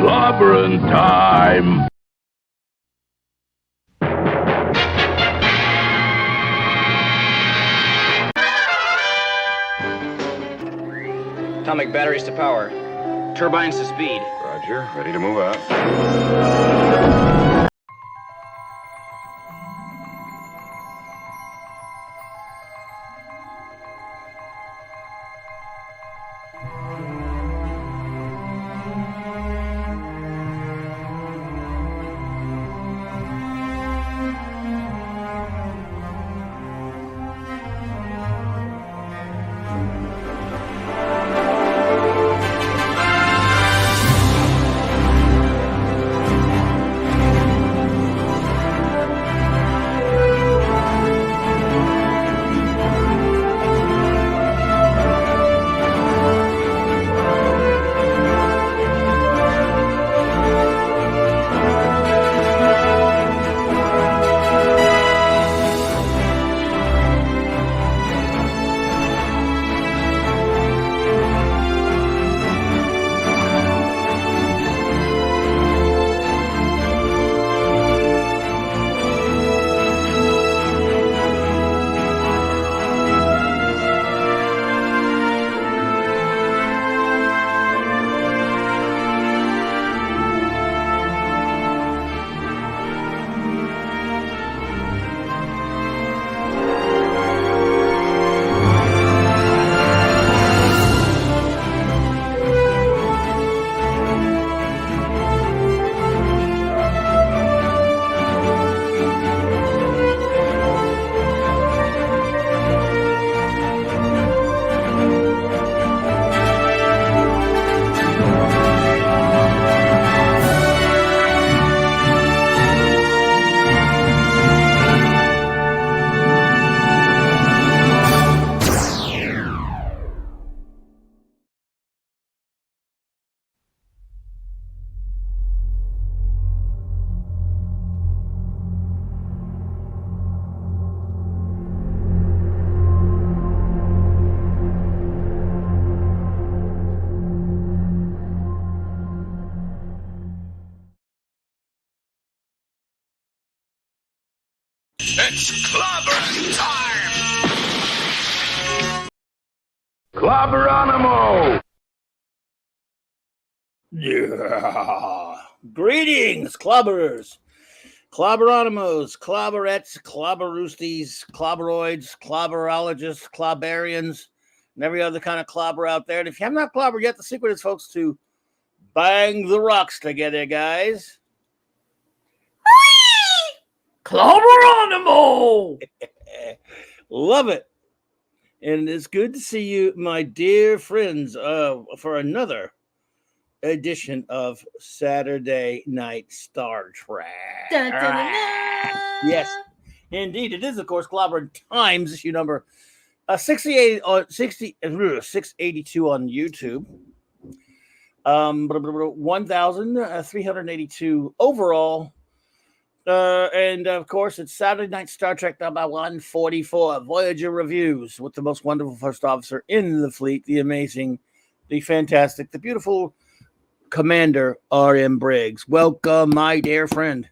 Clobberin' time! Atomic batteries to power. Turbines to speed. Roger, ready to move out. It's clobberin' time! Clobberonimo! Yeah. Greetings, clobberers, clobberonimos, clobberettes, clobberoosties, clobberoids, clobberologists, clobberians, and every other kind of clobber out there. And if you have not clobbered yet, the secret is, folks, to bang the rocks together, guys. Clobberonimo! Love it. And it's good to see you, my dear friends, for another edition of Saturday Night Star Trek. Dun, dun, dun, dun. Yes, indeed. It is, of course, Clobberin' Times, issue number 682 on YouTube. 1,382 overall. And of course, it's Saturday Night Star Trek number 144, Voyager Reviews, with the most wonderful first officer in the fleet, the amazing, the fantastic, the beautiful Commander R.M. Briggs. Welcome, my dear friend.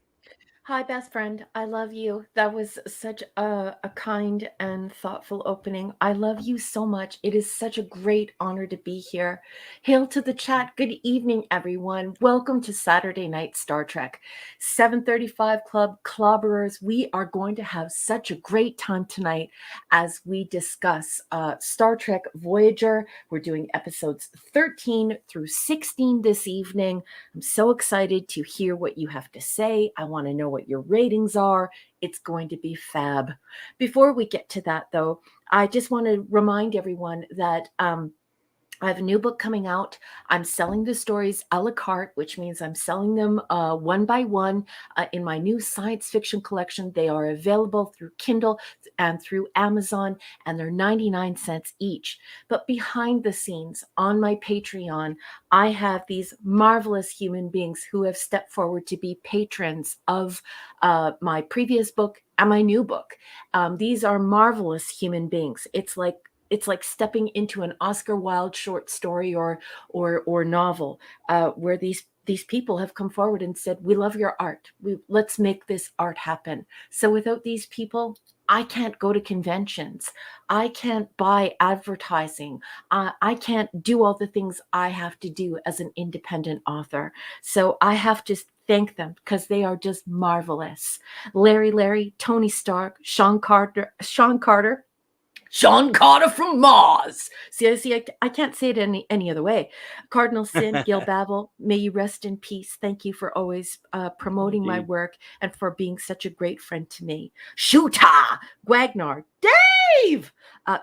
Hi, best friend. I love you. That was such a kind and thoughtful opening. I love you so much. It is such a great honor to be here. Hail to the chat. Good evening, everyone. Welcome to Saturday Night Star Trek. 735 Club Clobberers. We are going to have such a great time tonight as we discuss Star Trek Voyager. We're doing episodes 13 through 16 this evening. I'm so excited to hear what you have to say. I want to know what your ratings are. It's going to be fab. Before we get to that, though, I just want to remind everyone that I have a new book coming out. I'm selling the stories a la carte, which means I'm selling them one by one in my new science fiction collection. They are available through Kindle and through Amazon, and they're 99 cents each. But behind the scenes on my Patreon, I have these marvelous human beings who have stepped forward to be patrons of my previous book and my new book. These are marvelous human beings. It's like stepping into an Oscar Wilde short story or novel, where these these people have come forward and said, we love your art. Let's make this art happen. So without these people, I can't go to conventions. I can't buy advertising. I can't do all the things I have to do as an independent author. So I have to thank them because they are just marvelous. Larry, Tony Stark, Sean Carter, Sean Carter from Mars. See, I can't say it any other way. Cardinal Sin, Gil Babel, may you rest in peace. Thank you for always promoting my work and for being such a great friend to me. Shuta, Gwagnar, Dave,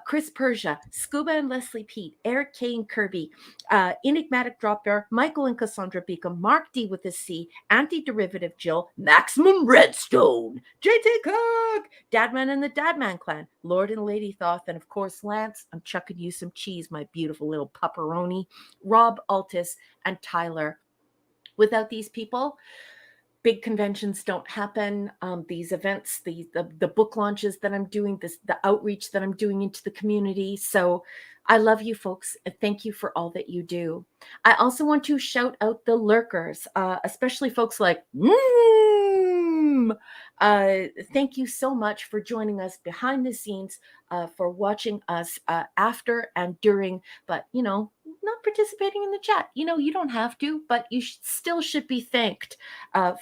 Chris Persia, Scuba and Leslie Pete, Eric K. and Kirby, Enigmatic Drop Bear, Michael and Cassandra Beacom, Mark D with a C, Anti-Derivative Jill, Maximum Redstone, JT Cook, Dadman and the Dadman Clan, Lord and Lady Thoth, and of course, Lance, I'm chucking you some cheese, my beautiful little pepperoni, Rob Altus, and Tyler. Without these people, big conventions don't happen. These events, the book launches that I'm doing, the outreach that I'm doing into the community. So I love you folks. And thank you for all that you do. I also want to shout out the lurkers, especially folks like thank you so much for joining us behind the scenes, for watching us after and during, but not participating in the chat. You don't have to, but you still should be thanked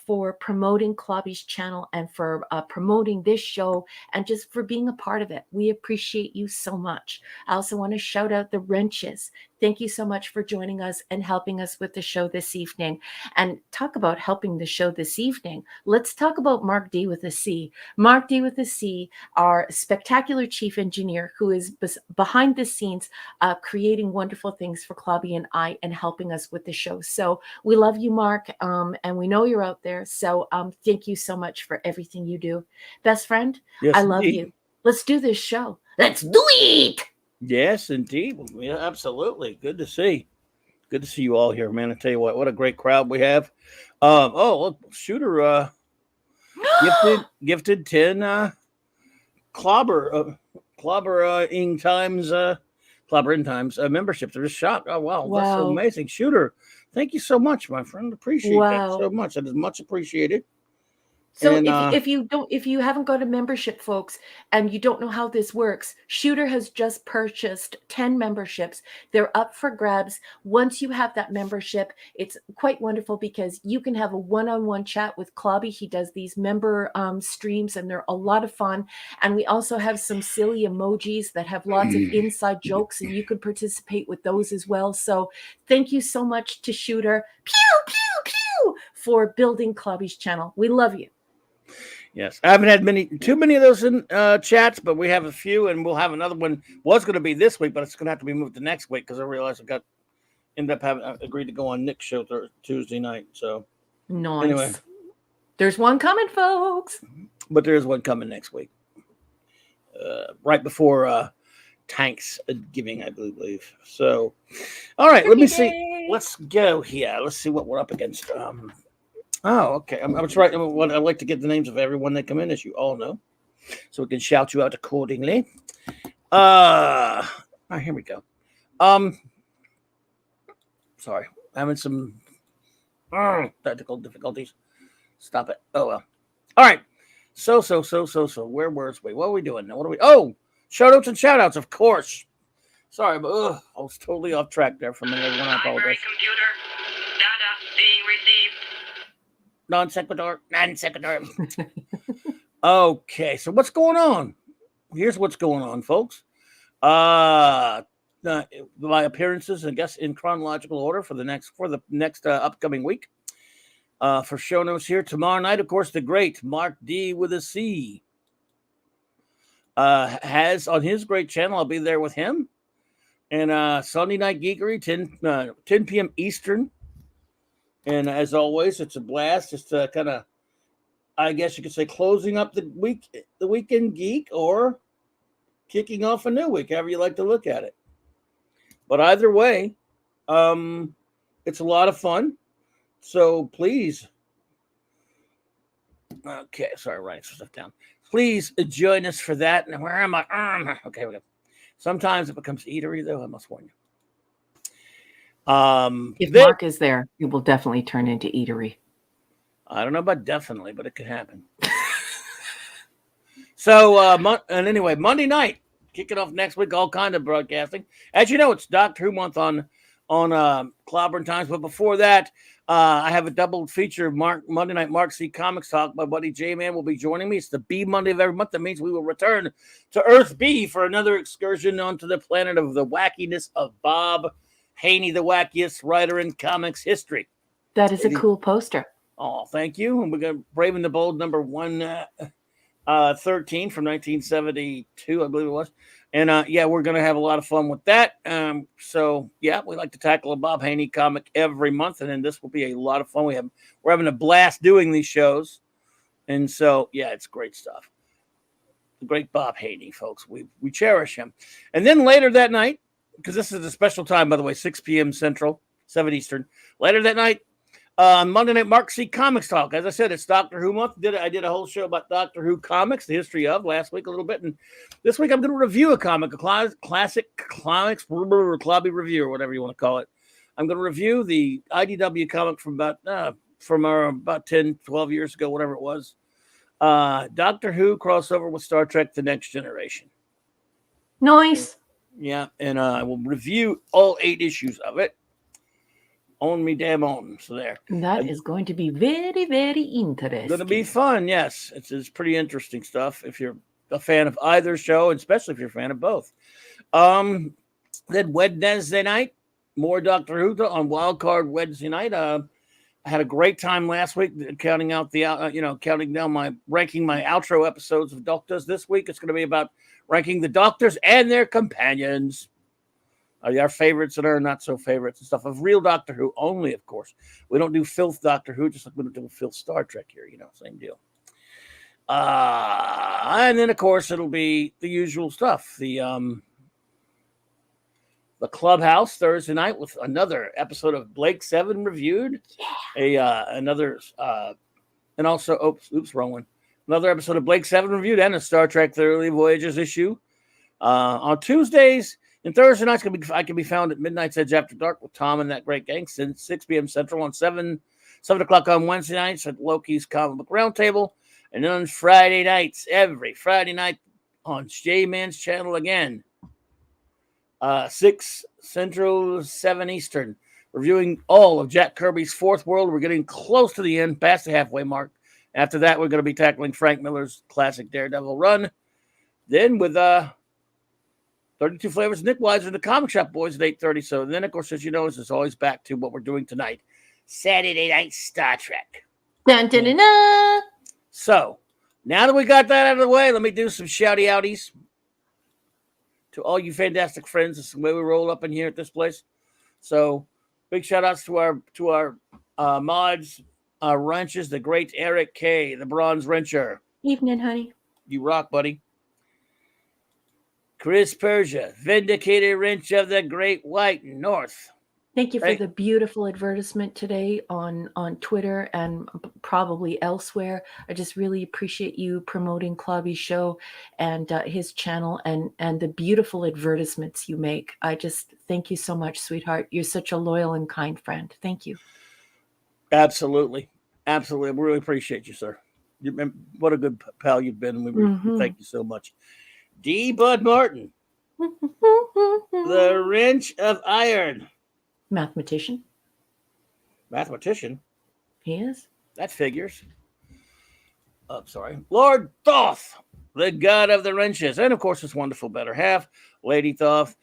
for promoting Clobby's channel and for promoting this show and just for being a part of it. We appreciate you so much. I also want to shout out the Wrenches. Thank you so much for joining us and helping us with the show this evening. And talk about helping the show this evening. Let's talk about Mark D with a C. Mark D with a C, our spectacular chief engineer who is behind the scenes creating wonderful things for Clobby and I and helping us with the show. So we love you, Mark, and we know you're out there. So thank you so much for everything you do. Best friend, Yes, I love indeed. you. Let's do this show. Let's do it! Yes, indeed. Yeah, absolutely. Good to see. Good to see you all here, man. I tell you what a great crowd we have. Look, Shooter gifted 10 clobbering times memberships. They're just shocked. Oh wow, that's so amazing. Shooter, thank you so much, my friend. Appreciate that so much. That is much appreciated. So if you haven't got a membership, folks, and you don't know how this works, Shooter has just purchased 10 memberships. They're up for grabs. Once you have that membership, it's quite wonderful because you can have a one-on-one chat with Clobby. He does these member streams, and they're a lot of fun. And we also have some silly emojis that have lots of inside jokes, and you can participate with those as well. So thank you so much to Shooter, for building Clobby's channel. We love you. Yes, I haven't had too many of those in chats, but we have a few, and we'll have another one. Was going to be this week, but it's going to have to be moved to next week because I realized ended up having agreed to go on Nick's show Tuesday night. So nice. Anyway, there's one coming, folks. But there is one coming next week, right before Thanksgiving, I believe. So, all right, let me see. Let's go here. Let's see what we're up against. Oh, okay. I'm trying. I like to get the names of everyone that come in, as you all know, so we can shout you out accordingly. Here we go. Sorry, having some technical difficulties. Stop it. Oh well. All right. So. Where was we? What are we doing now? What are we? Oh, shout-outs and shout-outs, of course. Sorry, but I was totally off track there for a minute. I apologize. Computer, data being received. Non sequitur. Okay, so what's going on? Here's what's going on, folks. My appearances, I guess, in chronological order for the next upcoming week. For show notes here tomorrow night, of course, the great Mark D with a C has on his great channel. I'll be there with him. And Sunday Night Geekery, 10 p.m. Eastern. And as always, it's a blast. Just kind of, I guess you could say, closing up the weekend geek, or kicking off a new week, however you like to look at it. But either way, it's a lot of fun. So please, okay, sorry, writing some stuff down. Please join us for that. And where am I? Okay, we go. Sometimes it becomes eatery, though. I must warn you. If Mark is there, it will definitely turn into eatery. I don't know about definitely, but it could happen. So, and anyway, Monday night, kicking off next week, all kind of broadcasting. As you know, it's Doctor Who month on Clobbering Times. But before that, I have a double feature. Monday night, Mark C. Comics Talk. My buddy J-Man will be joining me. It's the B Monday of every month. That means we will return to Earth B for another excursion onto the planet of the wackiness of Bob Haney, the wackiest writer in comics history. That is a cool poster. Oh, thank you. And we're going to Brave and the Bold number 113 from 1972, I believe it was. And yeah, we're going to have a lot of fun with that. So yeah, we like to tackle a Bob Haney comic every month, and then this will be a lot of fun. We're having a blast doing these shows, and so yeah, it's great stuff. The great Bob Haney, folks. We cherish him. And then later that night, because this is a special time, by the way, 6 p.m. Central, 7 Eastern. Later that night, Monday night, Mark C. Comics Talk. As I said, it's Doctor Who month. I did a whole show about Doctor Who comics, the history of, last week a little bit. And this week I'm going to review a comic, a classic comics, Clobby review, or whatever you want to call it. I'm going to review the IDW comic from about 10, 12 years ago, whatever it was. Doctor Who crossover with Star Trek The Next Generation. Nice. Yeah, and I will review all 8 issues of it. On me damn on. So there. That is going to be very, very interesting. Going to be fun, yes. It's pretty interesting stuff if you're a fan of either show, and especially if you're a fan of both. Then Wednesday night, more Doctor Who on Wildcard Wednesday night. I had a great time last week counting down ranking my outro episodes of Doctors. This week it's going to be about ranking the Doctors and their companions. Our favorites and our not so favorites and stuff of real Doctor Who only, of course. We don't do filth Doctor Who, just like we don't do filth Star Trek here, same deal. And then of course it'll be the usual stuff. The Clubhouse Thursday night with another episode of Blake 7 reviewed. Another and also wrong one. Another episode of Blake 7 reviewed and a Star Trek Thoroughly Voyages issue. On Tuesdays. And Thursday nights I can be found at Midnight's Edge After Dark with Tom and that great gang since 6 p.m. Central on 7 o'clock on Wednesday nights at Loki's Comic Book Roundtable. And then on Friday nights, every Friday night on J-Man's channel again. 6 Central, 7 Eastern. Reviewing all of Jack Kirby's Fourth World. We're getting close to the end, past the halfway mark. After that, we're going to be tackling Frank Miller's classic Daredevil run. Then with 32 Flavors, Nick Weiser, and the Comic Shop Boys at 8:30. So then, of course, as you know, it's always back to what we're doing tonight. Saturday Night Star Trek. Dun, dun, dun, dun. So, now that we got that out of the way, let me do some shouty-outies to all you fantastic friends. This is the way we roll up in here at this place. So, big shout-outs to our mods, wrenches, the great Eric K., the Bronze Wrencher. Evening, honey. You rock, buddy. Chris Persia, Vindicator Wrench of the Great White North. Thank you for the beautiful advertisement today on Twitter and probably elsewhere. I just really appreciate you promoting Clobby's show and his channel and the beautiful advertisements you make. I just thank you so much, sweetheart. You're such a loyal and kind friend. Thank you. Absolutely. Absolutely. We really appreciate you, sir. What a good pal you've been. We thank you so much. D. Bud Martin, the Wrench of Iron. Mathematician. Mathematician? He is. That figures. Oh, sorry. Lord Thoth, the god of the wrenches. And, of course, his wonderful better half, Lady Thoth.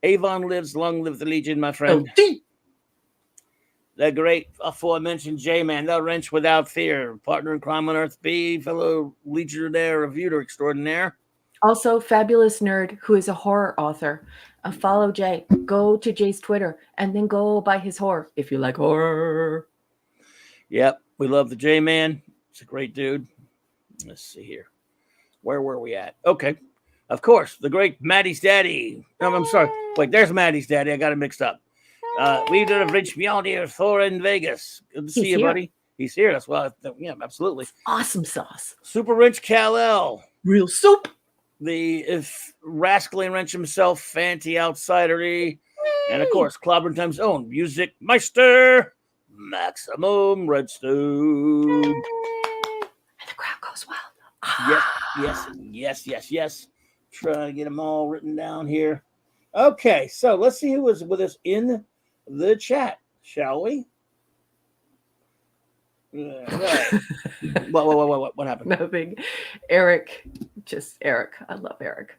Avon lives, long live the Legion, my friend. Oh, the great aforementioned J-Man, the wrench without fear. Partner in crime on Earth B, fellow Legionnaire, reviewer extraordinaire. Also, fabulous nerd who is a horror author. Follow Jay. Go to Jay's Twitter and then go buy his horror if you like horror. Yep, we love the J-Man. It's a great dude. Let's see here. Where were we at? Okay. Of course, the great Maddie's daddy. No, I'm sorry. Wait, there's Maddie's daddy. I got it mixed up. Leader of Rich Mjolnir, Thor in Vegas. Good to see you, buddy. He's here. That's why. Yeah, absolutely. Awesome sauce. Super Rich Kal-El. Real soup. The rascally wrench himself, Fanty Outsidery. And of course, Clobbering Time's own Music Meister, Maximum Redstone. And the crowd goes wild. Yes. Trying to get them all written down here. Okay, so let's see who was with us in the chat, shall we? Right. What happened? Nothing. Eric. Just Eric. I love Eric.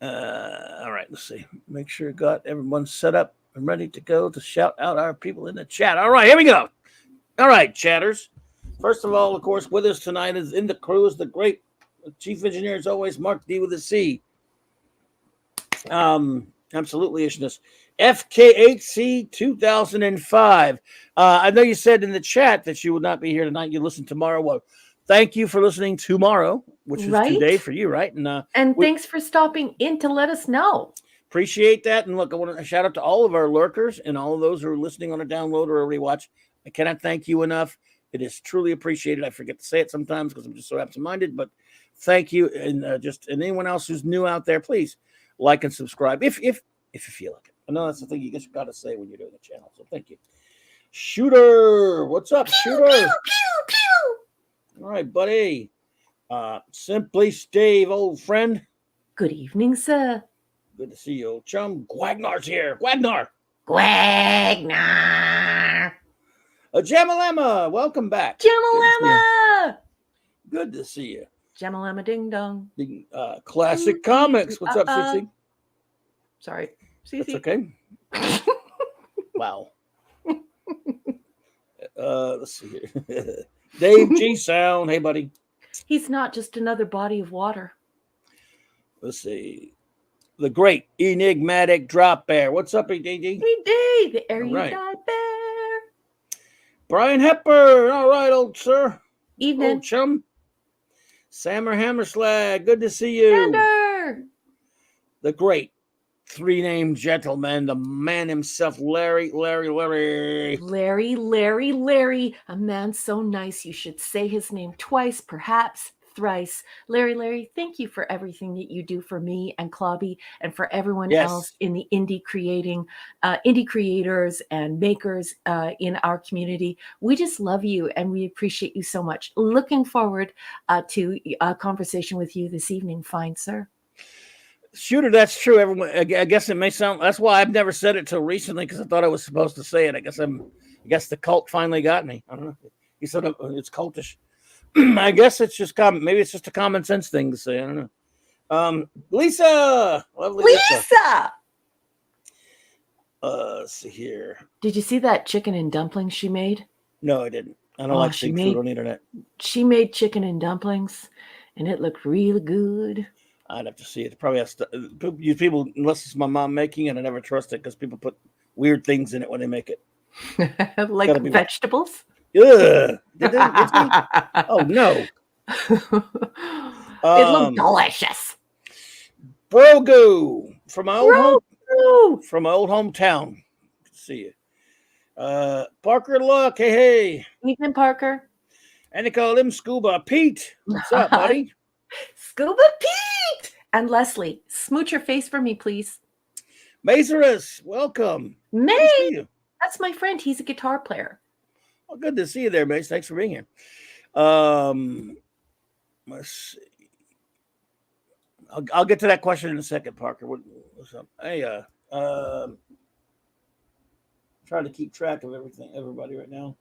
All right, let's see. Make sure got everyone set up and ready to go to shout out our people in the chat. All right, here we go. All right, chatters. First of all, of course, with us tonight is in the crew is the great chief engineer, as always, Mark D with a C. Absolutely, ishness. FKHC 2005. I know you said in the chat that you would not be here tonight. You listen tomorrow. Well, thank you for listening tomorrow, which is today for you, right? And thanks for stopping in to let us know. Appreciate that. And look, I want to shout out to all of our lurkers and all of those who are listening on a download or a rewatch. I cannot thank you enough. It is truly appreciated. I forget to say it sometimes because I'm just so absent-minded, but thank you. And and anyone else who's new out there, please like and subscribe if you feel like it. I know that's the thing you just got to say when you're doing the channel. So thank you. Shooter, what's up, Shooter? Pew, pew, pew. All right, buddy. Simply Steve, old friend. Good evening, sir. Good to see you, old chum. Gwagnar's here. Gwagnar. Gwagnar. Jamalama, welcome back. Jamalama. Good to see you. Jamalama ding dong. The classic comics. What's up, CC? Sorry. CC. That's okay. Wow. Let's see here. Dave G Sound. Hey, buddy. He's not just another body of water. Let's see. The great enigmatic drop bear. What's up, EDD? Hey, Dave. The air you right. died bear. Brian Hepburn. All right, old sir. Evening. Old chum. Sammer Hammerslag. Good to see you. Sander. The great three-named gentleman, the man himself, Larry. Larry. A man so nice you should say his name twice, perhaps thrice. Larry, thank you for everything that you do for me and Clobby and for everyone else in the indie creators and makers in our community. We just love you and we appreciate you so much. Looking forward to a conversation with you this evening, fine sir. Shooter, that's true. Everyone, I guess it may sound. That's why I've never said it till recently because I thought I was supposed to say it. I guess the cult finally got me. I don't know. He said it's cultish. I guess it's just maybe it's just a common sense thing to say. I don't know. Lisa, lovely Lisa. Let's see here. Did you see that chicken and dumplings she made? No, I didn't. I don't like seeing food on the internet. She made chicken and dumplings, and it looked really good. I'd have to see it. Probably has to use people, unless it's my mom making it. I never trust it because people put weird things in it when they make it. Like vegetables? Ugh. Oh, no. It looked delicious. Brogu from my old hometown. Good to see you. Parker Luck. Hey. Evening, Parker. And they call him Scuba Pete. What's up, buddy? Scuba Pete. And Leslie, smooch your face for me, please. Mazarus, welcome. May. That's my friend. He's a guitar player. Well, good to see you there, Mace. Thanks for being here. Let's see. I'll get to that question in a second, Parker. What's up? Hey, trying to keep track of everybody right now.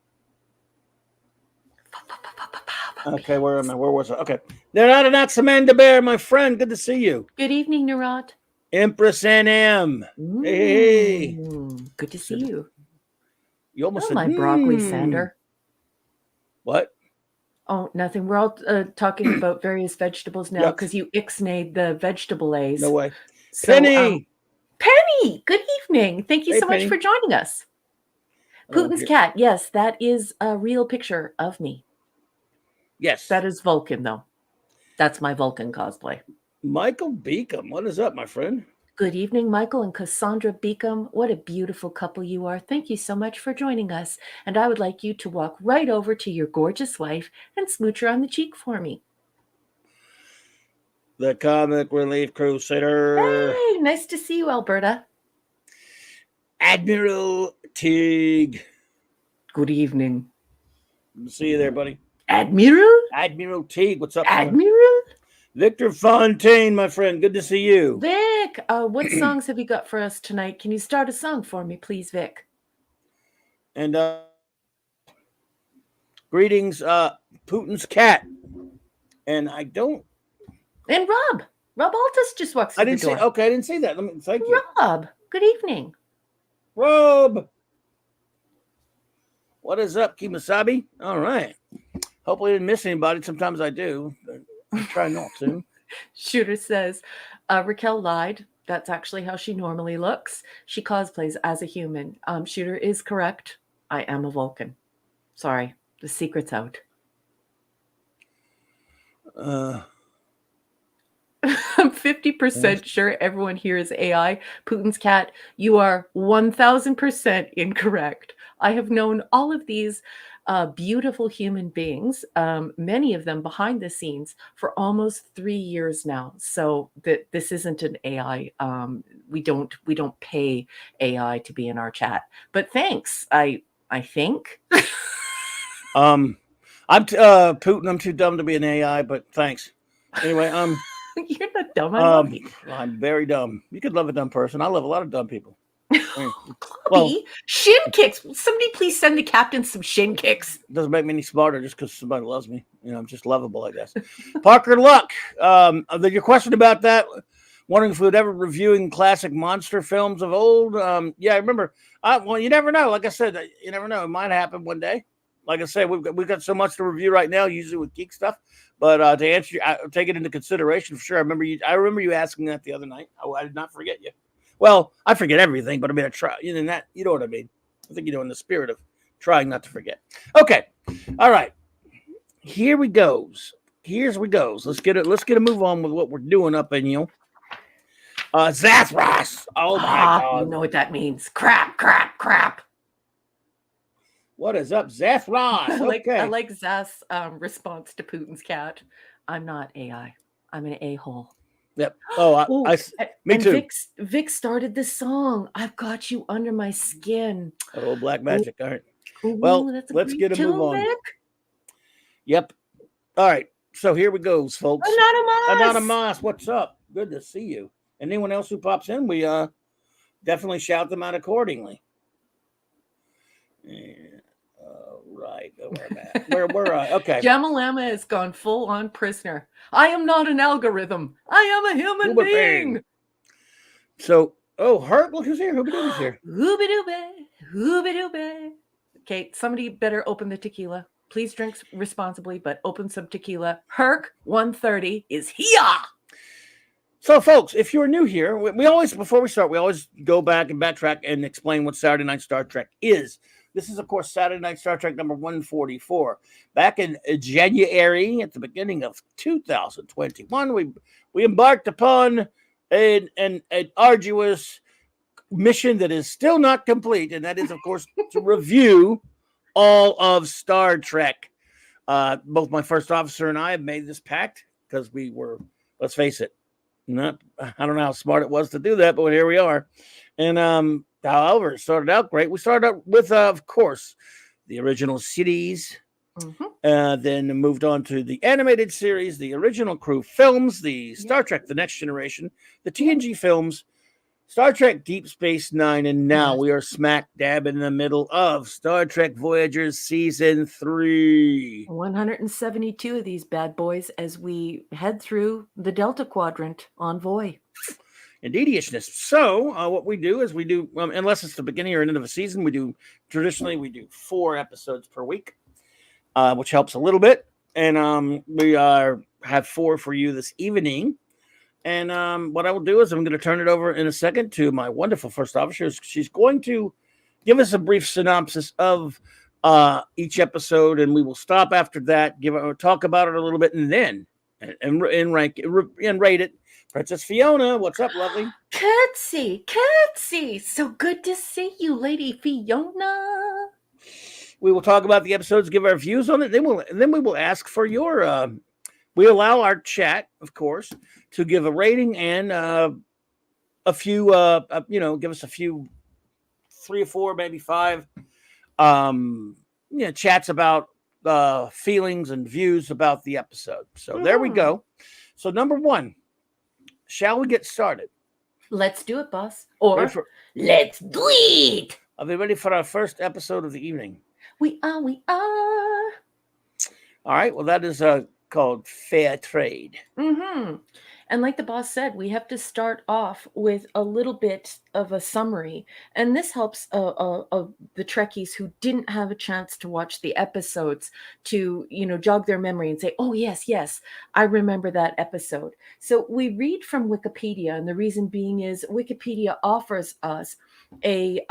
Okay, where am I? Where was I? Okay. They're not an Amanda Bear, my friend. Good to see you. Good evening, Narad. Empress NM. Hey. Good to see you. You almost said my broccoli sander. What? Oh, nothing. We're all talking about various vegetables now because you ixnayed the vegetable A's. No way. So, Penny. Penny, good evening. Thank you so Penny. much for joining us. Putin's cat. Yes, that is a real picture of me. Yes. That is Vulcan, though. That's my Vulcan cosplay. Michael Beacom. What is up, my friend? Good evening, Michael and Cassandra Beacom. What a beautiful couple you are. Thank you so much for joining us. And I would like you to walk right over to your gorgeous wife and smooch her on the cheek for me. The Comic Relief Crusader. Hey, nice to see you, Alberta. Admiral Tig. Good evening. See you there, buddy. Admiral? Admiral Teague, what's up, man? Admiral? Victor Fontaine, my friend, good to see you. Vic, what songs have you got for us tonight? Can you start a song for me, please, Vic? And greetings, Putin's cat. And I don't. And Rob Altus just walks through the door. Okay, I didn't see that. Thank you. Rob, good evening. Rob, what is up, Kimasabi? All right. Hopefully I didn't miss anybody. Sometimes I do, but I try not to. Shooter says, Raquel lied. That's actually how she normally looks. She cosplays as a human. Shooter is correct. I am a Vulcan. Sorry, the secret's out. I'm 50% sure everyone here is AI. Putin's cat, you are 1000% incorrect. I have known all of these beautiful human beings, many of them behind the scenes, for almost 3 years now. So this isn't an AI. We don't pay AI to be in our chat. But thanks. I think. I'm Putin. I'm too dumb to be an AI, but thanks. Anyway, You're not dumb. I love you. I'm very dumb. You could love a dumb person. I love a lot of dumb people. Well, shin kicks. Somebody please send the captain some shin kicks. It doesn't make me any smarter just because somebody loves me. You know, I'm just lovable, I guess. Parker Luck, your question about that, wondering if we'd ever reviewing classic monster films of old. Yeah, I remember. Well, you never know. Like I said, you never know. It might happen one day. Like I said, we've got so much to review right now, usually with geek stuff. But to answer, take it into consideration for sure. I remember you asking that the other night. I did not forget you. Well, I forget everything, but I mean, I try. You know what I mean. I think in the spirit of trying not to forget. Okay, all right. Here we goes. Let's get a move on with what we're doing up in Zathras. Oh my God! You know what that means? Crap. What is up, Zathras? I like Zath's response to Putin's cat. I'm not AI. I'm an a-hole. Yep. Oh, me too. Vic started this song. I've got you under my skin. Oh, black magic. All right. Well, let's get a move on. Vic? Yep. All right. So here we go, folks. Anonymous, what's up? Good to see you. And anyone else who pops in, we definitely shout them out accordingly. Yeah. Right. Where were I? Okay. Jamalama has gone full on prisoner. I am not an algorithm. I am a human being. So, Hurt, look who's here. Hoobie-dooby's here. Hoobie-dooby. Okay, somebody better open the tequila. Please drink responsibly, but open some tequila. Herc 130 is here. So, folks, if you're new here, before we start, we always go back and backtrack and explain what Saturday Night Star Trek is. This is, of course, Saturday Night Star Trek number 144. Back in January, at the beginning of 2021, we embarked upon an arduous mission that is still not complete, and that is, of course, to review all of Star Trek. Both my first officer and I have made this pact because we were, let's face it, I don't know how smart it was to do that, but here we are. And however, it started out great. We started out with, of course, the original series. Mm-hmm. Then moved on to the animated series, the original crew films, the Star Trek The Next Generation, the TNG films, Star Trek Deep Space Nine, and now we are smack dab in the middle of Star Trek Voyager Season 3. 172 of these bad boys as we head through the Delta Quadrant on Voy. Indeedishness. So what we do is unless it's the beginning or end of a season, we do 4 episodes per week, which helps a little bit. And we have 4 for you this evening. And what I will do is I'm going to turn it over in a second to my wonderful first officer. She's going to give us a brief synopsis of each episode, and we will stop after that, talk about it a little bit, and then and rate it. Princess Fiona, what's up, lovely? Curtsy. So good to see you, Lady Fiona. We will talk about the episodes, give our views on it. Then we will ask for your. We allow our chat, of course, to give a rating and a few. Give us a few 3 or 4, maybe 5 chats about feelings and views about the episode. So there we go. So number 1, shall we get started? Let's do it, boss. Or let's do it. Are we ready for our first episode of the evening? We are. All right. Well, that is called Fair Trade. And like the boss said, we have to start off with a little bit of a summary. And this helps the Trekkies who didn't have a chance to watch the episodes to, jog their memory and say, oh, yes, I remember that episode. So we read from Wikipedia. And the reason being is Wikipedia offers us a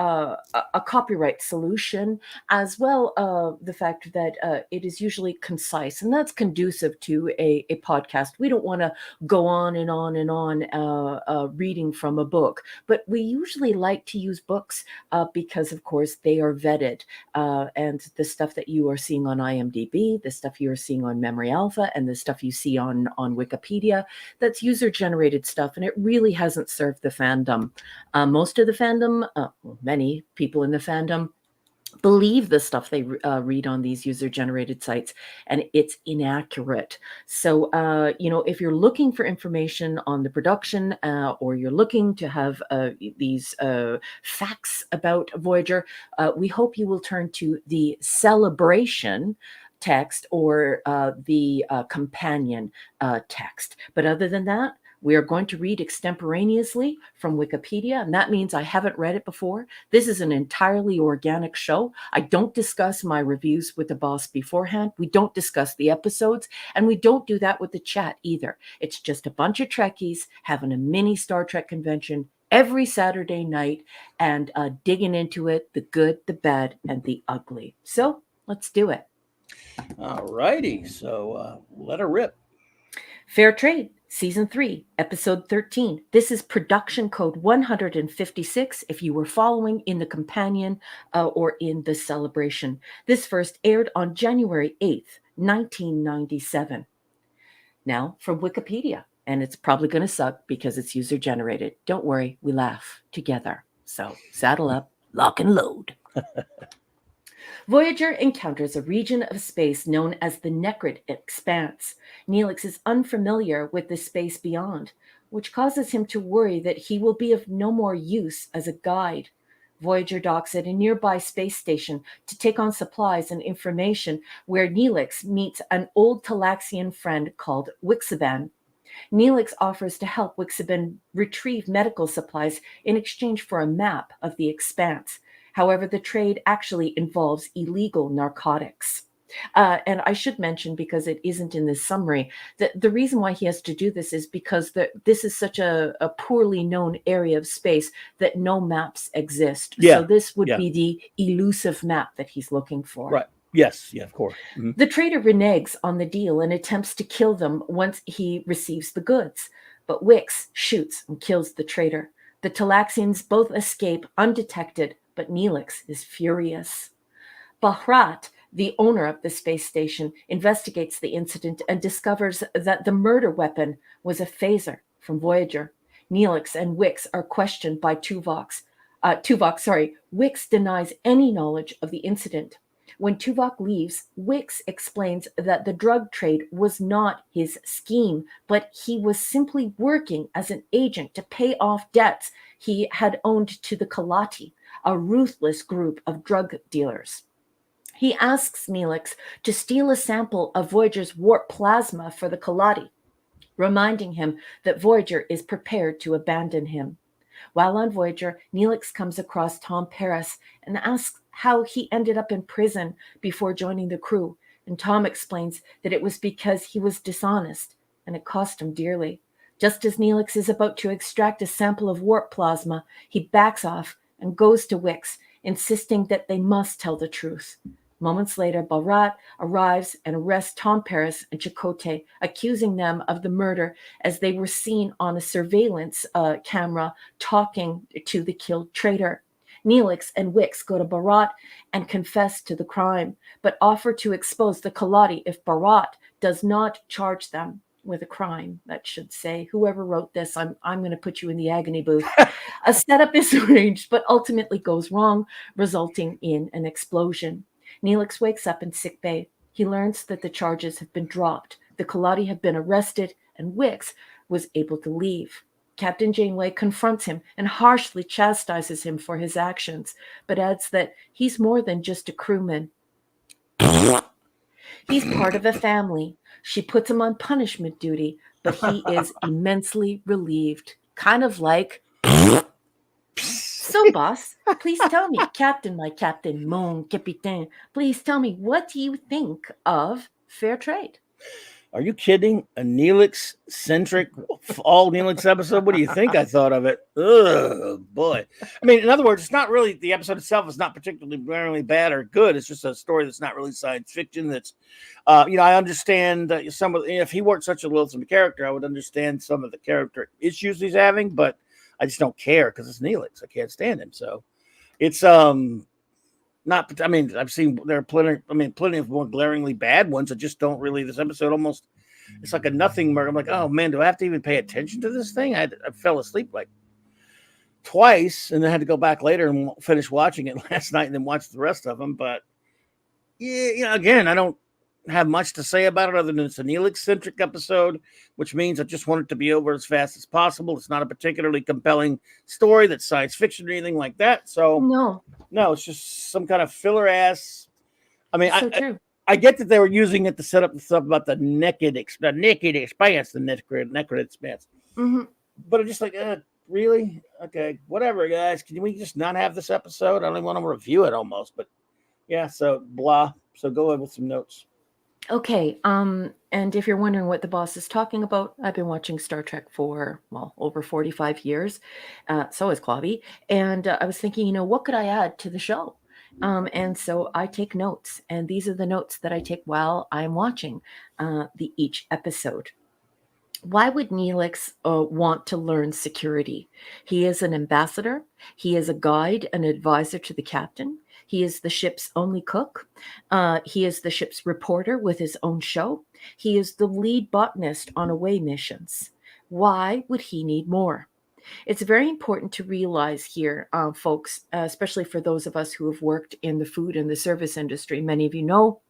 copyright solution, as well the fact that it is usually concise, and that's conducive to a podcast. We don't want to go on and on and on reading from a book, but we usually like to use books because, of course, they are vetted, and the stuff that you are seeing on IMDb, the stuff you are seeing on Memory Alpha, and the stuff you see on Wikipedia, that's user-generated stuff, and it really hasn't served the fandom. Most of the fandom, many people in the fandom, believe the stuff they read on these user-generated sites, and it's inaccurate. So, if you're looking for information on the production, or you're looking to have these facts about Voyager, we hope you will turn to the celebration text or the companion text. But other than that, we are going to read extemporaneously from Wikipedia, and that means I haven't read it before. This is an entirely organic show. I don't discuss my reviews with the boss beforehand. We don't discuss the episodes, and we don't do that with the chat either. It's just a bunch of Trekkies having a mini Star Trek convention every Saturday night and digging into it, the good, the bad, and the ugly. So let's do it. All righty. So let her rip. Fair Trade, Season 3, Episode 13. This is production code 156 if you were following in the companion or in the celebration. This first aired on January 8th, 1997. Now from Wikipedia, and it's probably going to suck because it's user-generated. Don't worry, we laugh together. So saddle up, lock and load. Voyager encounters a region of space known as the Necrid Expanse. Neelix is unfamiliar with the space beyond, which causes him to worry that he will be of no more use as a guide. Voyager docks at a nearby space station to take on supplies and information, where Neelix meets an old Talaxian friend called Wixiban. Neelix offers to help Wixiban retrieve medical supplies in exchange for a map of the expanse. However, the trade actually involves illegal narcotics. And I should mention, because it isn't in this summary, that the reason why he has to do this is because this is such a poorly known area of space that no maps exist. Yeah. So this would be the elusive map that he's looking for. Right. Yes. Yeah, of course. Mm-hmm. The trader reneges on the deal and attempts to kill them once he receives the goods. But Wix shoots and kills the trader. The Talaxians both escape undetected, but Neelix is furious. Bahrat, the owner of the space station, investigates the incident and discovers that the murder weapon was a phaser from Voyager. Neelix and Wix are questioned by Tuvok. Wix denies any knowledge of the incident. When Tuvok leaves, Wix explains that the drug trade was not his scheme, but he was simply working as an agent to pay off debts he had owed to the Kalati, a ruthless group of drug dealers. He asks Neelix to steal a sample of Voyager's warp plasma for the Kalati, reminding him that Voyager is prepared to abandon him. While on Voyager, Neelix comes across Tom Paris and asks how he ended up in prison before joining the crew, and Tom explains that it was because he was dishonest, and it cost him dearly. Just as Neelix is about to extract a sample of warp plasma, he backs off and goes to Wix, insisting that they must tell the truth. Moments later, Bahrat arrives and arrests Tom Paris and Chakotay, accusing them of the murder as they were seen on a surveillance camera talking to the killed traitor. Neelix and Wix go to Bahrat and confess to the crime, but offer to expose the Kalati if Bahrat does not charge them. with a crime that should say, whoever wrote this, I'm going to put you in the agony booth. A setup is arranged, but ultimately goes wrong, resulting in an explosion. Neelix wakes up in sickbay. He learns that the charges have been dropped. The Kaladi have been arrested, and Wix was able to leave. Captain Janeway confronts him and harshly chastises him for his actions, but adds that he's more than just a crewman. He's part of a family. She puts him on punishment duty, but he is immensely relieved. Kind of like, so boss, please tell me, Captain, my captain, mon capitaine, please tell me, what do you think of fair trade? Are you kidding? A Neelix-centric, all Neelix episode? What do you think I thought of it? Oh, boy. I mean, in other words, it's not really, the episode itself is not particularly bad or good. It's just a story that's not really science fiction. That's, I understand some of, if he weren't such a loathsome character, I would understand some of the character issues he's having, but I just don't care because it's Neelix. I can't stand him. So it's, not, I mean, I've seen there are plenty of more glaringly bad ones that just don't really. This episode almost, it's like a nothing murder. I'm like, oh man, do I have to even pay attention to this thing? I fell asleep like twice, and then had to go back later and finish watching it last night, and then watch the rest of them. But yeah, again, I don't have much to say about it other than it's a Neelix-centric episode, which means I just want it to be over as fast as possible. It's not a particularly compelling story that's science fiction or anything like that. So no, it's just some kind of filler ass. I mean, I get that they were using it to set up the stuff about the naked expanse, the necrid expanse. Mm-hmm. But I'm just like, really? Okay, whatever, guys. Can we just not have this episode? I don't even want to review it almost, but yeah, so blah. So go ahead with some notes. Okay, and if you're wondering what the boss is talking about, I've been watching Star Trek for, well, over 45 years. So is Clobby. And I was thinking, what could I add to the show? And so I take notes, and these are the notes that I take while I'm watching each episode. Why would Neelix want to learn security? He is an ambassador. He is a guide, an advisor to the captain. He is the ship's only cook. He is the ship's reporter with his own show. He is the lead botanist on away missions. Why would he need more? It's very important to realize here, folks, especially for those of us who have worked in the food and the service industry. Many of you know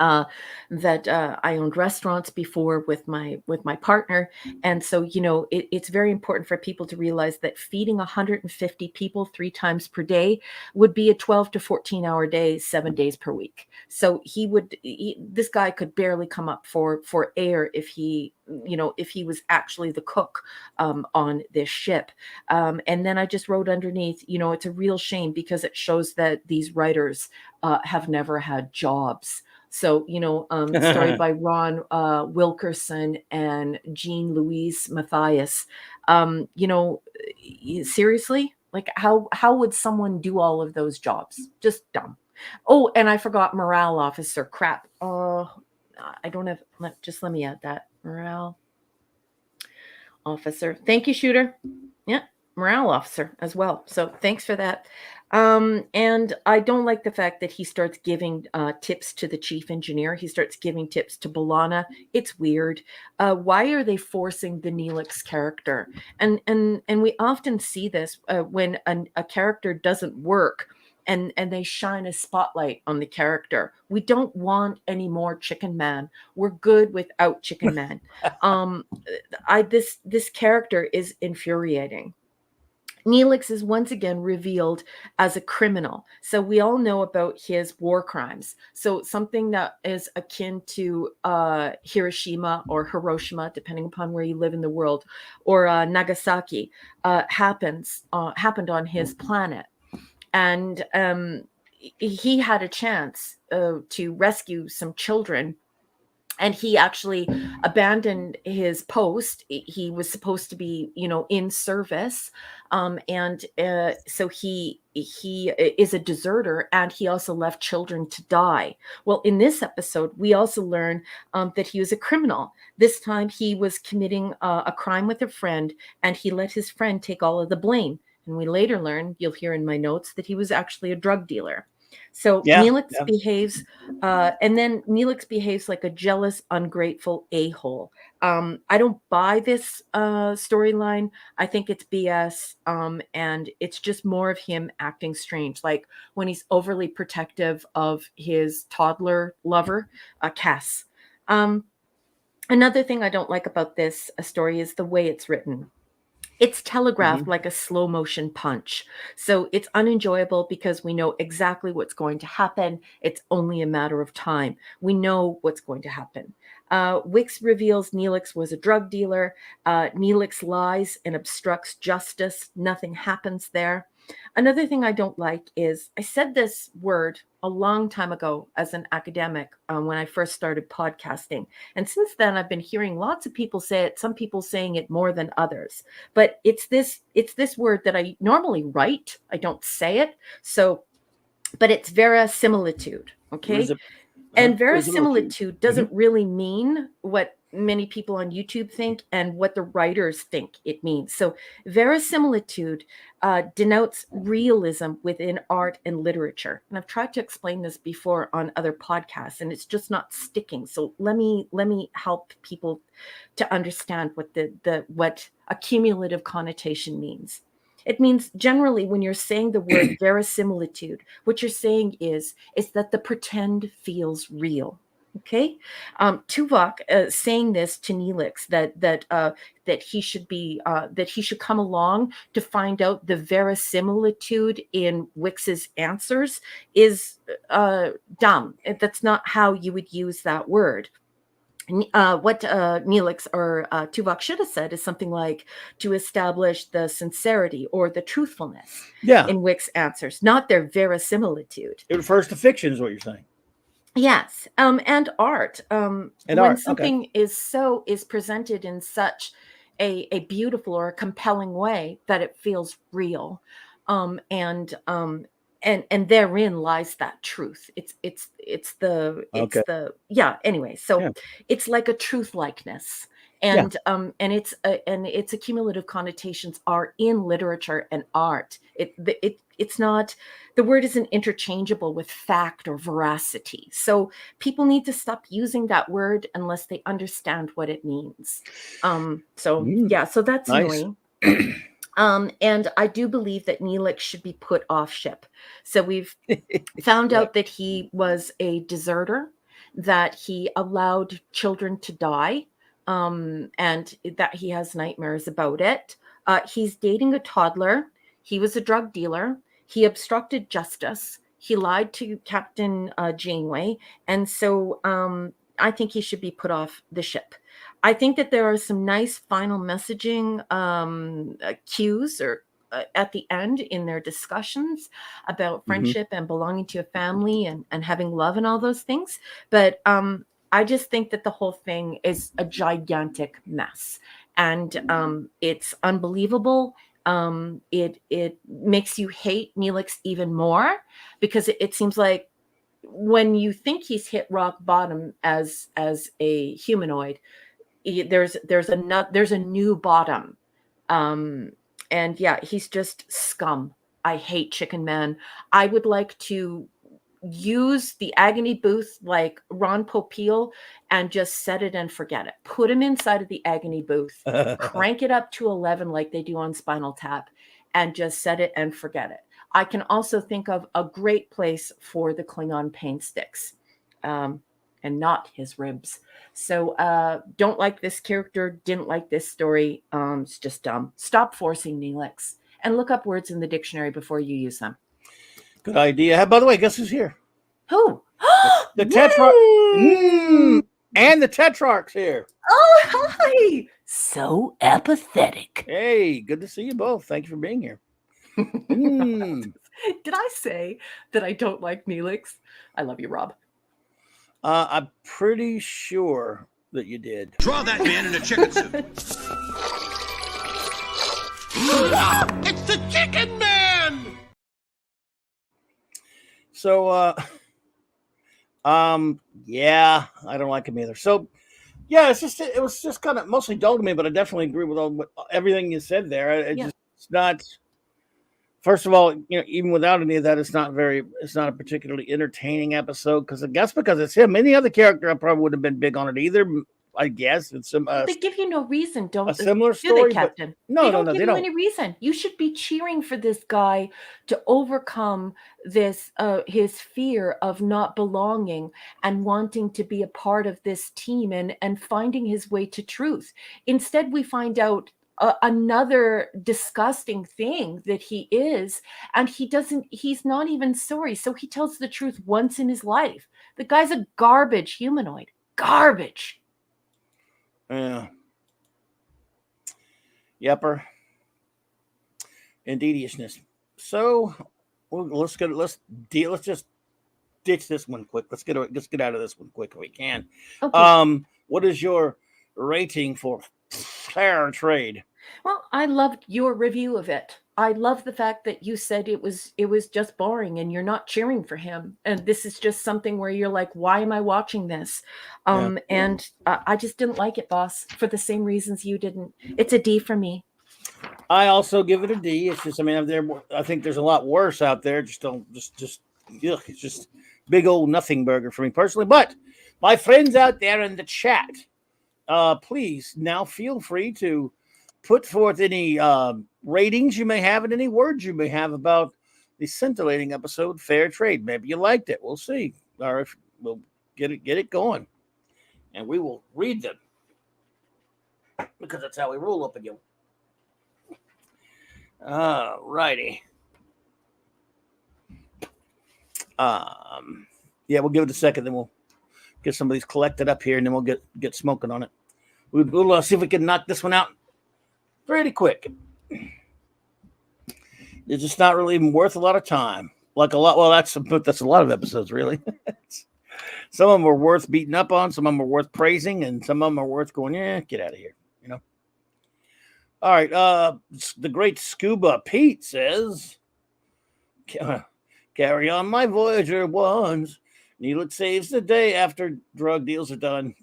that I owned restaurants before with my partner, and so it's very important for people to realize that feeding 150 people 3 times per day would be a 12 to 14 hour day, 7 days per week. So this guy could barely come up for air if he was actually the cook on this ship. And then I just wrote underneath, it's a real shame because it shows that these writers have never had jobs. So, story by Ron Wilkerson and Jean Louise Matthias. Seriously, like how would someone do all of those jobs? Just dumb. Oh, and I forgot morale officer. Crap. I don't have. Just let me add that morale officer. Thank you, Shooter. Yeah, morale officer as well. So thanks for that. And I don't like the fact that he starts giving tips to the chief engineer. He starts giving tips to B'Elanna. It's weird. Why are they forcing the Neelix character? And we often see this when a character doesn't work and they shine a spotlight on the character. We don't want any more Chicken Man. We're good without Chicken Man. This character is infuriating. Neelix is once again revealed as a criminal. So we all know about his war crimes. So something that is akin to Hiroshima or Hiroshima, depending upon where you live in the world, or Nagasaki, happened on his planet. And he had a chance to rescue some children. And he actually abandoned his post. He was supposed to be, in service. So he is a deserter, and he also left children to die. Well, in this episode, we also learn that he was a criminal. This time he was committing a crime with a friend, and he let his friend take all of the blame. And we later learn, you'll hear in my notes, that he was actually a drug dealer. So Yeah, Neelix yeah. behaves, and then Neelix behaves like a jealous, ungrateful a-hole. I don't buy this storyline. I think it's BS, and it's just more of him acting strange, like when he's overly protective of his toddler lover, Cass. Another thing I don't like about this story is the way it's written. It's telegraphed like a slow motion punch. So it's unenjoyable because we know exactly what's going to happen. It's only a matter of time. We know what's going to happen. Wix reveals Neelix was a drug dealer. Neelix lies and obstructs justice. Nothing happens there. Another thing I don't like is I said this word a long time ago as an academic when I first started podcasting. And since then, I've been hearing lots of people say it, some people saying it more than others. But it's this word that I normally write. I don't say it. So, but it's verisimilitude. Okay. And verisimilitude doesn't really mean what many people on YouTube think and what the writers think it means. So verisimilitude denotes realism within art and literature. And I've tried to explain this before on other podcasts, and it's just not sticking. So let me help people to understand what what a cumulative connotation means. It means generally when you're saying the word verisimilitude, what you're saying is that the pretend feels real. Okay, Tuvok saying this to Neelix that he should be that he should come along to find out the verisimilitude in Wix's answers is dumb. That's not how you would use that word. What Neelix or Tuvok should have said is something like to establish the sincerity or the truthfulness in Wix answers, not their verisimilitude. It refers to fiction, is what you're saying. Yes, and art. And when art, something is presented in such a beautiful or a compelling way that it feels real, and therein lies that truth. It's the anyway. So it's like a truth likeness. And it's a cumulative connotations are in literature and art. It's not, the word isn't interchangeable with fact or veracity. So people need to stop using that word unless they understand what it means. So that's nice. annoying. And I do believe that Neelix should be put off ship. So we've found out that he was a deserter, that he allowed children to die, and that he has nightmares about it. He's dating a toddler. He was a drug dealer. He obstructed justice. He lied to Captain Janeway. And so I think he should be put off the ship. I think that there are some nice final messaging cues or at the end in their discussions about friendship and belonging to a family and having love and all those things. But I just think that the whole thing is a gigantic mess, and it's unbelievable. It makes you hate Neelix even more because it seems like when you think he's hit rock bottom as a humanoid, there's a new bottom, and he's just scum. I hate Chicken Man. I would like to use the agony booth like Ron Popeil and just set it and forget it. Put him inside of the agony booth, crank it up to 11 like they do on Spinal Tap, and just set it and forget it. I can also think of a great place for the Klingon pain sticks, and not his ribs. So don't like this character, didn't like this story. It's just dumb. Stop forcing Neelix and look up words in the dictionary before you use them. Good idea. By the way, guess who's here? Who? The Tetrarch. And the Tetrarch's here. Oh, hi. So apathetic. Hey, good to see you both. Thank you for being here. Did I say that I don't like Neelix? I love you, Rob. I'm pretty sure that you did. Draw that man in a chicken suit. It's the Chicken Man! So, I don't like him either. So, it was just kind of mostly dull to me, but I definitely agree with everything you said there. It's not First of all, even without any of that, it's not a particularly entertaining episode because I guess because it's him. Any other character, I probably wouldn't have been big on it either. I guess it's They give you no reason, don't a similar do they, story, but Captain? no, They no, don't no, give they you don't. any reason. You should be cheering for this guy to overcome this his fear of not belonging and wanting to be a part of this team and finding his way to truth. Instead, we find out another disgusting thing that he is, and he's not even sorry. So he tells the truth once in his life. The guy's a garbage humanoid. Garbage. Yeah. Yepper. Indeediousness. So let's just ditch this one quick. Let's get out of this one quick if we can. Okay. What is your rating for Fair Trade? Well, I loved your review of it. I love the fact that you said it was just boring and you're not cheering for him. And this is just something where you're like, why am I watching this? And I just didn't like it, boss, for the same reasons you didn't. It's a D for me. I also give it a D. It's just, I think there's a lot worse out there. Just yuck, it's just big old nothing burger for me personally. But my friends out there in the chat, please now feel free to put forth any ratings you may have and any words you may have about the scintillating episode Fair Trade. Maybe you liked it. We'll see. Or if we'll get it going. And we will read them. Because that's how we roll up again. Righty. Yeah, we'll give it a second, then we'll get some of these collected up here, and then we'll get smoking on it. We'll see if we can knock this one out pretty quick. It's just not really even worth a lot of time. Like a lot. Well, that's a lot of episodes, really. Some of them are worth beating up on. Some of them are worth praising, and some of them are worth going, get out of here. All right. The great Scuba Pete says, carry on my Voyager ones. Neelix saves the day after drug deals are done.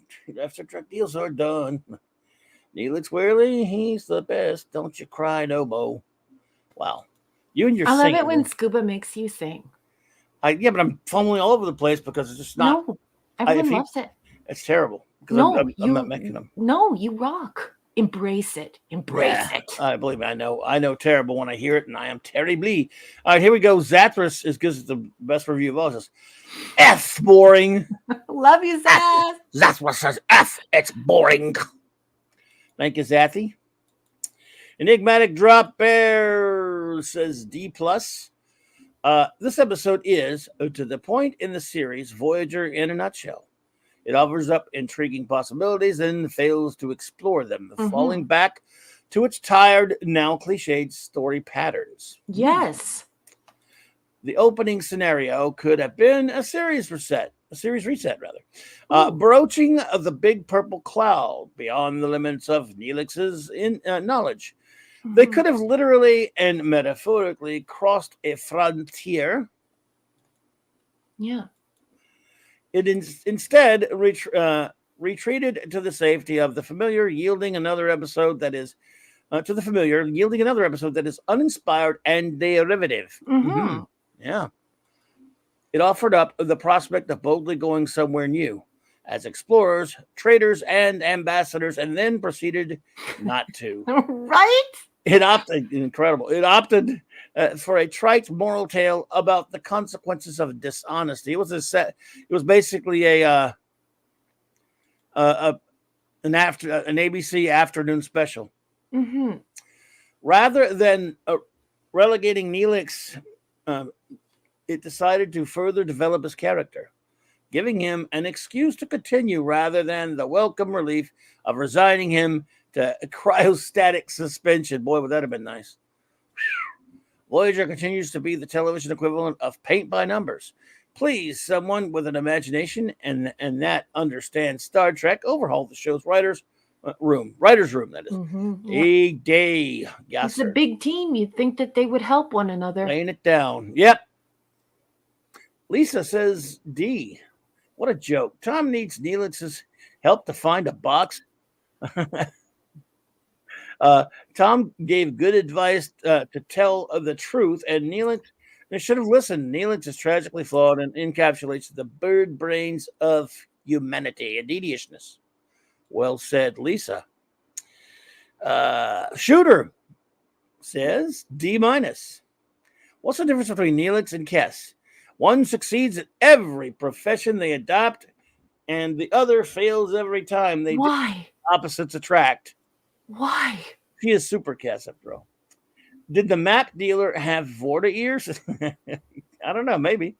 Neelix Wearley, he's the best. Don't you cry no more. Wow. You and your I love singing. it when Scuba makes you sing. Yeah, but I'm fumbling all over the place because it's just not. No, everyone loves it. It's terrible. Because I'm not making them. No, you rock. Embrace it. Embrace it. I believe me, I know terrible when I hear it, and I am terribly. All right, here we go. Zathras is because it's the best review of all. It says, F boring. Love you, Zath. Zathras says F. It's boring. Thank you, Zathy. Enigmatic Drop Bear says D plus. This episode is to the point in the series Voyager in a nutshell. It offers up intriguing possibilities and fails to explore them, falling back to its tired, now cliched story patterns. Yes. The opening scenario could have been a series reset, broaching of the big purple cloud beyond the limits of Neelix's knowledge. They could have literally and metaphorically crossed a frontier. Yeah. It instead retreated to the safety of the familiar, yielding another episode that is uninspired and derivative. Yeah. It offered up the prospect of boldly going somewhere new as explorers, traders, and ambassadors, and then proceeded not to. Right? It opted for a trite moral tale about the consequences of dishonesty. It was basically an ABC afternoon special. Rather than relegating Neelix, it decided to further develop his character, giving him an excuse to continue rather than the welcome relief of resigning him to cryostatic suspension. Boy, would that have been nice. Voyager continues to be the television equivalent of paint by numbers. Please, someone with an imagination and that understands Star Trek, overhaul the show's writer's room, that is. A day. Yes, it's a big team. You'd think that they would help one another. Laying it down. Yep. Lisa says D. What a joke. Tom needs Neelix's help to find a box. Tom gave good advice to tell the truth, and Neelix should have listened. Neelix is tragically flawed and encapsulates the bird brains of humanity and idiotishness. Well said, Lisa. Shooter says D minus. What's the difference between Neelix and Kess? One succeeds at every profession they adopt, and the other fails every time they do. Why? Opposites attract. Why? He is super Kess, after all. Did the map dealer have Vorta ears? I don't know, maybe.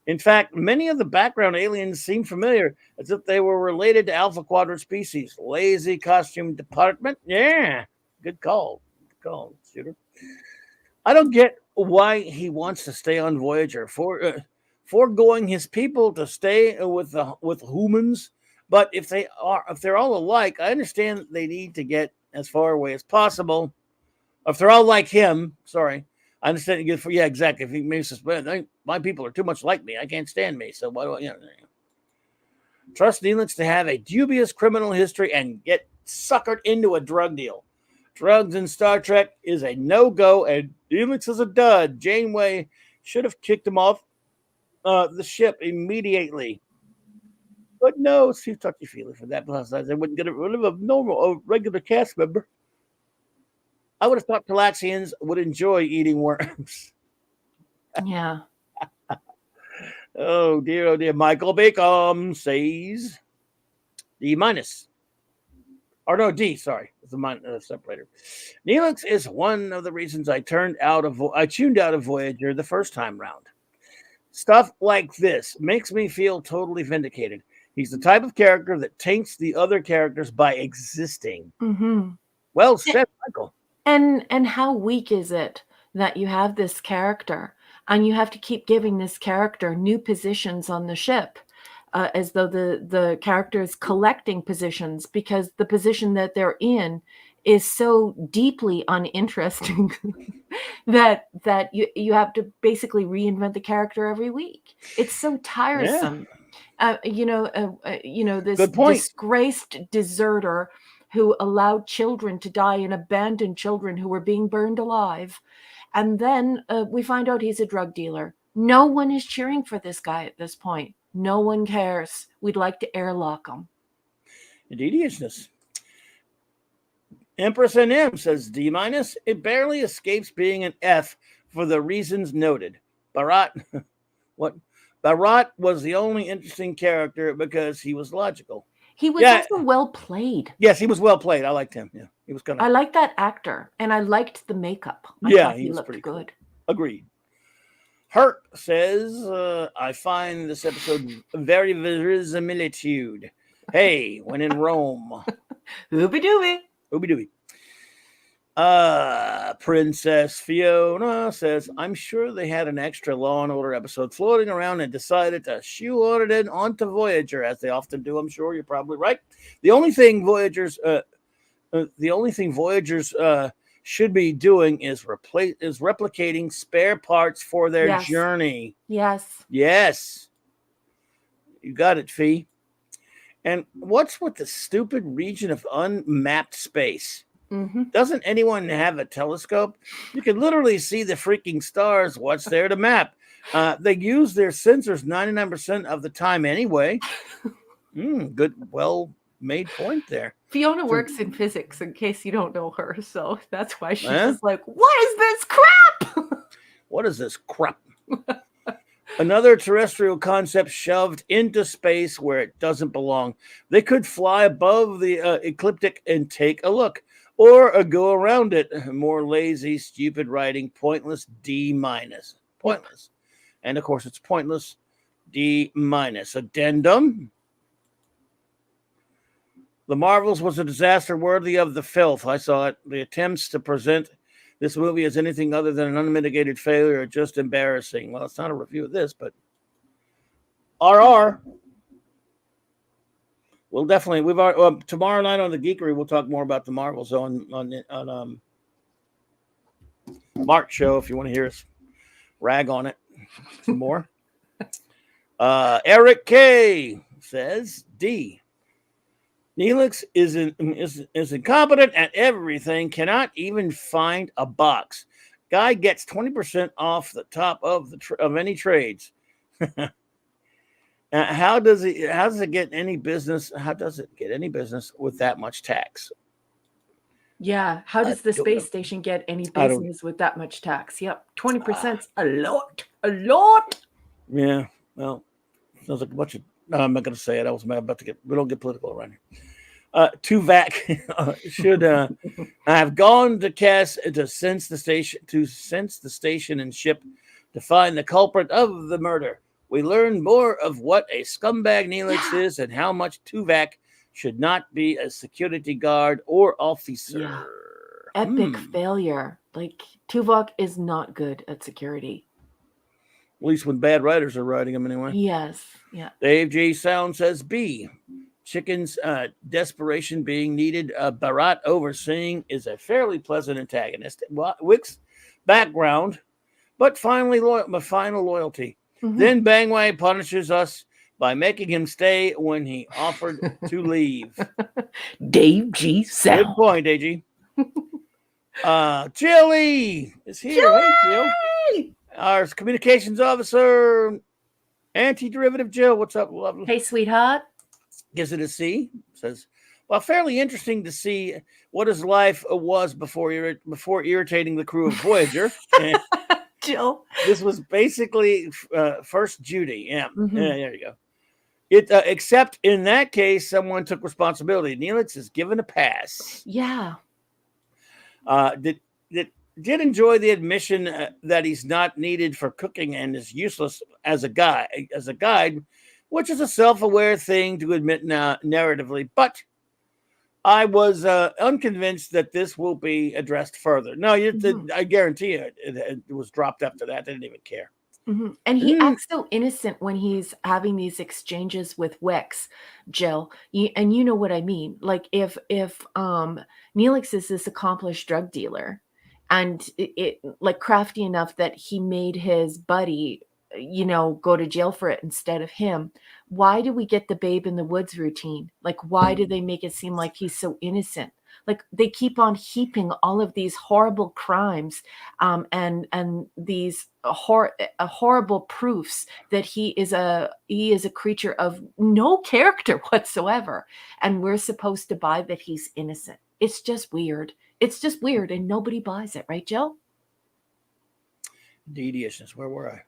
In fact, many of the background aliens seem familiar, as if they were related to Alpha Quadrant species. Lazy costume department? Yeah, good call. Good call, Shooter. I don't get why he wants to stay on Voyager, foregoing his people to stay with humans. But if they're all alike, I understand they need to get as far away as possible. If they're all like him, sorry, I understand. Yeah, exactly. If he makes us, my people are too much like me. I can't stand me. So why do I, trust Neelix to have a dubious criminal history and get suckered into a drug deal? Drugs in Star Trek is a no-go, and Neelix is a dud. Janeway should have kicked him off the ship immediately. But no, it's too touchy-feely for that. Plus, they wouldn't get rid of a regular cast member. I would have thought Talaxians would enjoy eating worms. Yeah. Oh dear. Michael Bacon says D minus. Or no, D, sorry. It's a separator. Neelix is one of the reasons I tuned out of Voyager the first time round. Stuff like this makes me feel totally vindicated. He's the type of character that taints the other characters by existing. Mm-hmm. Well said, Michael. And how weak is it that you have this character and you have to keep giving this character new positions on the ship, as though the character is collecting positions, because the position that they're in is so deeply uninteresting that you have to basically reinvent the character every week. It's so tiresome. Yeah. This Good point. disgraced deserter who allowed children to die and abandoned children who were being burned alive. And then we find out he's a drug dealer. No one is cheering for this guy at this point. No one cares. We'd like to airlock him. Idiotishness. Empress NM says D minus. It barely escapes being an F for the reasons noted. Barat was the only interesting character because he was logical. He was also well played. Yes, he was well played. I liked him. Yeah, he was kind of. I liked that actor, and I liked the makeup. I thought he looked pretty good. Cool. Agreed. Hurt says, I find this episode very verisimilitude. Hey, when in Rome. Ooby dooby. Princess Fiona says, I'm sure they had an extra Law and Order episode floating around and decided to shoehorn it in onto Voyager, as they often do. I'm sure you're probably right. The only thing Voyagers should be doing is replicating spare parts for their journey. Yes. You got it, Fee. And what's with the stupid region of unmapped space? Mm-hmm. Doesn't anyone have a telescope? You can literally see the freaking stars. What's there to map? They use their sensors 99% of the time anyway. Good, well-made point there. Fiona works in physics, in case you don't know her, so that's why she's just like, what is this crap? What is this crap? Another terrestrial concept shoved into space where it doesn't belong. They could fly above the ecliptic and take a look, or go around it. More lazy, stupid writing, pointless, D minus. Pointless. And of course, it's pointless, D minus. Addendum. The Marvels was a disaster worthy of the filth. I saw it. The attempts to present this movie as anything other than an unmitigated failure are just embarrassing. Well, it's not a review of this, but RR. We'll definitely. We've already, tomorrow night on the Geekery, we'll talk more about the Marvels on Mark show if you want to hear us rag on it some more. Eric K says D. Neelix is incompetent at everything, cannot even find a box. Guy gets 20% off the top of of any trades. How does it get any business? How does it get any business with that much tax? Yeah. How does the space station get any business with that much tax? Yep. 20%'s a lot. A lot. Yeah. Well, sounds like a bunch of. No, I'm not going to say it. I was about to get. We don't get political around here. Tuvok should have gone to Cass to sense the station and ship to find the culprit of the murder. We learn more of what a scumbag Neelix is and how much Tuvok should not be a security guard or officer. Yeah. Epic failure. Like, Tuvok is not good at security. At least when bad writers are writing them anyway. Yes. Yeah. Dave G. Sound says B. Chicken's desperation being needed. Barat overseeing is a fairly pleasant antagonist. Wick's background, but final loyalty. Mm-hmm. Then Bangway punishes us by making him stay when he offered to leave. Dave G. Sound. Good point, AG. Jilly is here. Hey, Jill. Our communications officer, anti-derivative Jill. What's up, lovely? Hey, sweetheart. Gives it a C. Says, well, fairly interesting to see what his life was before irritating the crew of Voyager. Jill. This was basically first Judy. Yeah. Mm-hmm. Yeah, there you go. Except in that case, someone took responsibility. Neelix is given a pass. Yeah. Did enjoy the admission that he's not needed for cooking and is useless as a guide, which is a self-aware thing to admit narratively. But I was unconvinced that this will be addressed further. No, I guarantee you it was dropped after that. They didn't even care. Mm-hmm. And he acts so innocent when he's having these exchanges with Wex, Jill. And you know what I mean. Like if Neelix is this accomplished drug dealer, and it like crafty enough that he made his buddy, go to jail for it instead of him. Why do we get the babe in the woods routine? Like, why do they make it seem like he's so innocent? Like, they keep on heaping all of these horrible crimes and these horrible proofs that he is a creature of no character whatsoever, and we're supposed to buy that he's innocent. It's just weird. It's just weird, and nobody buys it, right, Jill? Deviousness. Where were I?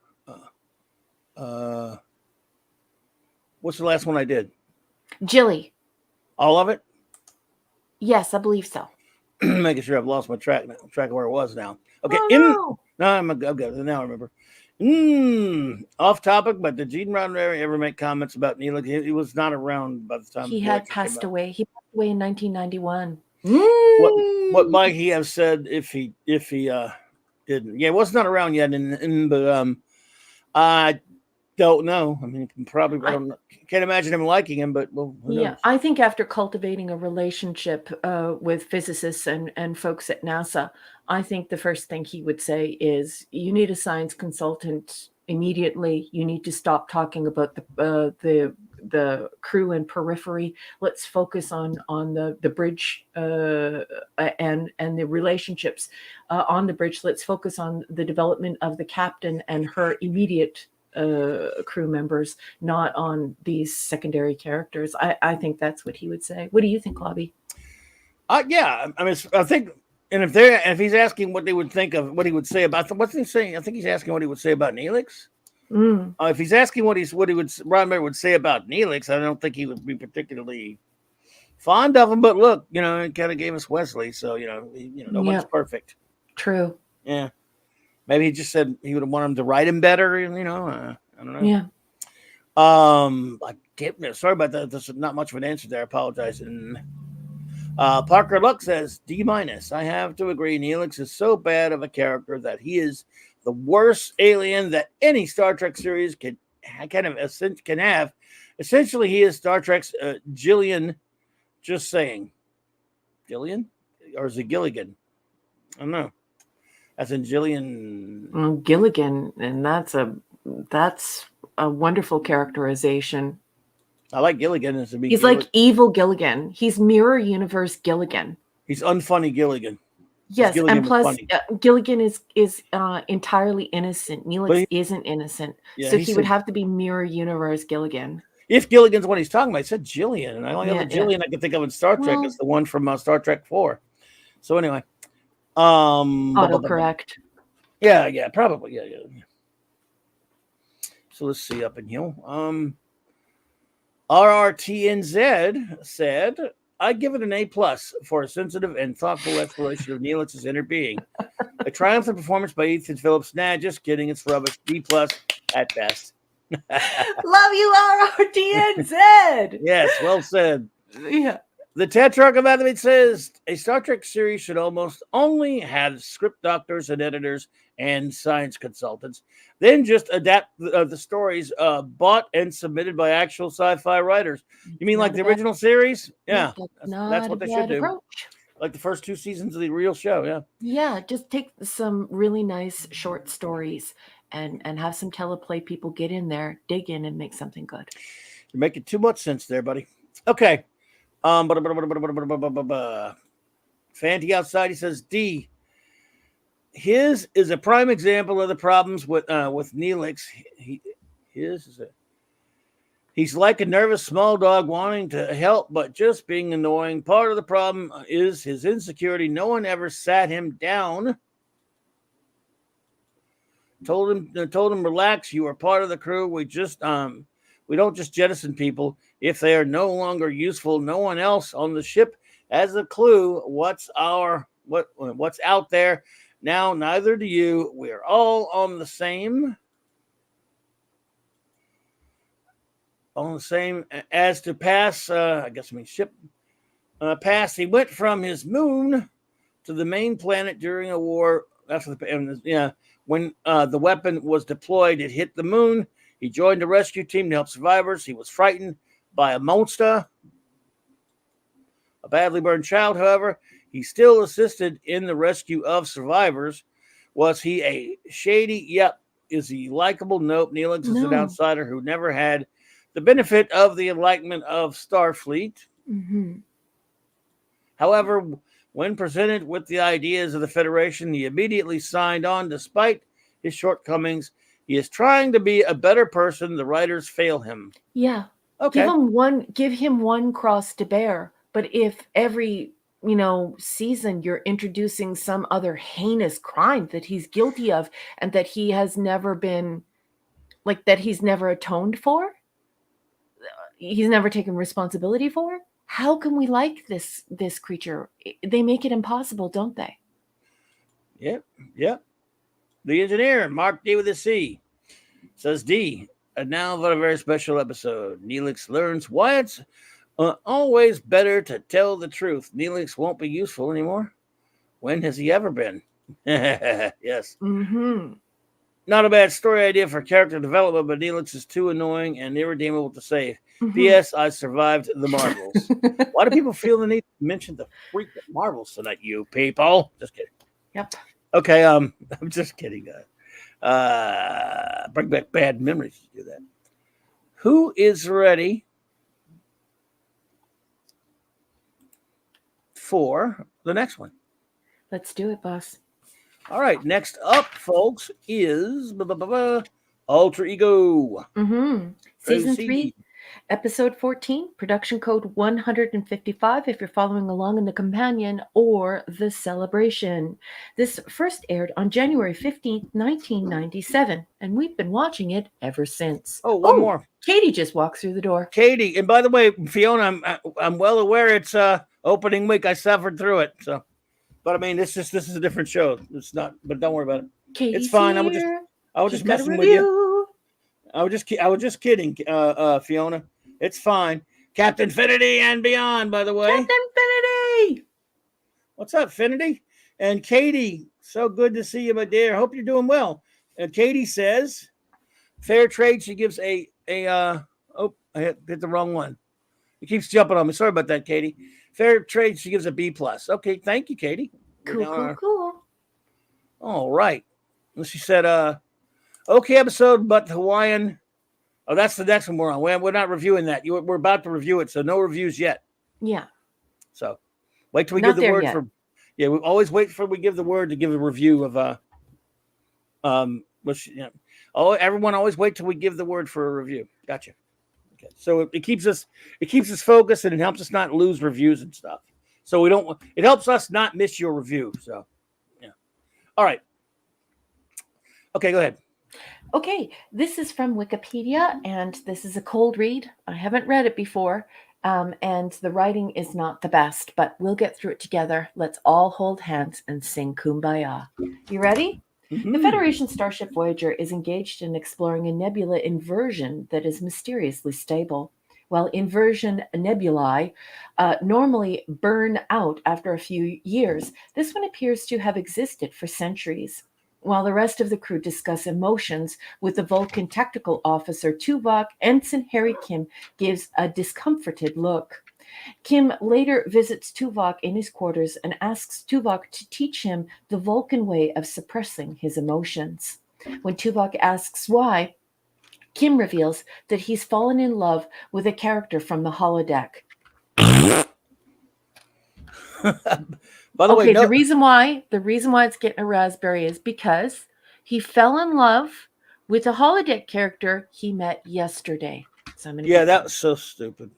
What's the last one I did? Jilly. All of it? Yes, I believe so. Making sure I've lost my track of where it was now. Okay. No, I'm good. Now I remember. Off topic, but did Gene Roddenberry ever make comments about Neelix? He was not around by the time he had passed away. He passed away in 1991. What might he have said if he didn't? Yeah, was not around yet, but I don't know. I mean, can't imagine him liking him, but well, who knows? I think after cultivating a relationship with physicists and folks at NASA, I think the first thing he would say is, "You need a science consultant immediately. You need to stop talking about the crew and periphery. Let's focus on the bridge and the relationships on the bridge. Let's focus on the development of the captain and her immediate crew members, not on these secondary characters." I think that's what he would say. What do you think, Lobby? Yeah, I mean, I think, and if he's asking what they would think of what he would say about what's he saying? I think he's asking what he would say about Neelix. If he's asking what Roddenberry would say about Neelix, I don't think he would be particularly fond of him. But look, he kind of gave us Wesley, so nobody's perfect. True. Yeah. Maybe he just said he would have wanted him to write him better. I don't know. Yeah. Sorry about that. There's not much of an answer there. I apologize. And Parker Luck says D-. I have to agree. Neelix is so bad of a character that he is the worst alien that any Star Trek series can have. Essentially, he is Star Trek's Jillian. Just saying. Jillian? Or is it Gilligan? I don't know. That's in Jillian. Gilligan, and that's a wonderful characterization. I like Gilligan as He's like evil Gilligan. He's Mirror Universe Gilligan. He's unfunny Gilligan. Yes, Gilligan and was plus funny. Gilligan is entirely innocent. But Neelix he- isn't innocent, Yeah, so he he would said- have to be Mirror Universe Gilligan. If Gilligan's what he's talking about, I said Jillian, and I only Yeah, other Jillian I can think of in Star Trek Well- is the one from Star Trek 4. So anyway, Autocorrect. Yeah, probably, yeah. So let's see up in here. RRTNZ said, I give it an A+ for a sensitive and thoughtful exploration of Neelix's inner being. A triumphant performance by Ethan Phillips. Nah, just kidding. It's rubbish. B+ at best. Love you, RRTNZ. Yes, well said. Yeah. The Tetrarch of Adamant says a Star Trek series should almost only have script doctors and editors and science consultants, then just adapt the stories bought and submitted by actual sci-fi writers. You mean like the original series? Yeah, that's what they should do. Like the first 2 seasons of the real show. Yeah. Yeah, just take some really nice short stories and have some teleplay people get in there, dig in, and make something good. You're making too much sense there, buddy. Okay. Fanty outside, he says D. His is a prime example of the problems with Neelix. He's like a nervous small dog wanting to help, but just being annoying. Part of the problem is his insecurity. No one ever sat him down. Told him, relax. You are part of the crew. We don't just jettison people if they are no longer useful. No one else on the ship has a clue what's out there. Now, neither do you. We're all on the same as to pass. Ship pass. He went from his moon to the main planet during a war. When the weapon was deployed, it hit the moon. He joined the rescue team to help survivors. He was frightened by a monster, a badly burned child. However, he still assisted in the rescue of survivors. Was he a shady? Yep. Is he likable? Nope. Neelix is an outsider who never had the benefit of the enlightenment of Starfleet. Mm-hmm. However, when presented with the ideas of the Federation, he immediately signed on despite his shortcomings. He is trying to be a better person. The writers fail him. Yeah. Okay. Give him one cross to bear. But if every, season you're introducing some other heinous crime that he's guilty of and that he has never been, that he's never atoned for, he's never taken responsibility for, how can we like this creature? They make it impossible, don't they? Yep. The engineer, Mark D with a C, says D. And now for a very special episode. Neelix learns why it's always better to tell the truth. Neelix won't be useful anymore. When has he ever been? Yes. Mm-hmm. Not a bad story idea for character development, but Neelix is too annoying and irredeemable to save. Mm-hmm. P.S. I survived the Marvels. Why do people feel the need to mention the freaking Marvels tonight, you people? Just kidding. Yep. Okay, I'm just kidding. Bring back bad memories to do that. Who is ready for the next one? Let's do it, boss. All right, next up, folks, is Alter Ego. Mm-hmm. Season Proceed. 3, Episode 14, production code 155 if you're following along in the companion or the celebration. This first aired on January 15th, 1997, and we've been watching it ever since. Oh, one more. Katie just walked through the door. Katie, and by the way, Fiona, I'm well aware it's opening week. I suffered through it, so. But I mean, this is a different show. It's not. But don't worry about it. Katie's It's fine. I here. was just She's got a messing with review. you. I was just kidding, Fiona. It's fine. Captain Finity and beyond, by the way. Captain Finity. What's up, Finity? And Katie, so good to see you, my dear. Hope you're doing well. And Katie says, fair trade. She gives I hit the wrong one. It keeps jumping on me. Sorry about that, Katie. Fair trade. She gives a B+. Okay, thank you, Katie. Cool. All right. And she said, okay episode, but Hawaiian. Oh, that's the next one we're on. We're not reviewing that. We're about to review it, so no reviews yet. Yeah. So wait till we Not give the there word yet. for. Yeah, we always wait for we give the word to give a review of which, you know, everyone always wait till we give the word for a review. Gotcha. Okay, so it keeps us focused, and it helps us not lose reviews and stuff. So it helps us not miss your review. So yeah. All right. Okay, go ahead. Okay, this is from Wikipedia, and this is a cold read. I haven't read it before, and the writing is not the best, but we'll get through it together. Let's all hold hands and sing Kumbaya. You ready? Mm-hmm. The Federation starship Voyager is engaged in exploring a nebula inversion that is mysteriously stable. While inversion nebulae normally burn out after a few years, this one appears to have existed for centuries. While the rest of the crew discuss emotions with the Vulcan tactical officer Tuvok, Ensign Harry Kim gives a discomforted look. Kim later visits Tuvok in his quarters and asks Tuvok to teach him the Vulcan way of suppressing his emotions. When Tuvok asks why, Kim reveals that he's fallen in love with a character from the holodeck. By the way, the reason why it's getting a raspberry is because he fell in love with a holodeck character he met yesterday. So I'm gonna that was so stupid.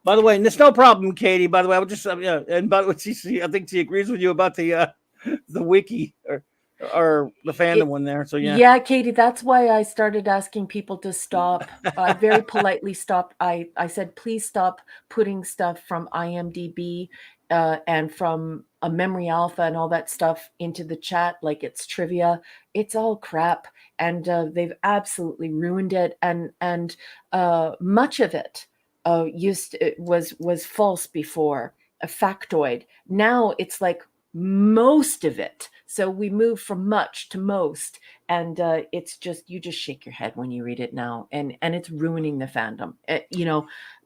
By the way, and there's no problem, Katie. By the way, I would just and by the way, I think she agrees with you about the wiki or the fandom one there. So yeah. Yeah, Katie, that's why I started asking people to stop. I very politely stopped. I said, please stop putting stuff from IMDb and from a Memory Alpha and all that stuff into the chat like it's trivia. It's all crap, and they've absolutely ruined it. And much of it was false before, a factoid. Now it's like most of it. So we move from much to most, and it's just, you just shake your head when you read it now, and it's ruining the fandom.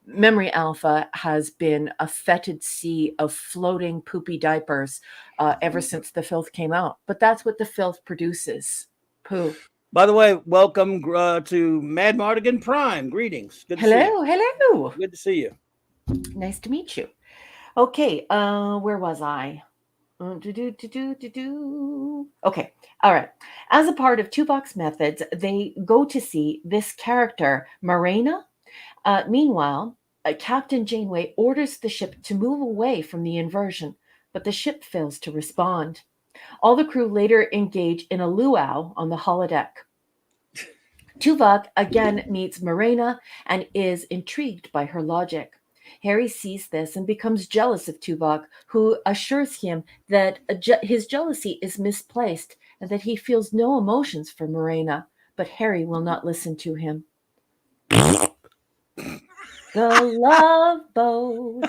Memory Alpha has been a fetid sea of floating poopy diapers ever since the filth came out, but that's what the filth produces. Poo. By the way, welcome to Mad Mardigan Prime. Greetings. Good to see you. Hello. Good to see you. Nice to meet you. Okay, where was I? Okay, all right. As a part of Tuvok's methods, they go to see this character, Morena. Meanwhile, Captain Janeway orders the ship to move away from the inversion, but the ship fails to respond. All the crew later engage in a luau on the holodeck. Tuvok again meets Morena and is intrigued by her logic. Harry sees this and becomes jealous of Tuvok, who assures him that his jealousy is misplaced and that he feels no emotions for Morena, but Harry will not listen to him. The love boat.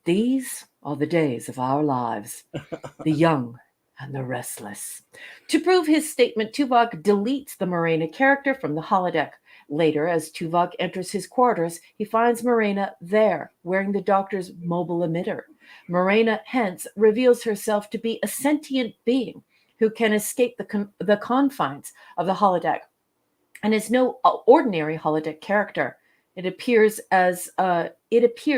These are the days of our lives, the young and the restless. To prove his statement, Tuvok deletes the Morena character from the holodeck. Later, as Tuvok enters his quarters, he finds Morena there, wearing the doctor's mobile emitter. Morena hence reveals herself to be a sentient being who can escape the confines of the holodeck, and is no ordinary holodeck character. It appears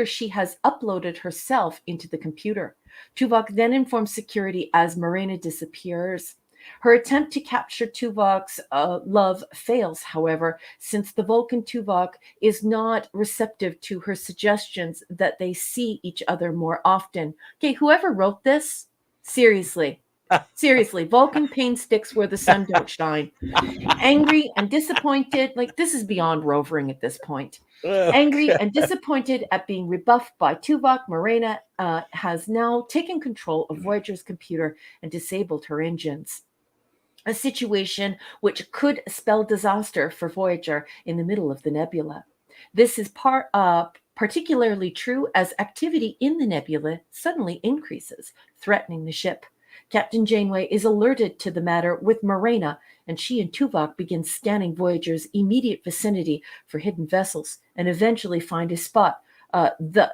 she has uploaded herself into the computer. Tuvok then informs security as Morena disappears. Her attempt to capture Tuvok's love fails, however, since the Vulcan Tuvok is not receptive to her suggestions that they see each other more often. Okay, whoever wrote this, seriously, Vulcan pain sticks where the sun don't shine. Angry and disappointed, like this is beyond rovering at this point. Angry and disappointed at being rebuffed by Tuvok, Morena has now taken control of Voyager's computer and disabled her engines. A situation which could spell disaster for Voyager in the middle of the nebula. This is particularly true as activity in the nebula suddenly increases, threatening the ship. Captain Janeway is alerted to the matter with Morena, and she and Tuvok begin scanning Voyager's immediate vicinity for hidden vessels and eventually find a spot.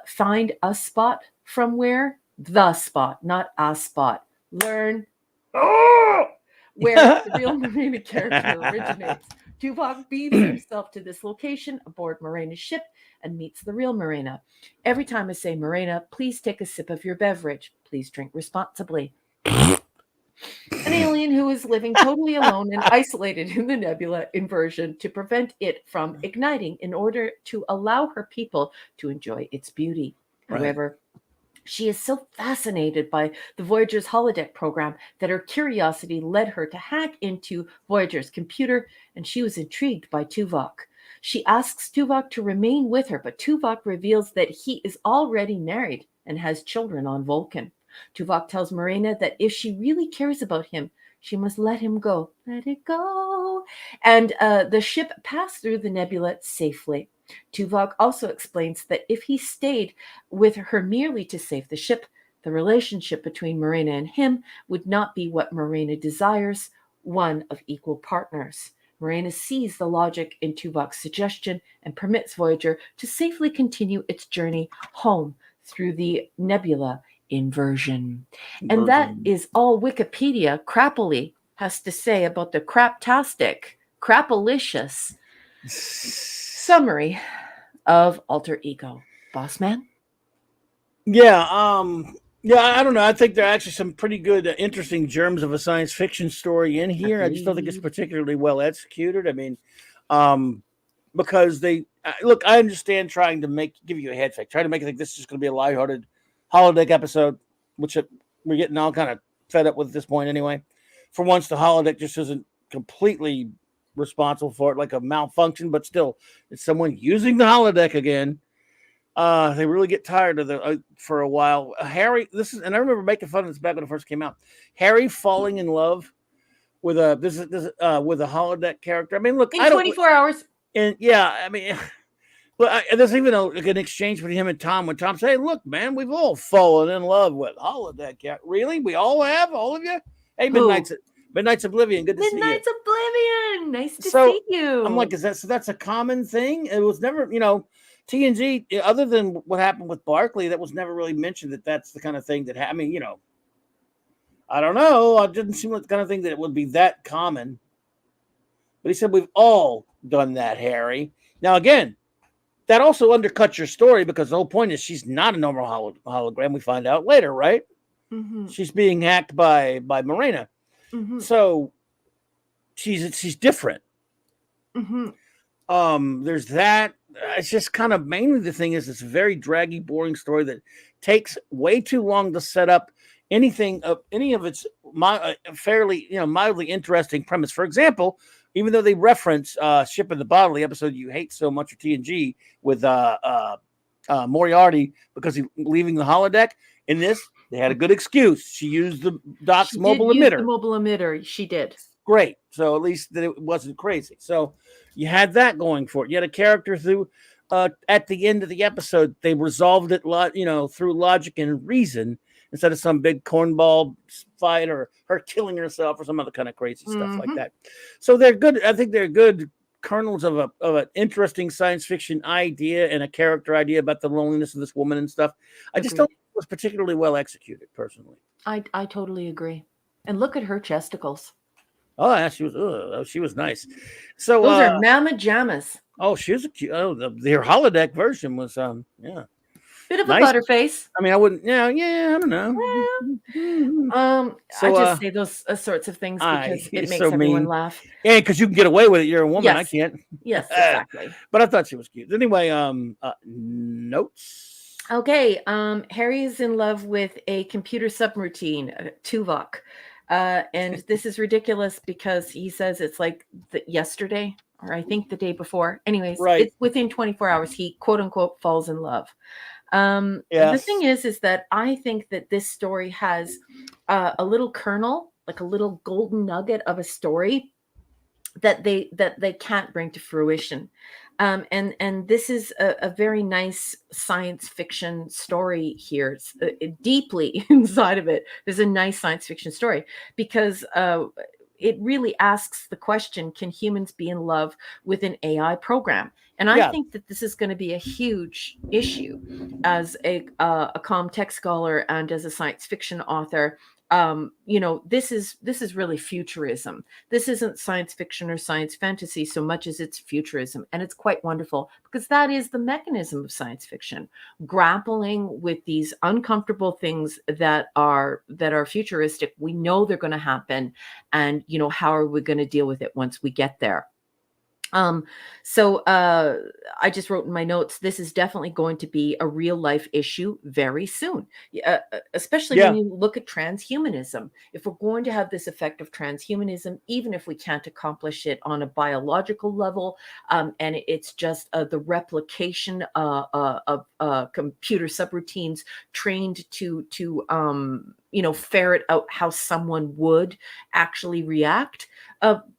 Find a spot from where? The spot, not a spot. Learn. Where the real Morena character originates. Tuvok beams himself to this location aboard Morena's ship and meets the real Morena. Every time I say Morena, please take a sip of your beverage. Please drink responsibly. An alien who is living totally alone and isolated in the nebula inversion to prevent it from igniting in order to allow her people to enjoy its beauty. Right. However, she is so fascinated by the Voyager's holodeck program that her curiosity led her to hack into Voyager's computer, and she was intrigued by Tuvok. She asks Tuvok to remain with her, but Tuvok reveals that he is already married and has children on Vulcan. Tuvok tells Morena that if she really cares about him, she must let him go. Let it go. And the ship passed through the nebula safely. Tuvok also explains that if he stayed with her merely to save the ship, the relationship between Morena and him would not be what Morena desires, one of equal partners. Morena sees the logic in Tuvok's suggestion and permits Voyager to safely continue its journey home through the nebula inversion. And that is all Wikipedia crappily has to say about the craptastic, crapalicious summary of Alter Ego. Boss man? Yeah, I don't know. I think there are actually some pretty good, interesting germs of a science fiction story in here. I just don't think it's particularly well executed. I mean, because they look, I understand trying to give you a head fake, trying to make it think this is going to be a lighthearted holodeck episode, which we're getting all kind of fed up with at this point anyway. For once, the holodeck just isn't completely responsible for it, like a malfunction, but still, it's someone using the holodeck again. They really get tired of the for a while. Harry, and I remember making fun of this back when it first came out. Harry falling in love with a with a holodeck character. I mean, look, in 24 hours. And yeah, I mean, well, there's even an exchange between him and Tom when Tom said, "Hey, look, man, we've all fallen in love with holodeck character. Really, we all have, all of you. Hey, Midnight's Oblivion. Good to see you. Midnight's Oblivion. Nice to see you. I'm like, that's a common thing? It was never, TNG, other than what happened with Barclay, that was never really mentioned that's the kind of thing that I mean, I don't know. It didn't seem like the kind of thing that it would be that common. But he said, we've all done that, Harry. Now, again, that also undercuts your story because the whole point is she's not a normal hologram. We find out later, right? Mm-hmm. She's being hacked by Morena. Mm-hmm. So she's different. Mm-hmm. There's that. It's just kind of mainly the thing is it's a very draggy, boring story that takes way too long to set up any of its fairly, mildly interesting premise. For example, even though they reference Ship in the Bottle, the episode you hate so much of TNG with Moriarty because he's leaving the holodeck, in this, they had a good excuse. She used the Doc's mobile emitter. The mobile emitter. She did. Great. So at least that it wasn't crazy. So you had that going for it. You had a character through at the end of the episode, they resolved it through logic and reason instead of some big cornball fight or her killing herself or some other kind of crazy stuff like that. So they're good. I think they're good kernels of an interesting science fiction idea and a character idea about the loneliness of this woman and stuff. I just don't think it was particularly well executed, personally. I totally agree. And look at her chesticles. Oh, yeah, she was nice. So those are mamma jammas. Oh, she was a cute. Oh, their holodeck version was bit of nice. A butterface. I mean, I wouldn't. I don't know. I just say those sorts of things because it makes everyone laugh. Yeah, because you can get away with it. You're a woman. Yes. I can't. Yes, exactly. But I thought she was cute. Anyway, notes. Okay. Harry is in love with a computer subroutine, Tuvok. And this is ridiculous because he says it's like yesterday, or I think the day before. Anyways, It's within 24 hours. He quote unquote falls in love. The thing is that I think that this story has a little kernel, like a little golden nugget of a story that they can't bring to fruition. And this is a very nice science fiction story here. It's deeply inside of it. There's a nice science fiction story because it really asks the question, can humans be in love with an AI program? And I think that this is going to be a huge issue as a comm tech scholar and as a science fiction author this is really futurism. This isn't science fiction or science fantasy so much as it's futurism, and it's quite wonderful because that is the mechanism of science fiction, grappling with these uncomfortable things that are futuristic. We know they're going to happen, and how are we going to deal with it once we get there? So I just wrote in my notes, this is definitely going to be a real life issue very soon, especially when Yeah. you look at transhumanism. If we're going to have this effect of transhumanism, even if we can't accomplish it on a biological level, and it's just the replication of computer subroutines trained to ferret out how someone would actually react.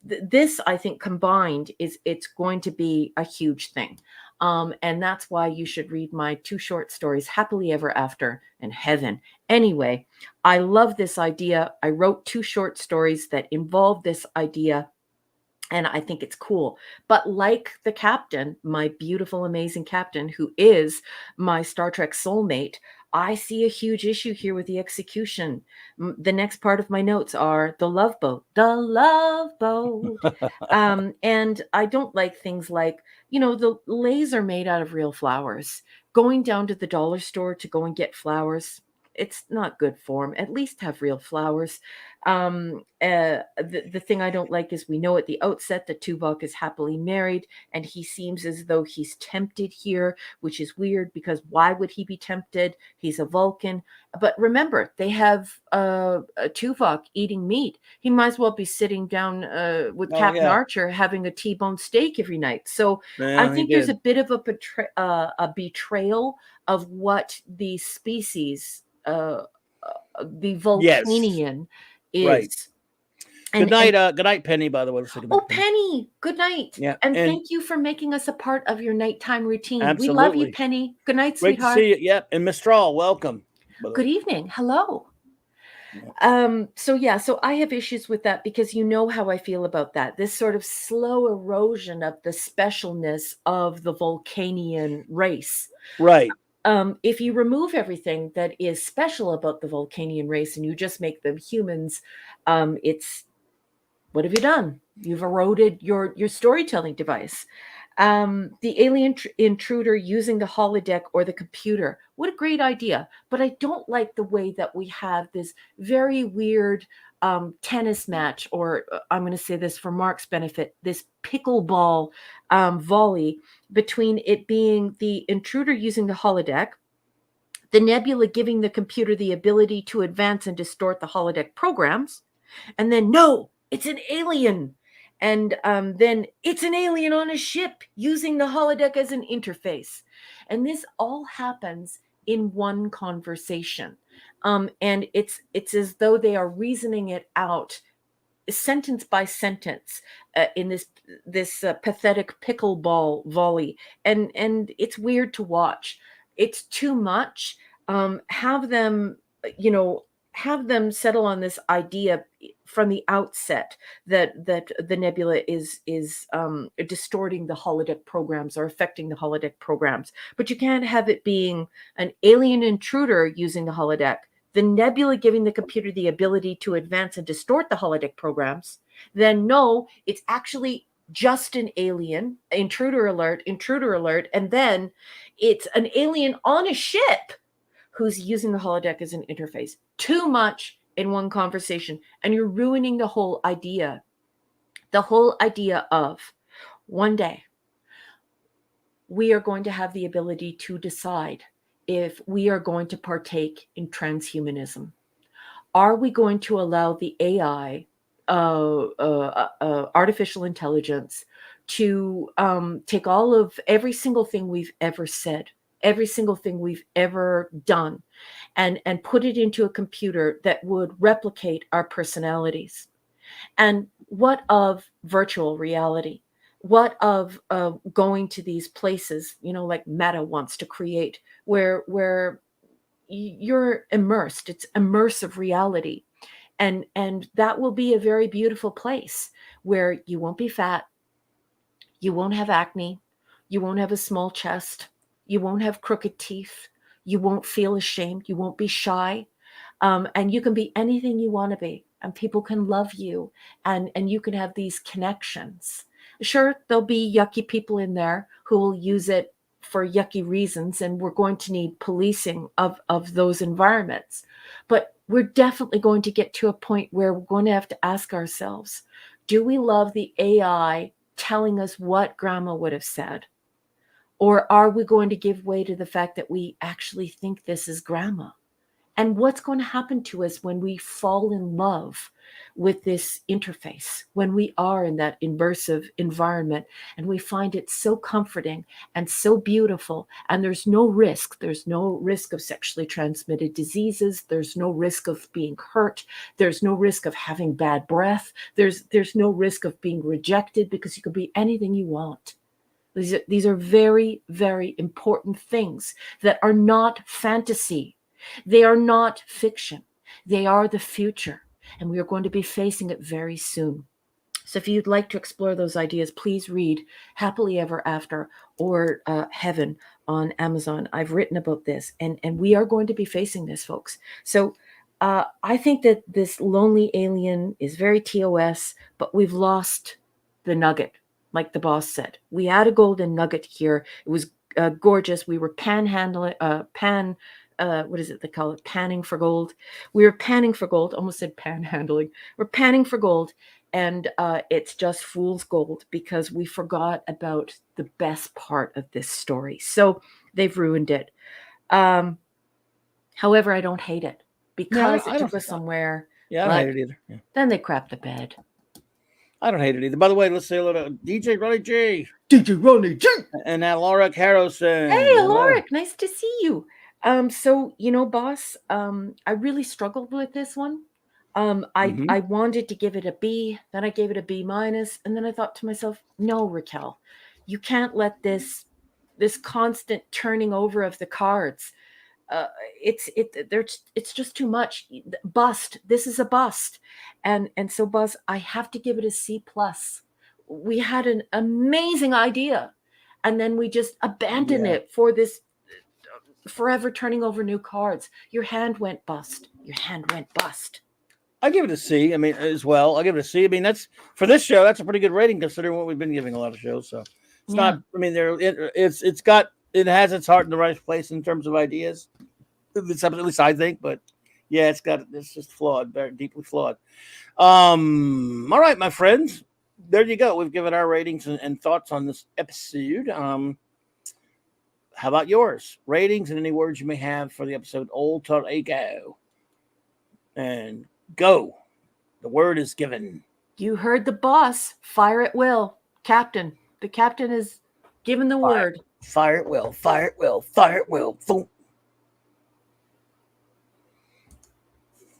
This, I think, combined it's going to be a huge thing. And that's why you should read my 2 short stories, Happily Ever After and Heaven. Anyway, I love this idea. I wrote 2 short stories that involve this idea, and I think it's cool. But like the captain, my beautiful, amazing captain, who is my Star Trek soulmate, I see a huge issue here with the execution. The next part of my notes are the love boat, and I don't like things like, the laser made out of real flowers. Going down to the dollar store to go and get flowers, it's not good form. At least have real flowers. The thing I don't like is we know at the outset that Tuvok is happily married, and he seems as though he's tempted here, which is weird because why would he be tempted? He's a Vulcan. But remember, they have a Tuvok eating meat. He might as well be sitting down with Oh, Captain yeah. Archer having a T-bone steak every night. So Yeah, I he think there's did. a bit of a betrayal of what the species, the Yes. Vulcanian, Right. is. Good night. Good night, Penny. By the way, let's say good night, Oh, Penny, good night. Yeah, And and thank you for making us a part of your nighttime routine. We love you, absolutely. Penny. Good night, Great to sweetheart. see you. Yep. And Mistral, welcome. by the Good way. evening. Hello. Yeah. So I have issues with that because you know how I feel about that. This sort of slow erosion of the specialness of the Vulcanian race. Right. If you remove everything that is special about the Vulcanian race and you just make them humans, it's what have you done? You've eroded your storytelling device. The alien intruder using the holodeck or the computer. What a great idea. But I don't like the way that we have this very weird tennis match, or I'm going to say this for Mark's benefit, this pickleball volley between it being the intruder using the holodeck, the nebula giving the computer the ability to advance and distort the holodeck programs, and then no, it's an alien. And then it's an alien on a ship using the holodeck as an interface. And this all happens in one conversation. And it's as though they are reasoning it out sentence by sentence in this pathetic pickleball volley. And it's weird to watch. It's too much. Have them, have them settle on this idea from the outset that the nebula is distorting the holodeck programs or affecting the holodeck programs. But you can't have it being an alien intruder using the holodeck, the nebula giving the computer the ability to advance and distort the holodeck programs. Then no, it's actually just an alien, intruder alert, and then it's an alien on a ship who's using the holodeck as an interface. Too much in one conversation, and you're ruining the whole idea. The whole idea of one day we are going to have the ability to decide if we are going to partake in transhumanism. Are we going to allow the AI, artificial intelligence, to take all of every single thing we've ever said, every single thing we've ever done, and put it into a computer that would replicate our personalities? And what of virtual reality? What of going to these places, like Meta wants to create, where you're immersed? It's immersive reality, and that will be a very beautiful place where you won't be fat, you won't have acne, you won't have a small chest, you won't have crooked teeth, you won't feel ashamed, you won't be shy. And you can be anything you want to be, and people can love you, and you can have these connections. Sure, there'll be yucky people in there who will use it for yucky reasons, and we're going to need policing of those environments. But we're definitely going to get to a point where we're going to have to ask ourselves, do we love the AI telling us what grandma would have said? Or are we going to give way to the fact that we actually think this is grandma? And what's going to happen to us when we fall in love with this interface, when we are in that immersive environment and we find it so comforting and so beautiful, and there's no risk. There's no risk of sexually transmitted diseases. There's no risk of being hurt. There's no risk of having bad breath. There's no risk of being rejected, because you can be anything you want. These are very, very important things that are not fantasy. They are not fiction. They are the future, and we are going to be facing it very soon. So if you'd like to explore those ideas, please read Happily Ever After or Heaven on Amazon. I've written about this, and we are going to be facing this, folks. So I think that this lonely alien is very TOS, but we've lost the nugget, like the boss said. We had a golden nugget here. It was gorgeous. We were panhandling, what is it they call it? Panning for gold. We were panning for gold. Almost said panhandling. We're panning for gold, and it's just fool's gold because we forgot about the best part of this story. So they've ruined it. However, I don't hate it because I it don't took us somewhere. Yeah, I don't hate it either. Yeah. Then they crapped the bed. I don't hate it either. By the way, let's say hello to DJ Ronnie G. DJ Ronnie G. And now Laura Harrison. Hey, Hello. Alaric, nice to see you. So boss, I really struggled with this one. I wanted to give it a B, then I gave it a B minus, and then I thought to myself, no, Raquel, you can't let this constant turning over of the cards. It's just too much. Bust. This is a bust, and so Buzz, I have to give it a C plus. We had an amazing idea, and then we just abandoned it for this forever turning over new cards. Your hand went bust. Your hand went bust. I give it a C. I mean, as well, I give it a C. I mean, that's for this show. That's a pretty good rating considering what we've been giving a lot of shows. So it's not. I mean, it has its heart in the right place in terms of ideas. It's at least I think, but yeah, it's just flawed, very deeply flawed. All right, my friends, there you go. We've given our ratings and thoughts on this episode. How about yours? Ratings and any words you may have for the episode. Alter ego. And go. The word is given. You heard the boss. Fire at will. Captain. The captain is given the word. Fire at will. Fire at will. Fire at will. Boom.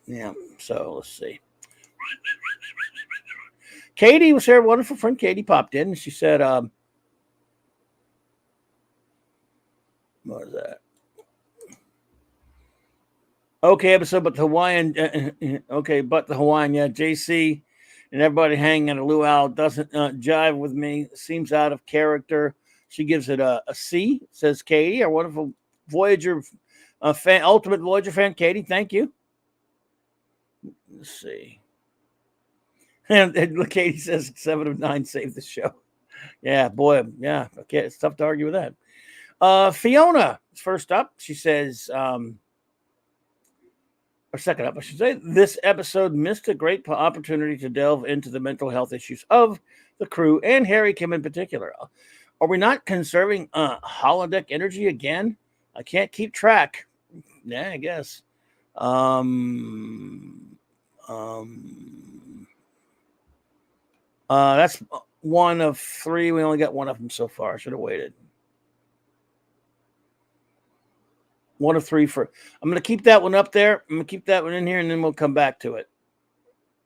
Yeah, so let's see. Katie was here. Wonderful friend Katie popped in and she said, what is that? Okay, episode, but the Hawaiian. Okay, but the Hawaiian. Yeah, JC and everybody hanging at a luau doesn't jive with me. Seems out of character. She gives it a C. Says Katie, our wonderful Voyager fan, ultimate Voyager fan. Katie, thank you. Let's see. And Katie says 7 of 9 saved the show. Yeah, boy. Yeah, okay, it's tough to argue with that. Fiona is first up. She says. Or second up, I should say, this episode missed a great opportunity to delve into the mental health issues of the crew and Harry Kim in particular. Are we not conserving holodeck energy again? I can't keep track. Yeah, I guess. That's one of 3. We only got one of them so far. I should have waited. One of 3 for. I'm going to keep that one up there. I'm going to keep that one in here, and then we'll come back to it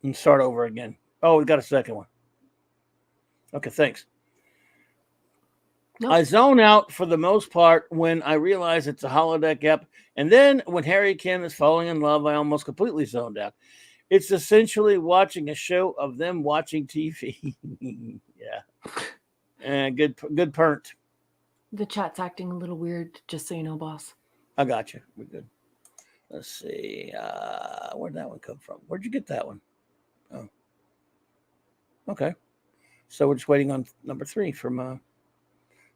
and start over again. Oh, we got a second one. Okay, thanks. Nope. I zone out for the most part when I realize it's a holodeck ep, and then when Harry Kim is falling in love, I almost completely zoned out. It's essentially watching a show of them watching TV. Yeah, and good pernt. The chat's acting a little weird, just so you know, boss. I got you. We're good. Let's see. Where'd that one come from? Where'd you get that one? Oh, okay. So we're just waiting on number 3 from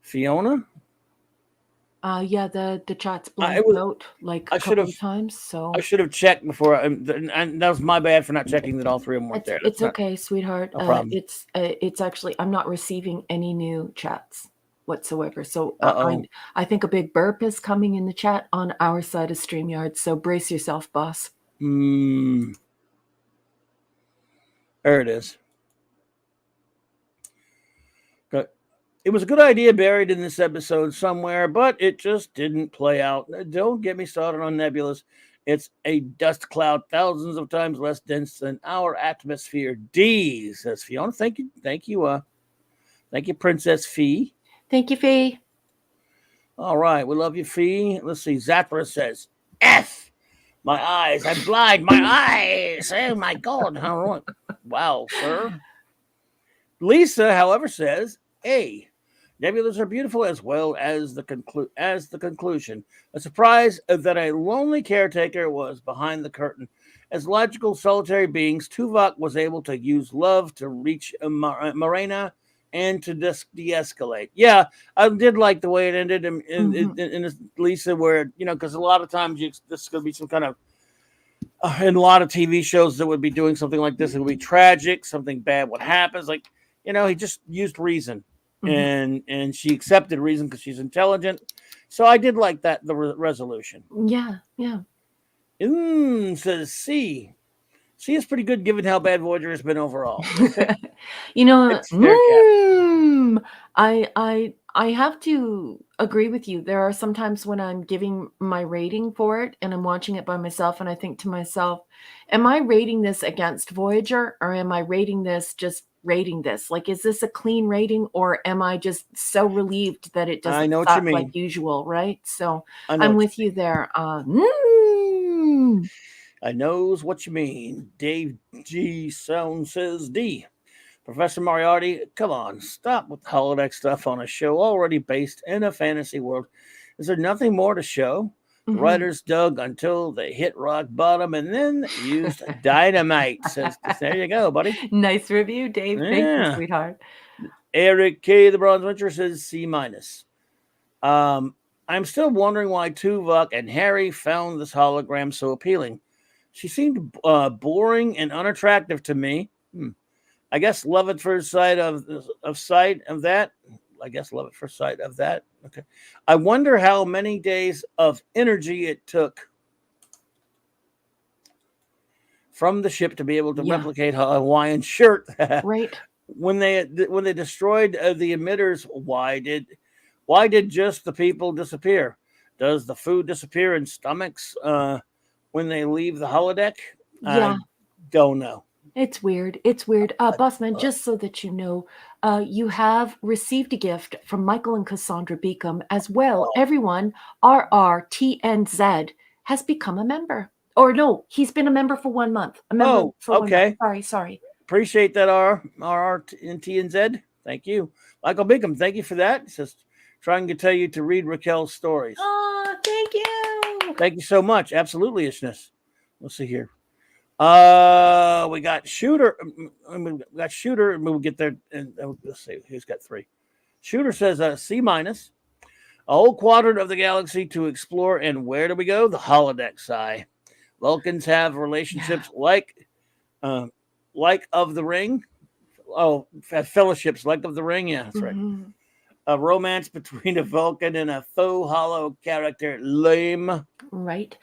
Fiona. Yeah, the chat's it blanked was- out like I a should couple have- of times. So I should have checked before, and that was my bad for not checking that all 3 of them weren't there. it's okay, sweetheart. No problem. It's actually I'm not receiving any new chats whatsoever. So Uh-oh. I think a big burp is coming in the chat on our side of StreamYard. So brace yourself, boss. There it is. Good. It was a good idea buried in this episode somewhere, but it just didn't play out. Don't get me started on nebulas. It's a dust cloud thousands of times less dense than our atmosphere. D, says Fiona. Thank you. Thank you, Princess Fee. Thank you, Fee. All right. We love you, Fee. Let's see. Zapra says, F. My eyes. I'm blind. My eyes. Oh, my God. All right. Wow, sir. Lisa, however, says, A. Nebulas are beautiful as well as the conclusion. A surprise that a lonely caretaker was behind the curtain. As logical, solitary beings, Tuvok was able to use love to reach Morena and to de-escalate. Yeah, I did like the way it ended in Lisa, where, because a lot of times this is going to be some kind of, in a lot of TV shows that would be doing something like this, it would be tragic, something bad would happen. It's like, he just used reason. And she accepted reason because she's intelligent. So I did like that, the resolution. Yeah. Says C. C is pretty good given how bad Voyager has been overall. I have to agree with you. There are some times when I'm giving my rating for it and I'm watching it by myself and I think to myself, am I rating this against Voyager or am I rating this just rating this? Like, is this a clean rating or am I just so relieved that it doesn't suck like usual, right? So I'm with you there. I knows what you mean. Dave G. Sound says D. Professor Moriarty, come on, stop with the holodeck stuff on a show already based in a fantasy world. Is there nothing more to show? The writers dug until they hit rock bottom and then used dynamite. Says, there you go, buddy. Nice review, Dave. Yeah. Thank you, sweetheart. Eric K. The Bronze Venture says C-. I'm still wondering why Tuvok and Harry found this hologram so appealing. She seemed boring and unattractive to me. I guess love at first sight of that. I guess love at first sight of that. Okay. I wonder how many days of energy it took from the ship to be able to replicate a Hawaiian shirt. Right. When they destroyed the emitters, why did just the people disappear? Does the food disappear in stomachs when they leave the holodeck? Yeah. I don't know. It's weird. Bossman, just so that you know, you have received a gift from Michael and Cassandra Beacom as well. Everyone, RRTNZ has become a member. Or no, he's been a member for 1 month. A member for 1 month. Sorry. Appreciate that, RRTNZ. Thank you. Michael Beacom, thank you for that. He says, trying to tell you to read Raquel's stories. Oh, thank you. Thank you so much. Absolutely, Ishness. Let's see here. We got Shooter. And we'll get there. And let's see who's got 3. Shooter says C-. A whole quadrant of the galaxy to explore, and where do we go? The holodeck. Sigh. Vulcans have relationships like of the Ring. Oh, fellowships like of the Ring. Yeah, that's right. A romance between a Vulcan and a faux hollow character. Lame. Right.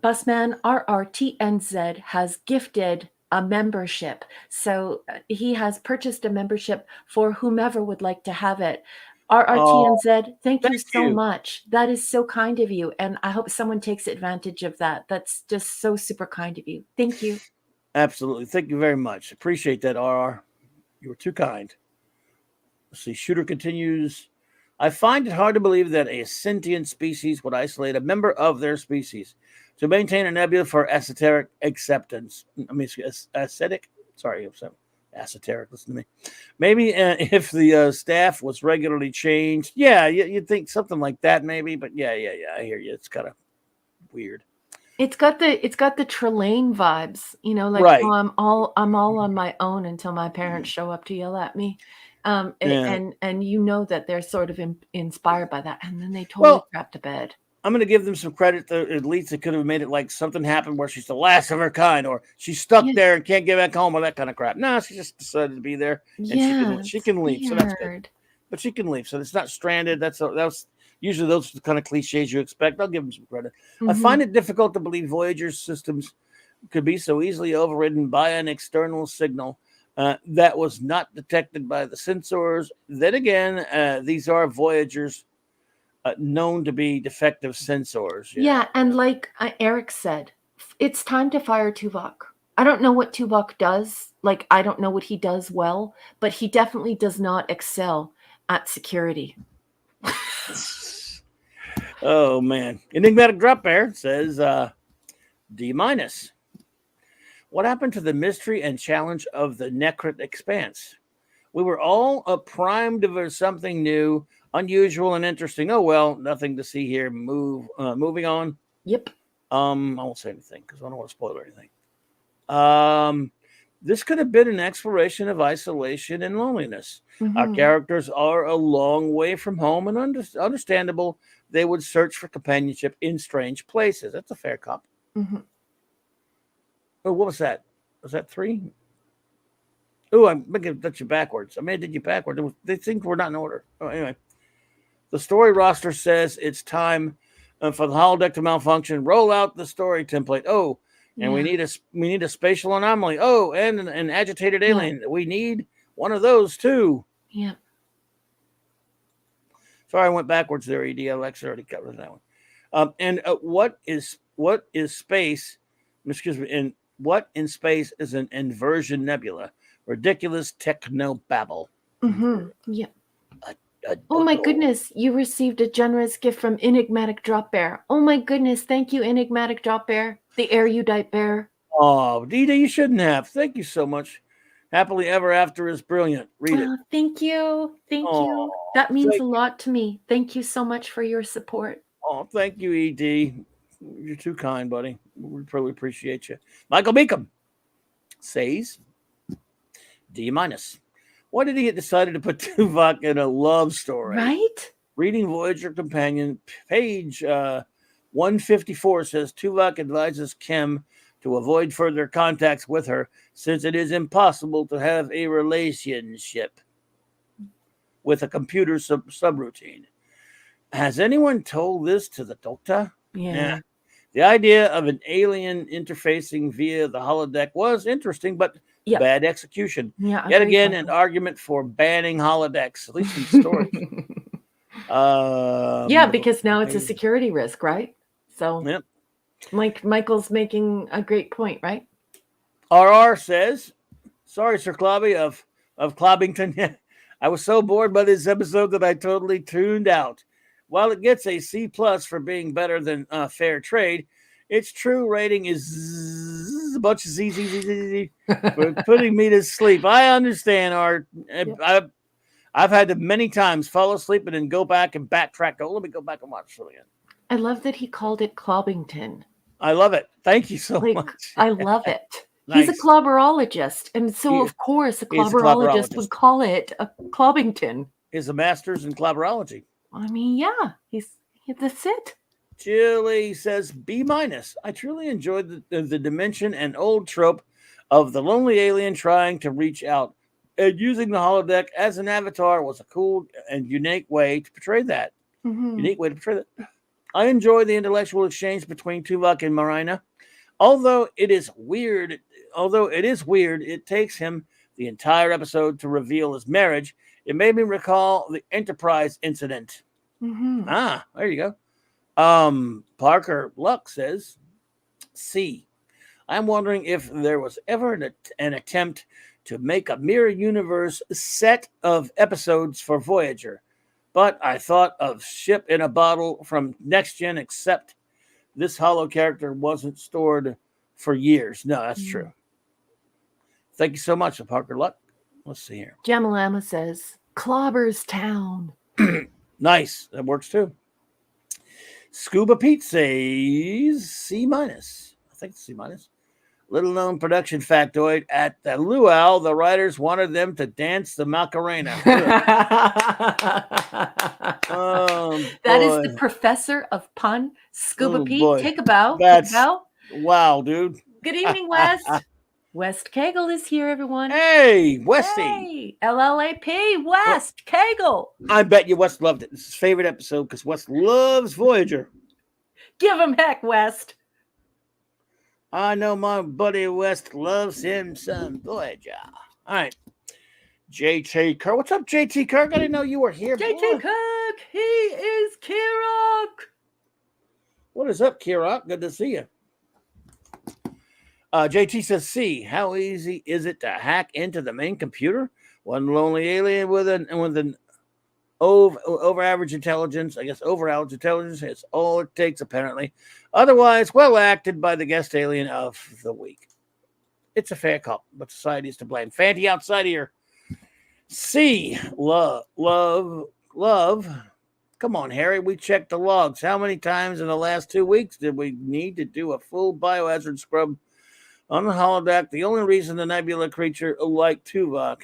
Busman, RRTNZ has gifted a membership. So he has purchased a membership for whomever would like to have it. RRTNZ, thank you so much. That is so kind of you. And I hope someone takes advantage of that. That's just so super kind of you. Thank you. Absolutely. Thank you very much. Appreciate that, RR. You were too kind. Let's see. Shooter continues. I find it hard to believe that a sentient species would isolate a member of their species to maintain a nebula for esoteric acceptance. Aesthetic. Sorry, esoteric. Listen to me. Maybe if the staff was regularly changed. Yeah, you'd think something like that maybe. But yeah. I hear you. It's kind of weird. It's got the Trelane vibes, like, Right. "Oh, I'm all on my own until my parents show up to yell at me." Yeah. And that they're sort of inspired by that, and then they totally Well, crap to bed. I'm going to give them some credit. At least they could have made it like something happened where she's the last of her kind, or she's stuck Yeah. there and can't get back home, or that kind of crap. No, she just decided to be there, and Yeah, she it's can leave, so that's good. weird. But she can leave, so it's not stranded. That was usually those are the kind of cliches you expect. I'll give them some credit. I Mhm. find it difficult to believe Voyager's systems could be so easily overridden by an external signal that was not detected by the sensors. Then again, these are Voyagers known to be defective sensors. Yeah, and like Eric said, it's time to fire Tuvok. I don't know what Tuvok does. Like, I don't know what he does well, but he definitely does not excel at security. Oh man, enigmatic drop bear says D minus. What happened to the mystery and challenge of the Necrit Expanse? We were all primed for something new, unusual, and interesting. Oh well, nothing to see here. Moving on. Yep. I won't say anything because I don't want to spoil anything. This could have been an exploration of isolation and loneliness. Our Mhm. characters are a long way from home, and understandable they would search for companionship in strange places. That's a fair cop. Mhm. Oh, what was that? Was that 3? Oh, I'm going to touch you backwards. I may have did you backwards. They think we're not in order. Oh, anyway, the story roster says it's time for the holodeck to malfunction. Roll out the story template. Oh, and we Yeah. need a spatial anomaly. Oh, and an agitated Yeah. alien. We need one of those too. Yeah. Sorry, I went backwards there. EDLX already covered that one. And what is space? Excuse me. And what in space is an inversion nebula? Ridiculous techno babble. Mhm. Yeah. I Oh don't my know. goodness, you received a generous gift from Enigmatic Drop Bear. Oh my goodness, thank you, Enigmatic Drop Bear, the erudite bear. Oh, Dita, you shouldn't have. Thank you so much. Happily Ever After is brilliant. Read it. Oh, thank you. Thank Oh, you. That means thank a you. lot to me. Thank you so much for your support. Oh, thank you, ED. You're too kind, buddy. We really appreciate you. Michael Beacom says D minus. Why did he get decided to put Tuvok in a love story? Right? Reading Voyager Companion, page 154 says Tuvok advises Kim to avoid further contacts with her since it is impossible to have a relationship with a computer subroutine. Has anyone told this to the Doctor? Yeah. The idea of an alien interfacing via the holodeck was interesting, but Yeah. bad execution. Yeah. Yet Agreed, again, an Michael. argument for banning holodecks, at least in the stories. Yeah, because now it's a security risk, right? So Yep. Michael's making a great point, right? RR says, sorry, Sir Clobby of Clobbington. I was so bored by this episode that I totally tuned out. While it gets a C plus for being better than Fair Trade, its true rating is a bunch of Z for putting me to sleep. I understand, Art. Yep. I've had to many times fall asleep and then go back and backtrack. Let me go back and watch it again. I love that he called it Clobbington. I love it. Thank you so much. I love it. Nice. He's a clobberologist, and so of course a clobberologist would call it a Clobbington. He's a master's in clobberology. I mean, yeah, that's it. Chili says B minus. I truly enjoyed the dimension and old trope of the lonely alien trying to reach out. And using the holodeck as an avatar was a cool and unique way to portray that. Mhm. Unique way to portray that. I enjoy the intellectual exchange between Tuvok and Marina. Although it is weird, it takes him the entire episode to reveal his marriage. It made me recall the Enterprise incident. Mhm. Ah, there you go. Parker Luck says, C. I'm wondering if there was ever an attempt to make a mirror universe set of episodes for Voyager. But I thought of Ship in a Bottle from Next Gen, except this hollow character wasn't stored for years. No, that's true. Thank you so much, Parker Luck. Let's see here. Jamalama says, Clobber's Town. Nice. That works too. Scuba Pete says C minus. I think it's C minus. Little known production factoid at the luau, the writers wanted them to dance the Macarena. That is the Boy. professor of pun, Scuba Oh, Pete. boy. Take a bow. Take a That's bow. wow, dude. Good evening, West. West Kegel is here, everyone. Hey, Westy. Hey, LLAP, Well, West Kegel. I bet you West loved it. It's his favorite episode because West loves Voyager. Give him heck, West. I know my buddy West loves him some Voyager. All right. JT Kirk. What's up, JT Kirk? I didn't know you were here. JT boy. Kirk, he is Kirok. What is up, Kirok? Good to see you. JT says, "C. How easy is it to hack into the main computer? One lonely alien with an over average intelligence. I guess over average intelligence is all it takes, apparently. Otherwise, well acted by the guest alien of the week. It's a fair call, but society is to blame. Fanty outside here. C. Love. Come on, Harry. We checked the logs. How many times in the last 2 weeks did we need to do a full biohazard scrub on the holodeck? The only reason the nebula creature like Tuvok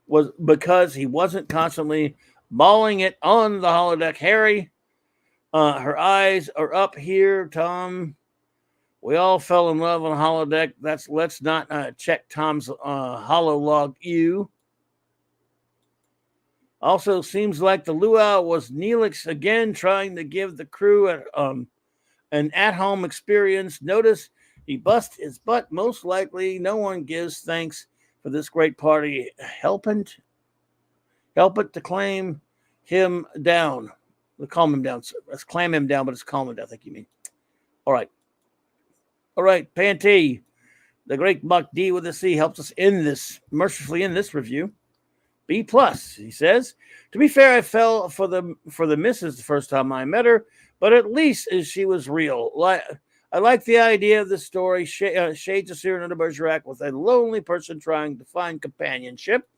was because he wasn't constantly mauling it on the holodeck. Harry, her eyes are up here, Tom. We all fell in love on holodeck. Let's not check Tom's hololog. Also, seems like the luau was Neelix again trying to give the crew an at-home experience. Notice he bust his butt. Most likely, no one gives thanks for this great party. Help it to claim him down. Calm him down. Let's clam him down, but it's calm him down. I think you mean. All right, Pantee, the great Buck D with a C helps us mercifully in this review. B plus, he says. To be fair, I fell for the missus the first time I met her, but at least she was real. I like the idea of the story. Shades of Cyrano de Bergerac with a lonely person trying to find companionship.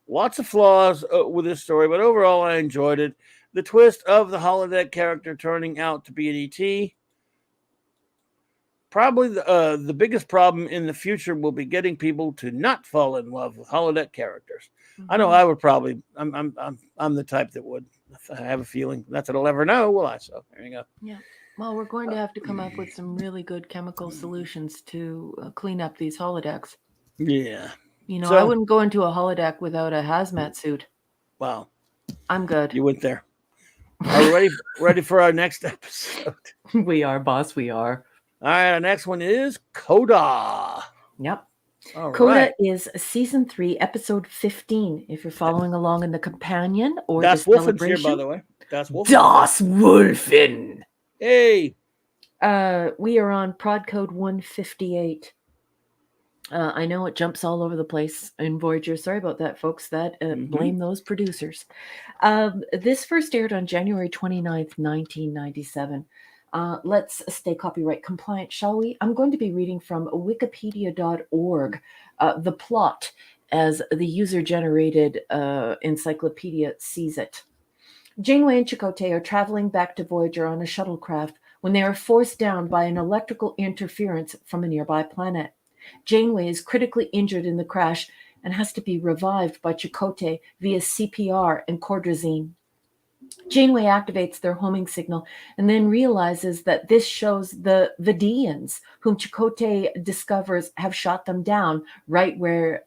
Lots of flaws with this story, but overall I enjoyed it. The twist of the holodeck character turning out to be an ET. Probably the biggest problem in the future will be getting people to not fall in love with holodeck characters. Mm-hmm. I know I would probably. I'm the type that would. I have a feeling that's what I'll ever know. Will I? So there you go. Yeah. Well, we're going to have to come up with some really good chemical solutions to clean up these holodecks. Yeah. You know, I wouldn't go into a holodeck without a hazmat suit. Wow. I'm good. You went there. Are we ready for our next episode? We are, boss. We are. All right, our next one is Coda. Yep. All Coda right. is season 3, episode 15. If you're following along in the companion or Das the Wolfen's celebration. Here, by the way. Das Wolfen. Hey. We are on prod code 158. I know it jumps all over the place in Voyager. Sorry about that, folks. Blame those producers. This first aired on January 29th, 1997. Let's stay copyright compliant, shall we? I'm going to be reading from wikipedia.org, the plot as the user-generated encyclopedia sees it. Janeway and Chakotay are traveling back to Voyager on a shuttlecraft when they are forced down by an electrical interference from a nearby planet. Janeway is critically injured in the crash and has to be revived by Chakotay via CPR and cordrazine. Janeway activates their homing signal and then realizes that this shows the Vidians, whom Chakotay discovers have shot them down right where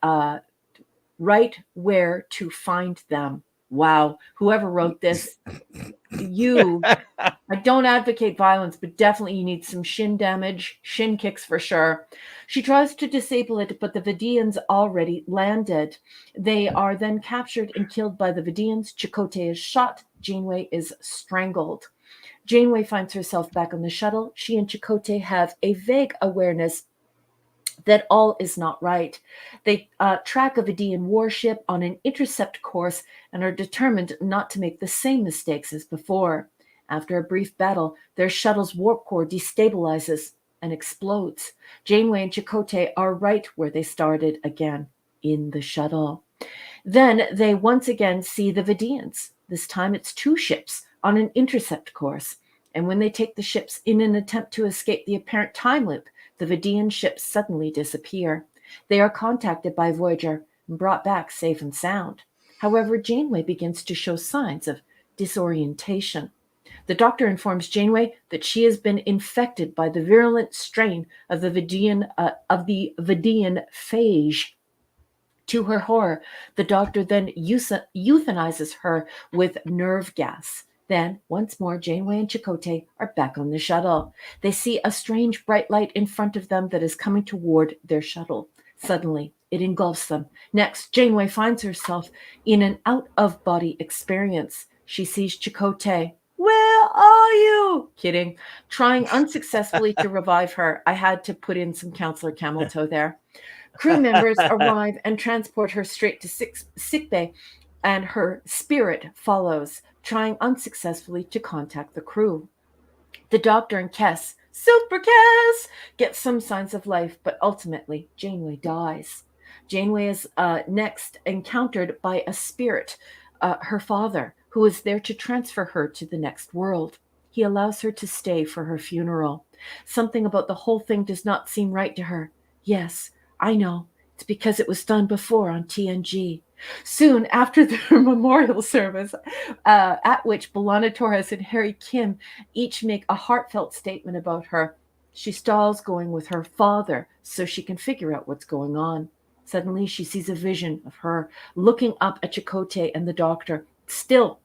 to find them. Wow. Whoever wrote this, I don't advocate violence, but definitely you need some shin damage, shin kicks for sure. She tries to disable it, but the Vidians already landed. They are then captured and killed by the Vidians. Chakotay is shot. Janeway is strangled. Janeway finds herself back on the shuttle. She and Chakotay have a vague awareness that all is not right. They track a Vidian warship on an intercept course and are determined not to make the same mistakes as before. After a brief battle, their shuttle's warp core destabilizes and explodes. Janeway and Chakotay are right where they started again, in the shuttle. Then they once again see the Vidians. This time it's 2 ships on an intercept course. And when they take the ships in an attempt to escape the apparent time loop, the Vidian ships suddenly disappear. They are contacted by Voyager and brought back safe and sound. However, Janeway begins to show signs of disorientation. The Doctor informs Janeway that she has been infected by the virulent strain of the Vidian phage. To her horror, the Doctor then euthanizes her with nerve gas. Then, once more, Janeway and Chakotay are back on the shuttle. They see a strange bright light in front of them that is coming toward their shuttle. Suddenly, it engulfs them. Next, Janeway finds herself in an out-of-body experience. She sees Chakotay. Where are you? Kidding. Trying unsuccessfully to revive her. I had to put in some Counselor Camel Toe there. Crew members arrive and transport her straight to sickbay, and her spirit follows, trying unsuccessfully to contact the crew. The Doctor and Kes, Super Kes, get some signs of life, but ultimately Janeway dies. Janeway is next encountered by a spirit, her father, who is there to transfer her to the next world. He allows her to stay for her funeral. Something about the whole thing does not seem right to her. Yes, I know. It's because it was done before on TNG. Soon after the memorial service, at which B'Elanna Torres and Harry Kim each make a heartfelt statement about her, she stalls going with her father so she can figure out what's going on. Suddenly, she sees a vision of her looking up at Chakotay and the Doctor, still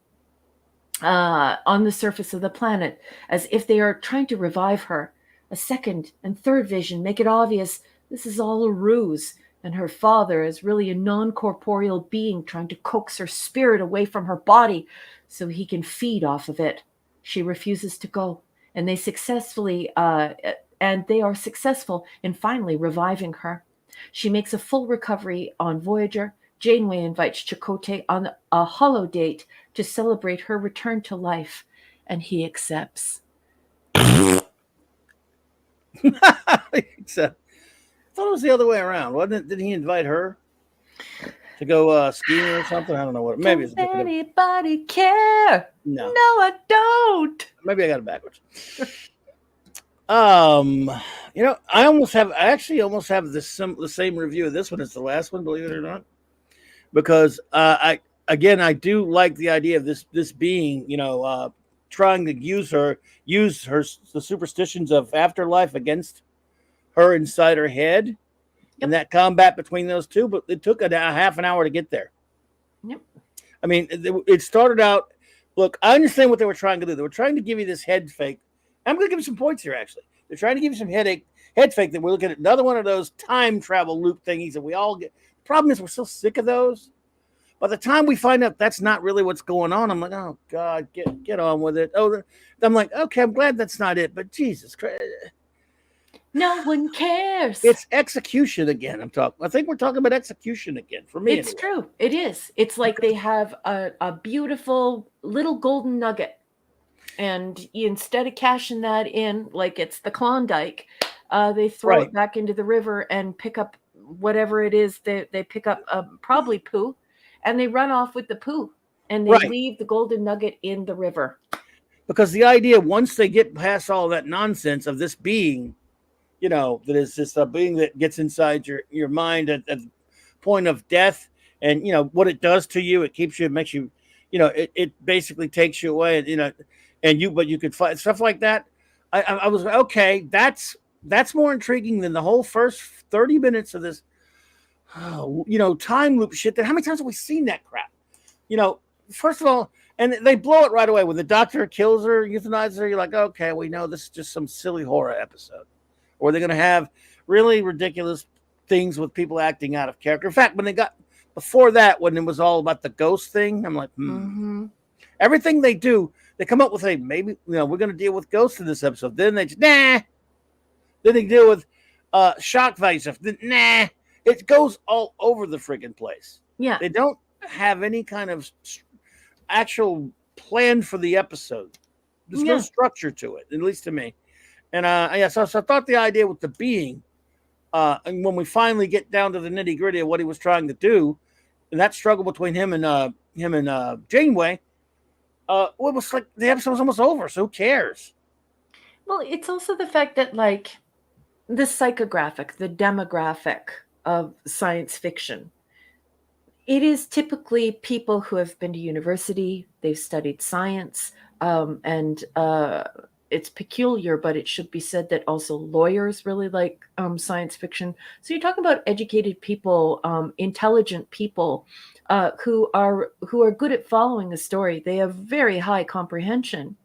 on the surface of the planet, as if they are trying to revive her. A second and third vision make it obvious this is all a ruse, and her father is really a non-corporeal being trying to coax her spirit away from her body so he can feed off of it. She refuses to go, and they are successful in finally reviving her. She makes a full recovery on Voyager. Janeway invites Chakotay on a holodate to celebrate her return to life, and he accepts. Except, I thought it was the other way around, wasn't it? Didn't he invite her to go skiing or something? I don't know what. Maybe it's Does anybody care? No, I don't. maybe I got it backwards. I actually almost have the same review of this one as the last one, believe it or not, because I do like the idea of this being, trying to use the superstitions of afterlife against her inside her head, and that combat between those two. But it took a half an hour to get there. Yep. I mean, it started out. Look, I understand what they were trying to do. They were trying to give you this head fake. I'm going to give you some points here, actually. They're trying to give you some head fake that we're looking at another one of those time travel loop thingies that we all get. The problem is we're so sick of those. By the time we find out that's not really what's going on, I'm like, oh, God, get on with it. Oh, I'm like, okay, I'm glad that's not it. But Jesus Christ. No one cares. It's execution again. I think we're talking about execution again for me. It's anyway. true. It is. It's like they have a beautiful little golden nugget, and instead of cashing that in like it's the Klondike, they throw it back into the river and pick up whatever it is. They pick up probably poo, and they run off with the poo, and they leave the golden nugget in the river. Because the idea, once they get past all that nonsense of this being, that is just a being that gets inside your mind at the point of death, and what it does to you, it keeps you, it makes you, it basically takes you away, but you could fight stuff like that. I was okay. That's more intriguing than the whole first 30 minutes of this, time loop shit. How many times have we seen that crap? First of all, and they blow it right away when the Doctor kills her, euthanizes her. You're like, okay, we know this is just some silly horror episode. Or they're going to have really ridiculous things with people acting out of character. In fact, when they got before that, when it was all about the ghost thing, I'm like, Everything they do, they come up with maybe we're going to deal with ghosts in this episode. Then they just Then they deal with shock value stuff. Then it goes all over the friggin' place. Yeah, they don't have any kind of actual plan for the episode. There's no structure to it, at least to me. And so I thought the idea with the being, and when we finally get down to the nitty gritty of what he was trying to do, that struggle between him and Janeway, it was like the episode was almost over. So who cares? Well, it's also the fact that, like, the psychographic, the demographic of science fiction, it is typically people who have been to university, they've studied science, and it's peculiar, but it should be said that also lawyers really like science fiction. So you're talking about educated people, intelligent people who are good at following a story. They have very high comprehension.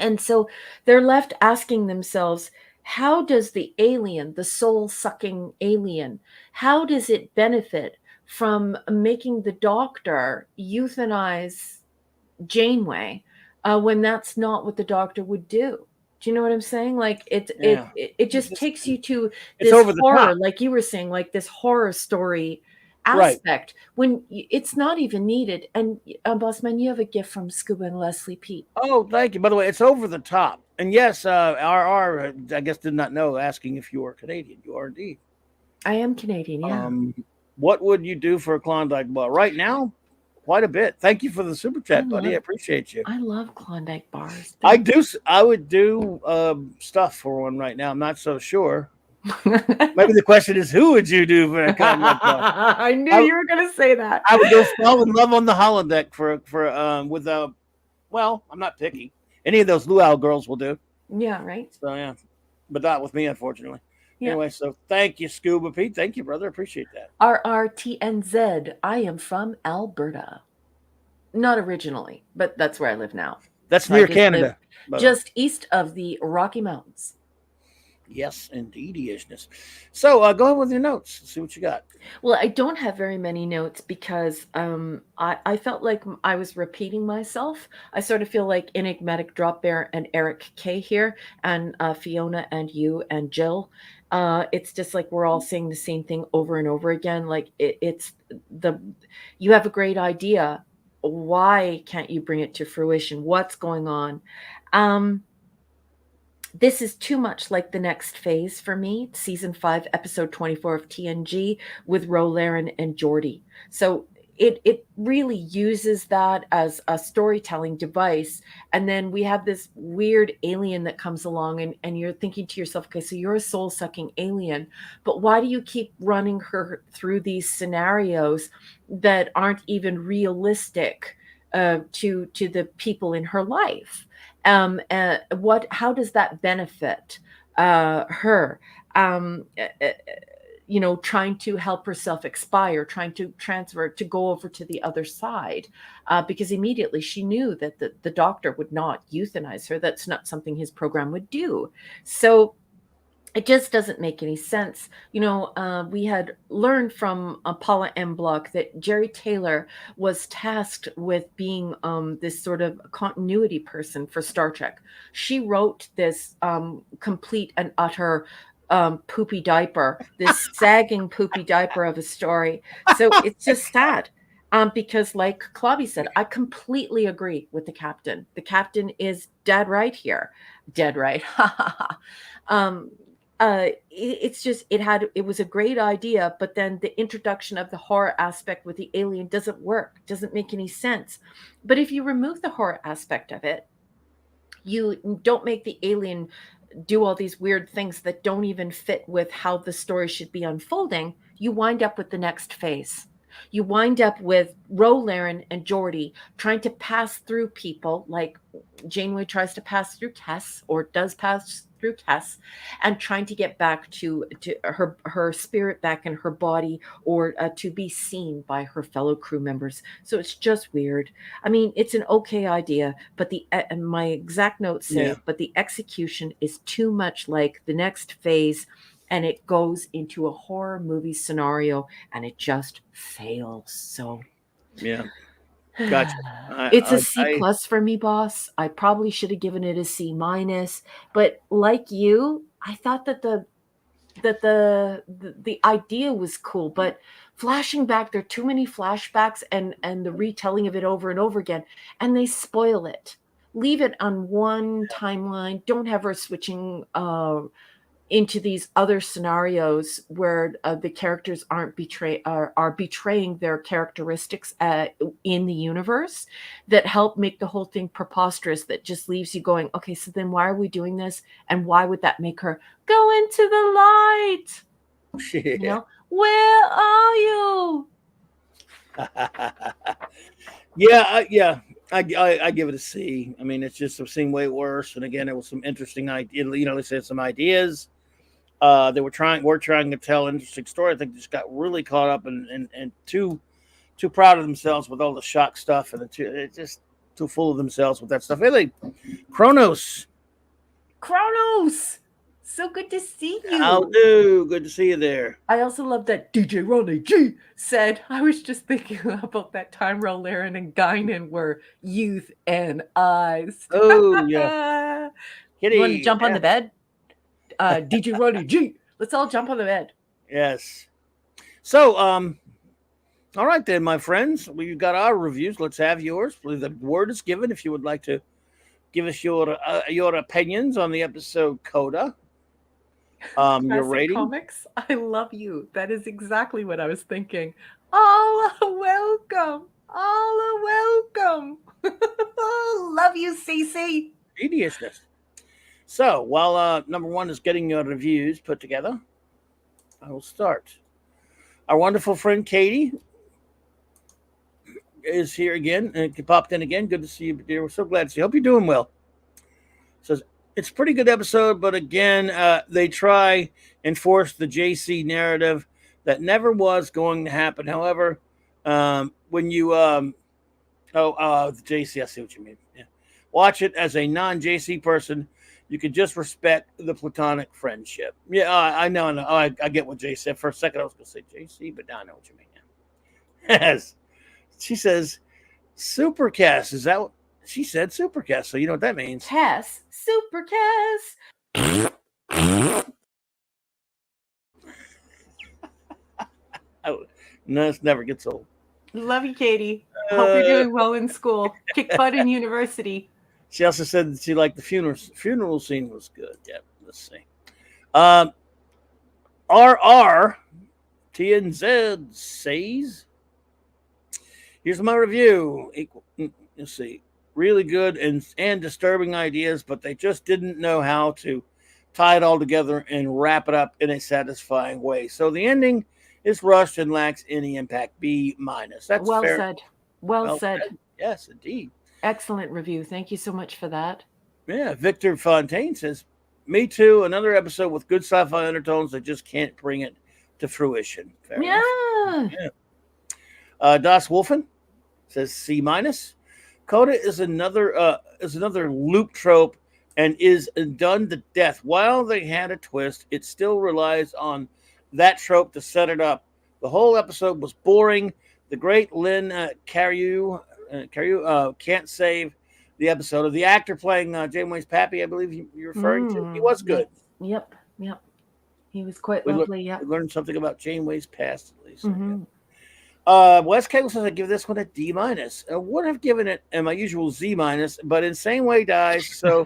And so they're left asking themselves, how does the alien, the soul-sucking alien, how does it benefit from making the doctor euthanize Janeway when that's not what the doctor would do? Do you know what I'm saying? Like Yeah. it just takes you to It's this over the horror, top. like you were saying, like this horror story Right. aspect when it's not even needed. And Bossman, you have a gift from Scuba and Leslie Pete. Oh, thank you. By the way, it's over the top. And yes, RR, I guess, did not know, asking if you are Canadian. You are indeed. I am Canadian, yeah. What would you do for a Klondike bar? Right now, quite a bit. Thank you for the super chat, buddy. I appreciate you. I love Klondike bars. I would do stuff for one right now. I'm not so sure. Maybe the question is, who would you do for a Klondike bar? I knew you were going to say that. I would go fall in love on the holodeck with well, I'm not picky. Any of those luau girls will do. Yeah, right. So yeah, but not with me, unfortunately. Yeah. Anyway, so thank you, Scuba Pete. Thank you, brother. Appreciate that. RRTNZ. I am from Alberta. Not originally, but that's where I live now. That's near Canada. Just east of the Rocky Mountains. Yes, indeed-ishness. So go ahead with your notes. Let's see what you got. Well, I don't have very many notes because I felt like I was repeating myself. I sort of feel like Enigmatic Drop Bear and Eric K here, and Fiona and you and Jill. It's just like we're all saying the same thing over and over again. Like you have a great idea. Why can't you bring it to fruition? What's going on? This is too much like the next phase for me, season 5, episode 24 of TNG with Ro Laren and Geordi. So it really uses that as a storytelling device. And then we have this weird alien that comes along and you're thinking to yourself, okay, so you're a soul-sucking alien, but why do you keep running her through these scenarios that aren't even realistic to the people in her life? How does that benefit her? Trying to help herself expire, trying to transfer, to go over to the other side, because immediately she knew that the doctor would not euthanize her. That's not something his program would do. So it just doesn't make any sense. We had learned from Paula M. Block that Jerry Taylor was tasked with being this sort of continuity person for Star Trek. She wrote this complete and utter poopy diaper, this sagging poopy diaper of a story. So it's just sad. Because like Clobby said, I completely agree with the captain. The captain is dead right here. Dead right. It's just it was a great idea, but then the introduction of the horror aspect with the alien doesn't work, doesn't make any sense. But if you remove the horror aspect of it, you don't make the alien do all these weird things that don't even fit with how the story should be unfolding, you wind up with the next phase. You wind up with Ro Laren and Geordi trying to pass through people, like Janeway tries to pass through Tess, or does pass through Tess, and trying to get back to her spirit back in her body, or to be seen by her fellow crew members. So it's just weird. I mean, it's an okay idea, but my exact notes say, but the execution is too much like the next phase, and it goes into a horror movie scenario, and it just fails. So yeah, gotcha. It's a C plus for me, boss. I probably should have given it a C minus, but like you, I thought that the idea was cool, but flashing back, there are too many flashbacks and the retelling of it over and over again, and they spoil it. Leave it on one timeline. Don't have her switching into these other scenarios where the characters are betraying their characteristics in the universe, that help make the whole thing preposterous, that just leaves you going, okay, so then why are we doing this, and why would that make her go into the light? You know, where are you? Yeah. I give it a C. I mean, it's just seemed way worse. And again, it was some interesting idea. You know, they said some ideas. They were trying to tell an interesting story. I think they just got really caught up and too proud of themselves with all the shock stuff, and just too full of themselves with that stuff. Hey, Kronos, So good to see you. how do? Good to see you there. I also love that DJ Ronnie G said, I was just thinking about that time where Laren and Guinan were youth and eyes. Oh, yeah. Kitty. You want to jump on the bed? DJ Ronnie G, let's all jump on the bed. Yes. So, all right then, my friends. We've got our reviews. Let's have yours. The word is given if you would like to give us your opinions on the episode Coda. Your rating. Comics, I love you. That is exactly what I was thinking. All are welcome. All are welcome. Love you, Cece. Tediousness. So while number one is getting your reviews put together, I will start. Our wonderful friend Katie is here again and popped in again. Good to see you, dear. We're so glad to see you. Hope you're doing well. Says it's a pretty good episode, but again, they try and force the JC narrative that never was going to happen. However, when you the JC, I see what you mean. Yeah. Watch it as a non-JC person, you can just respect the platonic friendship. Yeah, I know. I get what Jay said. For a second, I was going to say JC, but now I know what you mean. Yeah. Yes. She says, Supercast. Is that what she said? Supercast. So you know what that means. Cass. Supercast. No, this never gets old. Love you, Katie. Hope you're doing well in school. Kick butt in university. She also said that she liked the funeral scene was good. Yeah, let's see. RR TNZ says, here's my review. Let's see. Really good and disturbing ideas, but they just didn't know how to tie it all together and wrap it up in a satisfying way. So the ending is rushed and lacks any impact. B-. That's well fair. said. Well said. Yes, indeed. Excellent review. Thank you so much for that. Yeah, Victor Fontaine says, me too. Another episode with good sci-fi undertones that just can't bring it to fruition. Fair enough. Yeah. Das Wolfen says C-. Coda is another loop trope and is done to death. While they had a twist, it still relies on that trope to set it up. The whole episode was boring. The great Lynn Cariou can't save the episode. Of the actor playing Janeway's pappy, I believe you're referring to. He was good. Yep. He was quite lovely. We learned something about Janeway's past, at least. Mm-hmm. Wes Cable says I give this one a D-. I would have given it my usual Z-, but insane way dies. So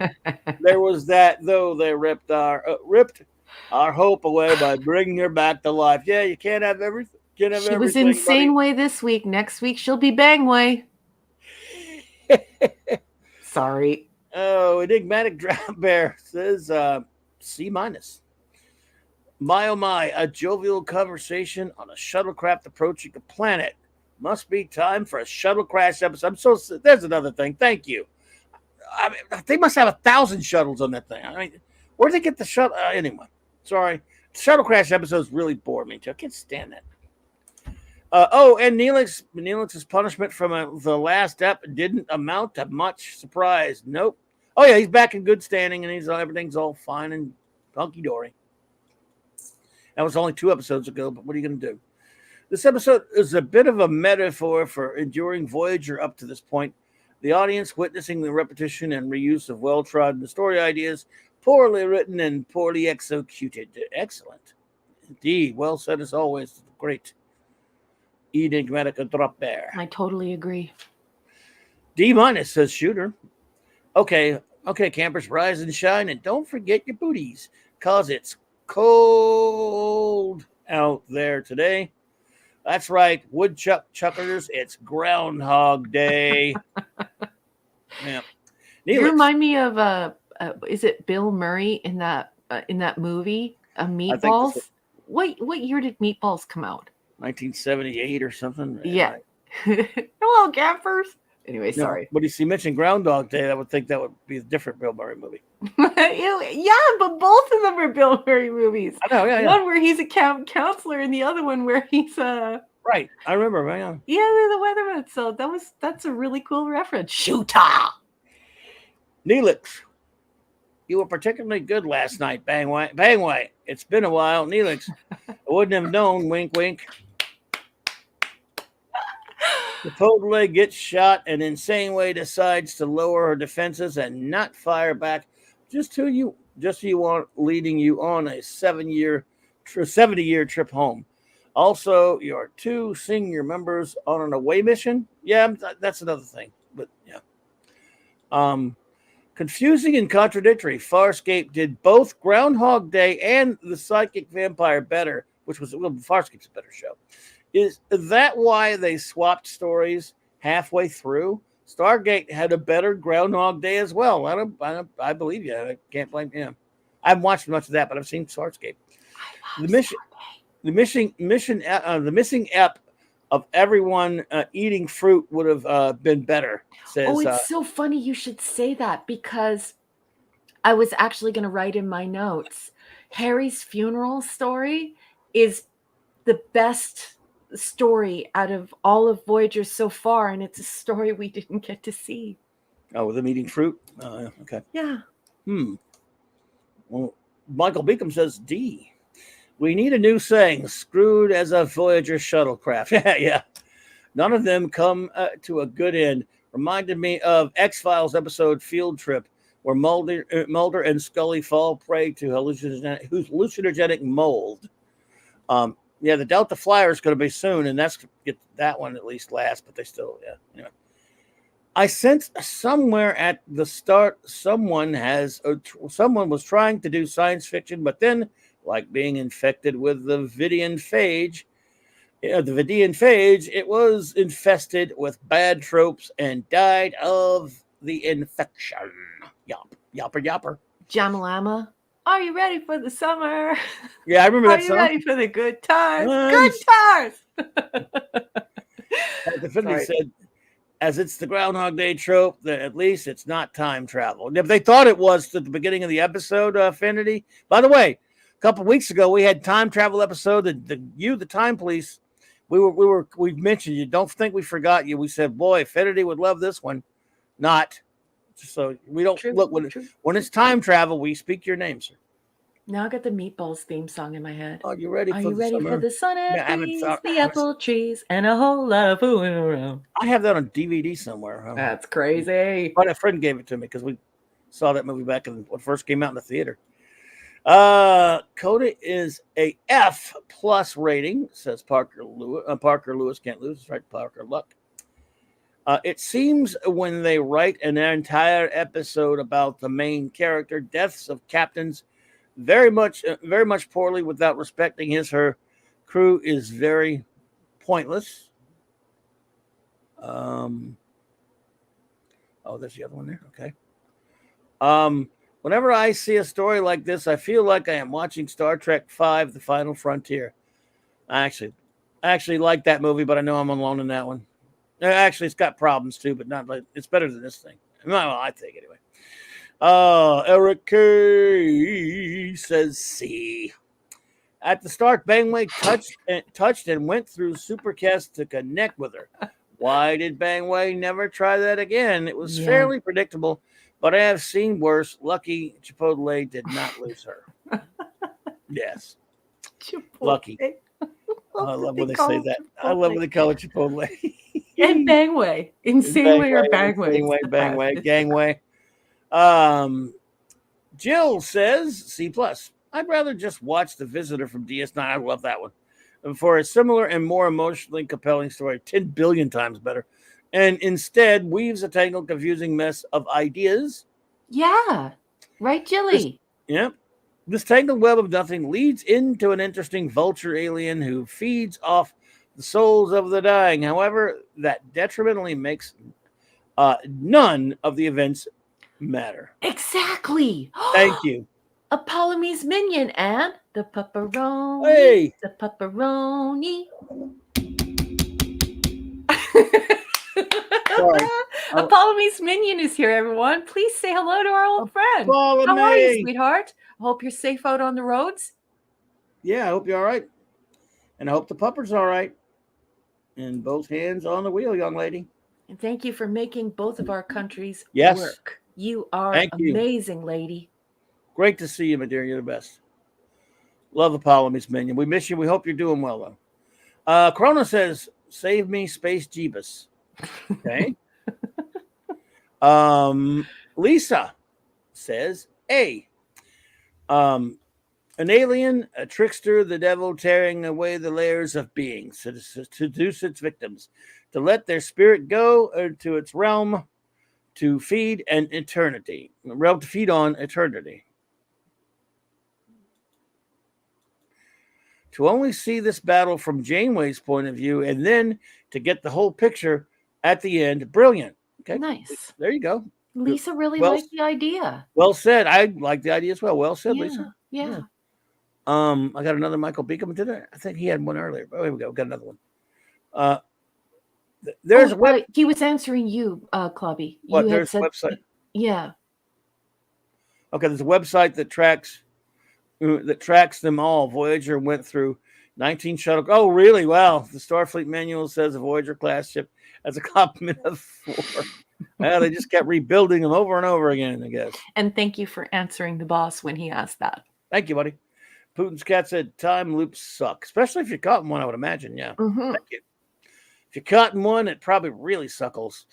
there was that, though they ripped our hope away by bringing her back to life. Yeah, you can't have everything. She was insane way this week. Next week she'll be bang way. Sorry. Oh, enigmatic Drown Bear says C-. My oh my, a jovial conversation on a shuttlecraft approaching a planet. Must be time for a shuttle crash episode. There's another thing. Thank you. I mean, they must have 1,000 shuttles on that thing. I mean, where'd they get the shuttle? Anyway, sorry. Shuttle crash episodes really bore me too. I can't stand that. And Neelix's punishment from the last ep didn't amount to much surprise. Nope. Oh yeah, he's back in good standing and everything's all fine and hunky dory. That was only 2 episodes ago, but what are you going to do? This episode is a bit of a metaphor for enduring Voyager up to this point. The audience witnessing the repetition and reuse of well-trodden story ideas, poorly written and poorly executed. Excellent. Indeed. Well said as always. Great. Enigmatic Drop Bear. I totally agree. D-, says Shooter. Okay, campers, rise and shine, and don't forget your booties, cause it's cold out there today. That's right, woodchuckers. It's Groundhog Day. Yeah. You Neelix. remind me of is it Bill Murray in that movie, think Meatballs? that's What year did Meatballs come out? 1978 or something. Yeah. Right. Hello, campers. Anyway, No, sorry. but you mentioned Groundhog Day. I would think that would be a different Bill Murray movie. Yeah, but both of them are Bill Murray movies. I know, yeah. One where he's a counselor, and the other one where he's Right, I remember. Man. yeah, they're the weatherman. So that's a really cool reference. Shooter. Neelix, you were particularly good last night. Bangway, Bangway. It's been a while. Neelix, I wouldn't have known. Wink, wink. Chipotle gets shot. An insane way decides to lower her defenses and not fire back. Just who you want, leading you on a 70-year trip home. Also, your 2 senior members on an away mission. Yeah, that's another thing. But yeah. Confusing and contradictory. Farscape did both Groundhog Day and The Psychic Vampire better, which was Farscape's a better show. Is that why they swapped stories halfway through? Stargate had a better Groundhog Day as well. I believe you. I can't blame him. I haven't watched much of that, but I've seen Farscape. The missing ep of everyone eating fruit would have been better. Says, it's so funny you should say that, because I was actually going to write in my notes. Harry's funeral story is the best story out of all of Voyager so far, and it's a story we didn't get to see. Oh, with them eating fruit? Okay. Yeah. Well, Michael Beacom says D. We need a new saying, screwed as a Voyager shuttlecraft. Yeah. None of them come to a good end. Reminded me of X-Files episode Field Trip, where Mulder and Scully fall prey to hallucinogenic mold. Yeah, the Delta Flyer is going to be soon, and that's get that one at least last, but they still, yeah. Anyway. I sense somewhere at the start someone was trying to do science fiction, but then, like being infected with the Vidian phage, it was infested with bad tropes and died of the infection. Yopper. Jamalama, are you ready for the summer? Yeah, I remember that song. Are you ready for the good times? Good times! The Finley said, as it's the Groundhog Day trope, that at least it's not time travel. If they thought it was at the beginning of the episode, Affinity. By the way, a couple weeks ago we had time travel episode. The time police. We mentioned you. Don't think we forgot you. We said, boy, Affinity would love this one. Not so we don't look when it's time travel. We speak your name, sir. Now I got the Meatballs theme song in my head. Are you ready? Are you ready for the sun and bees, the apple trees, and a whole lot of fooling around? I have that on DVD somewhere. That's crazy. But a friend gave it to me because we saw that movie back when it first came out in the theater. Coda is a F+ rating, says Parker Lewis. Parker Lewis can't lose, right? Parker Luck. It seems when they write an entire episode about the main character, deaths of captains, very much poorly without respecting her crew is very pointless. Oh, there's the other one there. Okay. Whenever I see a story like this, I feel like I am watching Star Trek V: The Final Frontier. I actually like that movie, but I know I'm alone in that one. Actually, it's got problems too, but not like it's better than this thing. Well, I think anyway. Eric K says C. At the start, Bangway touched and went through Supercast to connect with her. Why did Bangway never try that again? It was fairly predictable, but I have seen worse. Lucky Chipotle did not lose her. Yes. Chipotle. Lucky. I love when they say that. I love when they call it Chipotle. And Bangway. Insane way or Bangway. Bangway, Gangway. Jill says C+. I'd rather just watch The Visitor from DS9. I love that one. And for a similar and more emotionally compelling story, 10 billion times better. And instead weaves a tangled, confusing mess of ideas. Yeah. Right, Jilly? Yep. This tangled web of nothing leads into an interesting vulture alien who feeds off the souls of the dying. However, that detrimentally makes none of the events matter. Exactly. Thank you. A Ptolemy's minion and the pepperoni. Hey. The pepperoni. Sorry. A Ptolemy's minion is here, everyone. Please say hello to our old friend. How are you, sweetheart? I hope you're safe out on the roads. Yeah, I hope you're all right. And I hope the pupper's all right. And both hands on the wheel, young lady. And thank you for making both of our countries Yes. work. You are Thank you. amazing, lady. Great to see you, my dear. You're the best. Love the Ptolemy's minion. We miss you. We hope you're doing well, though. Corona says, save me, Space Jeebus. Okay. Lisa says, an alien, a trickster, the devil tearing away the layers of beings to seduce its victims, to let their spirit go to its realm to feed on eternity. To only see this battle from Janeway's point of view and then to get the whole picture at the end. Brilliant. Okay. Nice. There you go. Lisa really Well- liked the idea. Well said. I like the idea as well. Well said, Yeah, Lisa. yeah. I got another Michael Beacom. Did I think he had one earlier? Oh, here we go. Got another one. There's a web. He was answering you, Clubby. What? You had There's a website. Yeah. Okay, there's a website that tracks them all. Voyager went through 19 shuttle. Oh, really? Wow. The Starfleet manual says a Voyager class ship has a complement of 4. Well, they just kept rebuilding them over and over again, I guess. And thank you for answering the boss when he asked that. Thank you, buddy. Putin's cat said time loops suck, especially if you're caught in one, I would imagine. Yeah. Mhm. Thank you. If you're caught in one, it probably really suckles.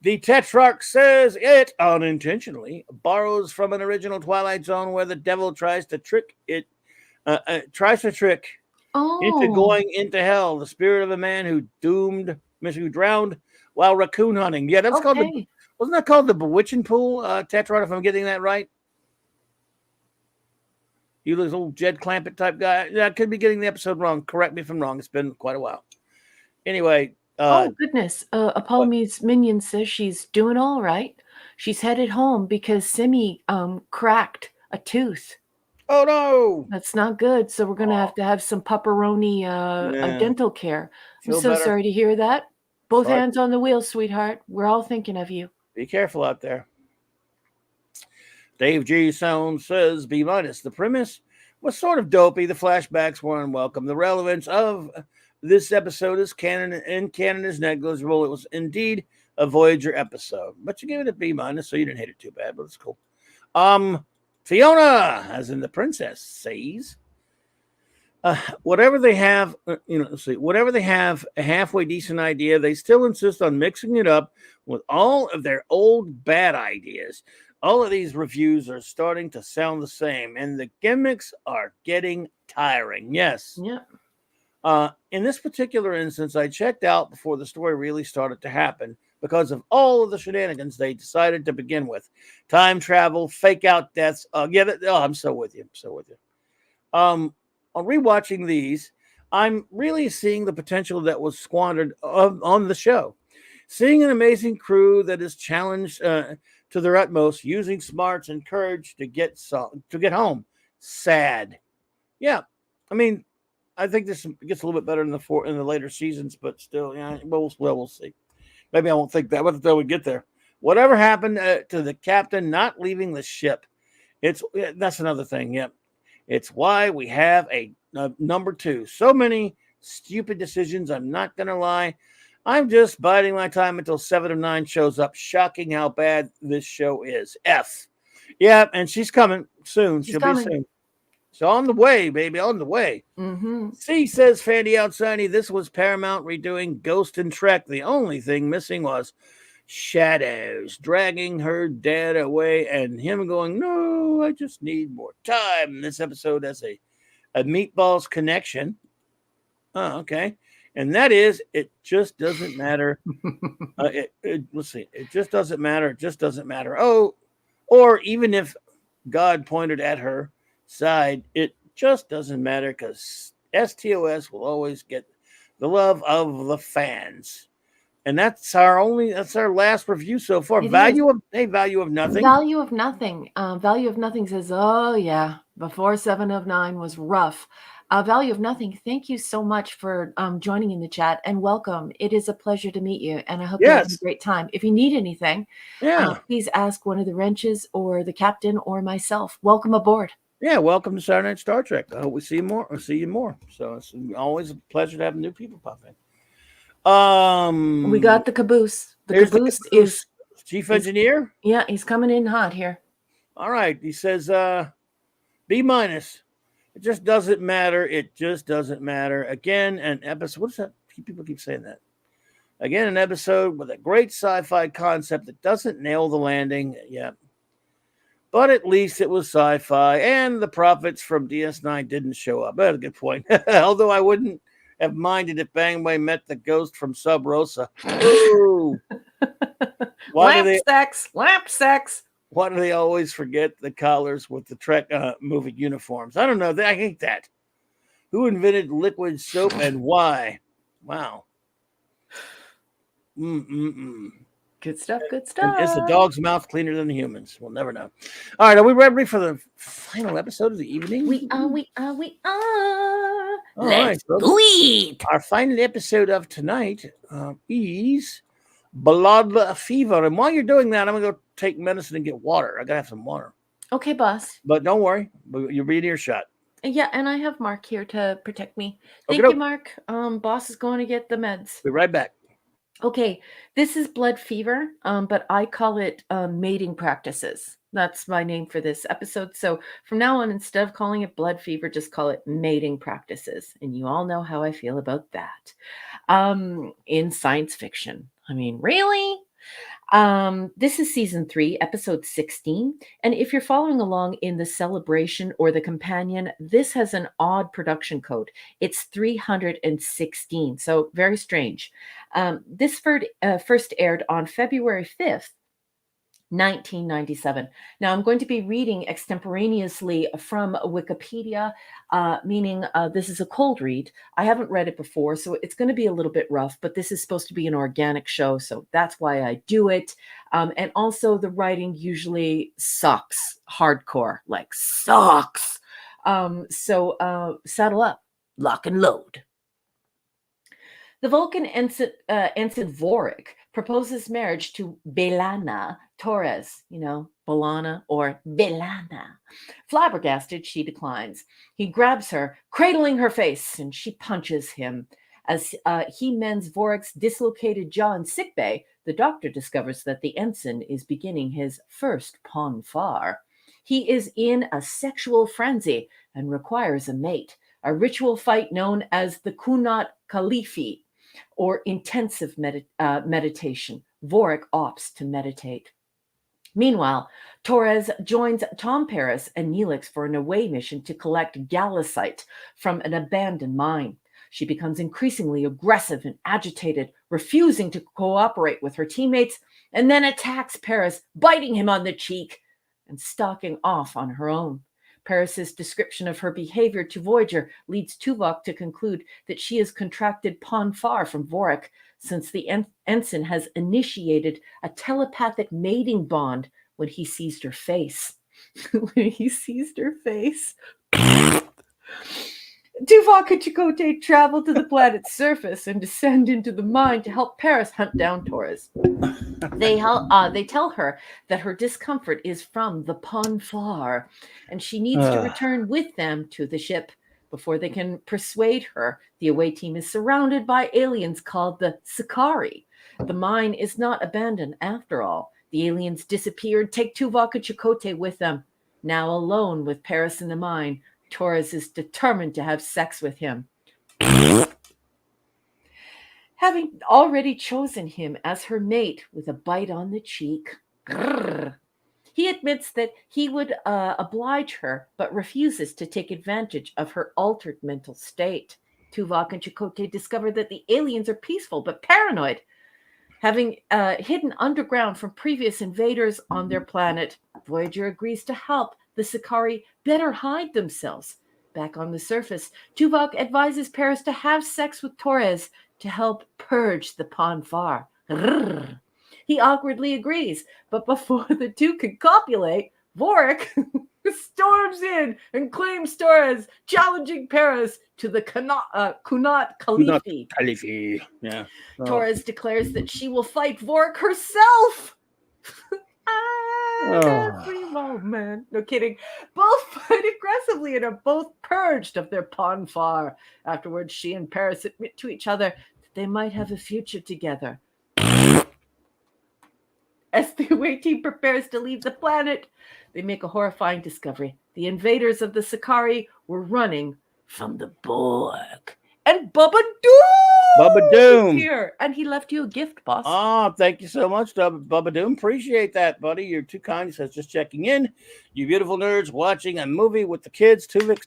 The Tetrarch says it unintentionally borrows from an original Twilight Zone where the devil tries to trick into going into hell. The spirit of a man who drowned while raccoon hunting. Yeah, that's called wasn't that called the Bewitching Pool, Tetrarch, if I'm getting that right? You this old Jed Clampett type guy. Yeah, I could be getting the episode wrong. Correct me if I'm wrong. It's been quite a while. Anyway. Oh, goodness. Apollome's minion says she's doing all right. She's headed home because Simi cracked a tooth. Oh, no. That's not good. So we're going to have some pepperoni dental care. I'm so sorry to hear that. Both hands on the wheel, sweetheart. We're all thinking of you. Be careful out there. Dave G. Sound says B-. The premise was sort of dopey. The flashbacks were unwelcome. The relevance of this episode is canon is negligible. It was indeed a Voyager episode, but you gave it a B-, so you didn't hit it too bad, but it's cool. Fiona, as in the princess, says, whatever they have, whatever they have a halfway decent idea, they still insist on mixing it up with all of their old bad ideas. All of these reviews are starting to sound the same, and the gimmicks are getting tiring. Yes. Yeah. In this particular instance, I checked out before the story really started to happen because of all of the shenanigans they decided to begin with. Time travel, fake out deaths. I'm so with you. On rewatching these, I'm really seeing the potential that was squandered on the show. Seeing an amazing crew that is challenged to their utmost, using smarts and courage to get home. Sad. Yeah. I mean, I think this gets a little bit better in the later seasons, but still, yeah, we'll see. Maybe I won't think that until we get there. Whatever happened to the captain not leaving the ship? That's another thing. Yep. It's why we have a number 2. So many stupid decisions. I'm not going to lie. I'm just biding my time until 7 of 9 shows up. Shocking how bad this show is. F. Yeah, and she's coming soon. She'll be soon. So on the way, baby, on the way. Mm-hmm. C says, Fandy Outsidey, this was Paramount redoing Ghost and Trek. The only thing missing was shadows dragging her dad away and him going, no, I just need more time. This episode has a Meatballs connection. Oh, okay. And that is, it just doesn't matter. Let's see. It just doesn't matter. It just doesn't matter. Oh, or even if God pointed at her, side, it just doesn't matter because STOS will always get the love of the fans. And that's our last review so far. It Value of nothing. Value of Nothing. Value of Nothing says, oh, yeah, before 7 of 9 was rough. Value of Nothing, thank you so much for joining in the chat and welcome. It is a pleasure to meet you, and I hope you're having a great time. If you need anything, please ask one of the wrenches or the captain or myself. Welcome aboard. Yeah, welcome to Saturday Night Star Trek. I hope we see you more. So it's always a pleasure to have new people pop in. We got the caboose. The caboose is chief engineer. Yeah, he's coming in hot here. All right, he says B-. It just doesn't matter. It just doesn't matter. Again, an episode. What's that? People keep saying that. Again, an episode with a great sci-fi concept that doesn't nail the landing. Yeah. But at least it was sci-fi, and the prophets from DS9 didn't show up. That's a good point. Although I wouldn't have minded if Bangway met the ghost from Sub Rosa. Ooh. Lap sex. Why do they always forget the collars with the Trek movie uniforms? I don't know. I hate that. Who invented liquid soap and why? Wow. Good stuff. Good stuff. And is the dog's mouth cleaner than the humans? We'll never know. All right, are we ready for the final episode of the evening? We are. Let's do it. Our final episode of tonight is Blood Fever. And while you're doing that, I'm going to go take medicine and get water. I got to have some water. Okay, boss. But don't worry. You'll be in earshot. Yeah, and I have Mark here to protect me. Thank you, Mark. Boss is going to get the meds. Be right back. Okay, this is Blood Fever, but I call it mating practices. That's my name for this episode. So from now on, instead of calling it Blood Fever, just call it mating practices. And you all know how I feel about that. In science fiction. I mean, really? This is season 3, episode 16. And if you're following along in the celebration or the companion, this has an odd production code. It's 316. So very strange. This first aired on February 5th, 1997. Now I'm going to be reading extemporaneously from Wikipedia, meaning this is a cold read. I haven't read it before, so it's going to be a little bit rough, but this is supposed to be an organic show, so that's why I do it. And also the writing usually sucks, hardcore, like sucks. So saddle up, lock and load. The Vulcan ensign Vorik proposes marriage to Belana Torres, Belana or Belana. Flabbergasted, she declines. He grabs her, cradling her face, and she punches him. As he mends Vorik's dislocated jaw in sickbay, the doctor discovers that the ensign is beginning his first ponfar. He is in a sexual frenzy and requires a mate, a ritual fight known as the Kunat Khalifi, or intensive meditation. Vorik opts to meditate. Meanwhile, Torres joins Tom Paris and Neelix for an away mission to collect gallicite from an abandoned mine. She becomes increasingly aggressive and agitated, refusing to cooperate with her teammates, and then attacks Paris, biting him on the cheek and stalking off on her own. Paris's description of her behavior to Voyager leads Tuvok to conclude that she has contracted ponfar from Vorik, since the ensign has initiated a telepathic mating bond when he seized her face. Tuvok and Chakotay travel to the planet's surface and descend into the mine to help Paris hunt down Torres. They tell her that her discomfort is from the ponfar, and she needs to return with them to the ship. Before they can persuade her, the away team is surrounded by aliens called the Sakari. The mine is not abandoned after all. The aliens disappear and take Tuvok and Chakotay with them. Now alone with Paris in the mine, Torres is determined to have sex with him. Having already chosen him as her mate with a bite on the cheek, he admits that he would oblige her, but refuses to take advantage of her altered mental state. Tuvok and Chakotay discover that the aliens are peaceful but paranoid. Having hidden underground from previous invaders on their planet, Voyager agrees to help the Sakari better hide themselves. Back on the surface, Tuvok advises Paris to have sex with Torres to help purge the Ponfar. Rrr. He awkwardly agrees, but before the two can copulate, Vorik storms in and claims Torres, challenging Paris to the Kunat Khalifi. Khalifi. Yeah. Oh. Torres declares that she will fight Vorik herself. Every moment. No kidding. Both fight aggressively and are both purged of their Ponfar. Afterwards, she and Paris admit to each other that they might have a future together. As the away team prepares to leave the planet, they make a horrifying discovery. The invaders of the Sakari were running from the Borg. And Bubba Doom! Bubba Doom. Is here. And he left you a gift, boss. Oh, thank you so much, Bubba Doom. Appreciate that, buddy. You're too kind. He says, just checking in. You beautiful nerds watching a movie with the kids. Tuvix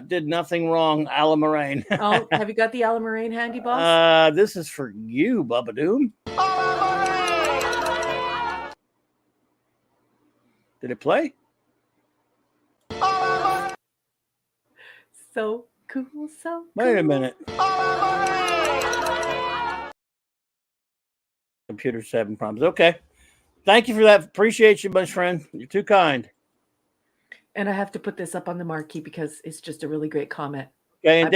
did nothing wrong. Ala Moraine. Oh, have you got the Ala Moraine handy, boss? This is for you, Bubba Doom. Did it play? So cool, so Wait a cool. minute. Computer's having problems. Okay. Thank you for that. Appreciate you, my friend. You're too kind. And I have to put this up on the marquee because it's just a really great comment. Okay, and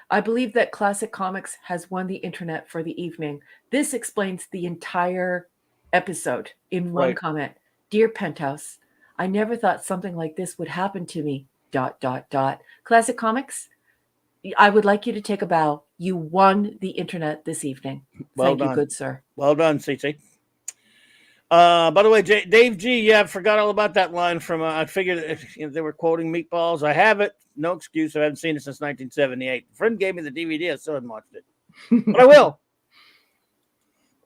I believe that Classic Comics has won the internet for the evening. This explains the entire episode in one comment. Dear Penthouse, I never thought something like this would happen to me. ... Classic Comics, I would like you to take a bow. You won the internet this evening. Well Thank done. you, good sir. Well done, CC. By the way, Dave G, yeah, I forgot all about that line from, I figured if they were quoting Meatballs. I have it. No excuse. I haven't seen it since 1978. A friend gave me the DVD. I still haven't watched it. But I will.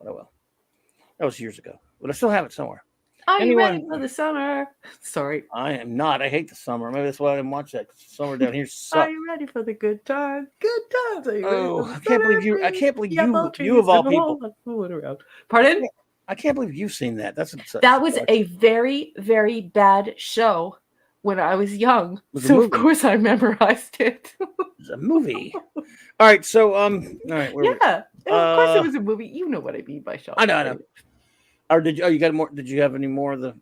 That was years ago. But I still have it somewhere. Are you ready for the summer? Sorry. I am not. I hate the summer. Maybe that's why I didn't watch that. Summer down here Are sucks. you ready for the good times? Good times. Are you ready for the I can't believe you. I can't believe you of all people. Pardon? I can't believe you've seen that. That was a very, very bad show when I was young. So of course I memorized it. It's a movie. All right. So all right. Yeah. Of course it was a movie. You know what I mean by show. I know. Or did you? Oh, you got more? Did you have any more of the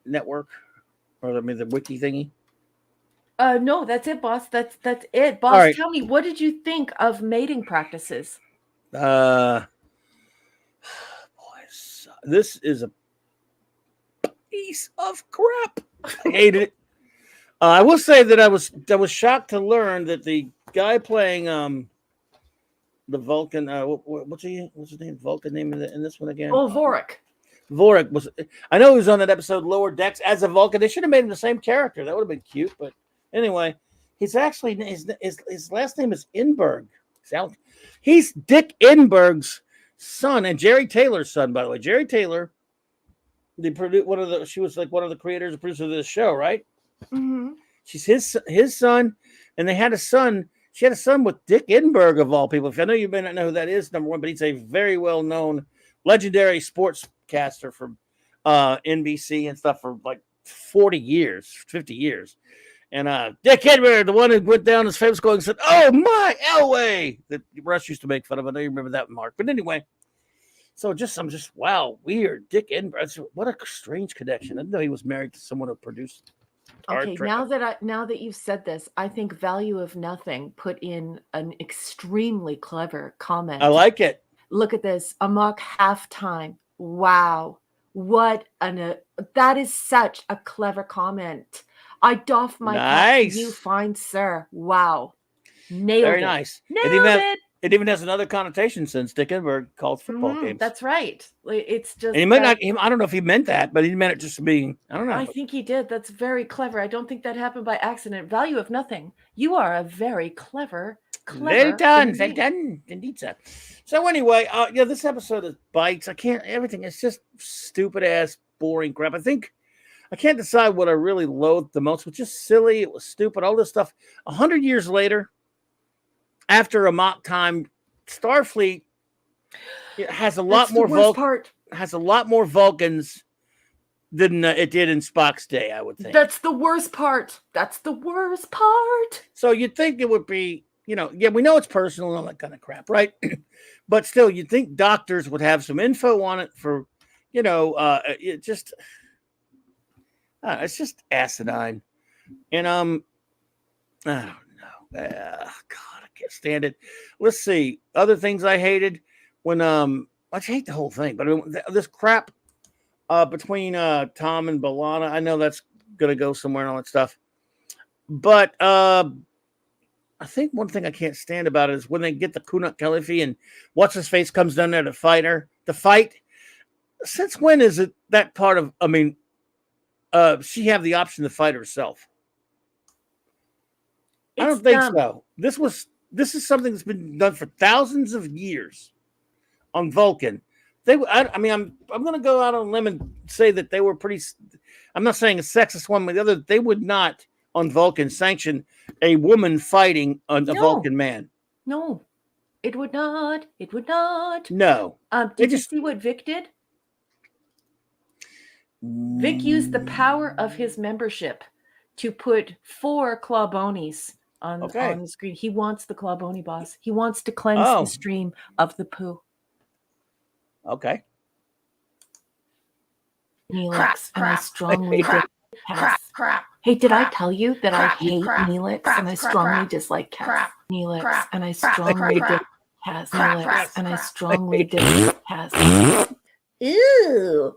network, or the wiki thingy? No, that's it, boss. That's it, boss. Right. Tell me, what did you think of mating practices? Boys, this is a piece of crap. I hated it. I will say that I was shocked to learn that the guy playing the Vulcan, what's his name? Vulcan name in this one again? Oh, Vorik. Vorik was. I know he was on that episode Lower Decks as a Vulcan. They should have made him the same character. That would have been cute. But anyway, he's actually his last name is Inberg. He's Dick Inberg's son and Jerry Taylor's son, by the way. Jerry Taylor, she was like one of the creators and producers of this show, right? Mm-hmm. She's his son, and they had a son. She had a son with Dick Inberg, of all people. If I know you may not know who that is, number one, but he's a very well-known, legendary sportscaster from NBC and stuff for like 40 years, 50 years. And Dick Inberg, the one who went down his famous going and said, "Oh, my Elway!" That Russ used to make fun of. I know you remember that, Mark. But anyway, so I'm just, wow, weird. Dick Inberg, what a strange connection. I didn't know he was married to someone who produced. Okay, now that you've said this, I think Value of Nothing put in an extremely clever comment. I like it. Look at this. Amok halftime. Wow. That is such a clever comment. I doff my cap to you, fine sir. Wow. Nailed Very it. Nice. Nailed it. It even has another connotation since Dick Inberg called football games. That's right. It's just. And he might not. I don't know if he meant that, but he meant it just to be. I don't know. I think he did. That's very clever. I don't think that happened by accident. Value of Nothing. You are a very clever. Well done. Well done. Indeed, sir. So anyway, this episode is bites. Everything. It's just stupid ass, boring crap. I can't decide what I really loathed the most. It was just silly. It was stupid. All this stuff. 100 years later. After a mock time, Starfleet has a lot more Vulcans than it did in Spock's day, I would think. That's the worst part. That's the worst part. So you'd think it would be, yeah, we know it's personal and all that kind of crap, right? But still, you'd think doctors would have some info on it for, it just, it's just asinine. And I don't know. God, I can't stand it. Let's see. Other things I hated when I hate the whole thing, but this crap between Tom and B'Elanna, I know that's gonna go somewhere and all that stuff. But I think one thing I can't stand about it is when they get the Kunat Khalifi and what's his face comes down there to fight. Since when is it that part of? I mean, she have the option to fight herself. I don't think so. This is something that's been done for thousands of years on Vulcan. I mean, I'm going to go out on a limb and say that they were pretty. I'm not saying a sexist one, but the other, they would not on Vulcan sanction a woman fighting a Vulcan man. No, it would not. It would not. No. Did you see what Vic did? Vic used the power of his membership to put 4 Clawbonies on the screen. He wants the Clawbony boss. He wants to cleanse the stream of the poo. Okay. Neelix, and I strongly crap. Hey, did I tell you that I hate Neelix and I strongly dislike Cass? Neelix, and I strongly dislike Cass. Neelix, and I strongly dislike Cass. Ew.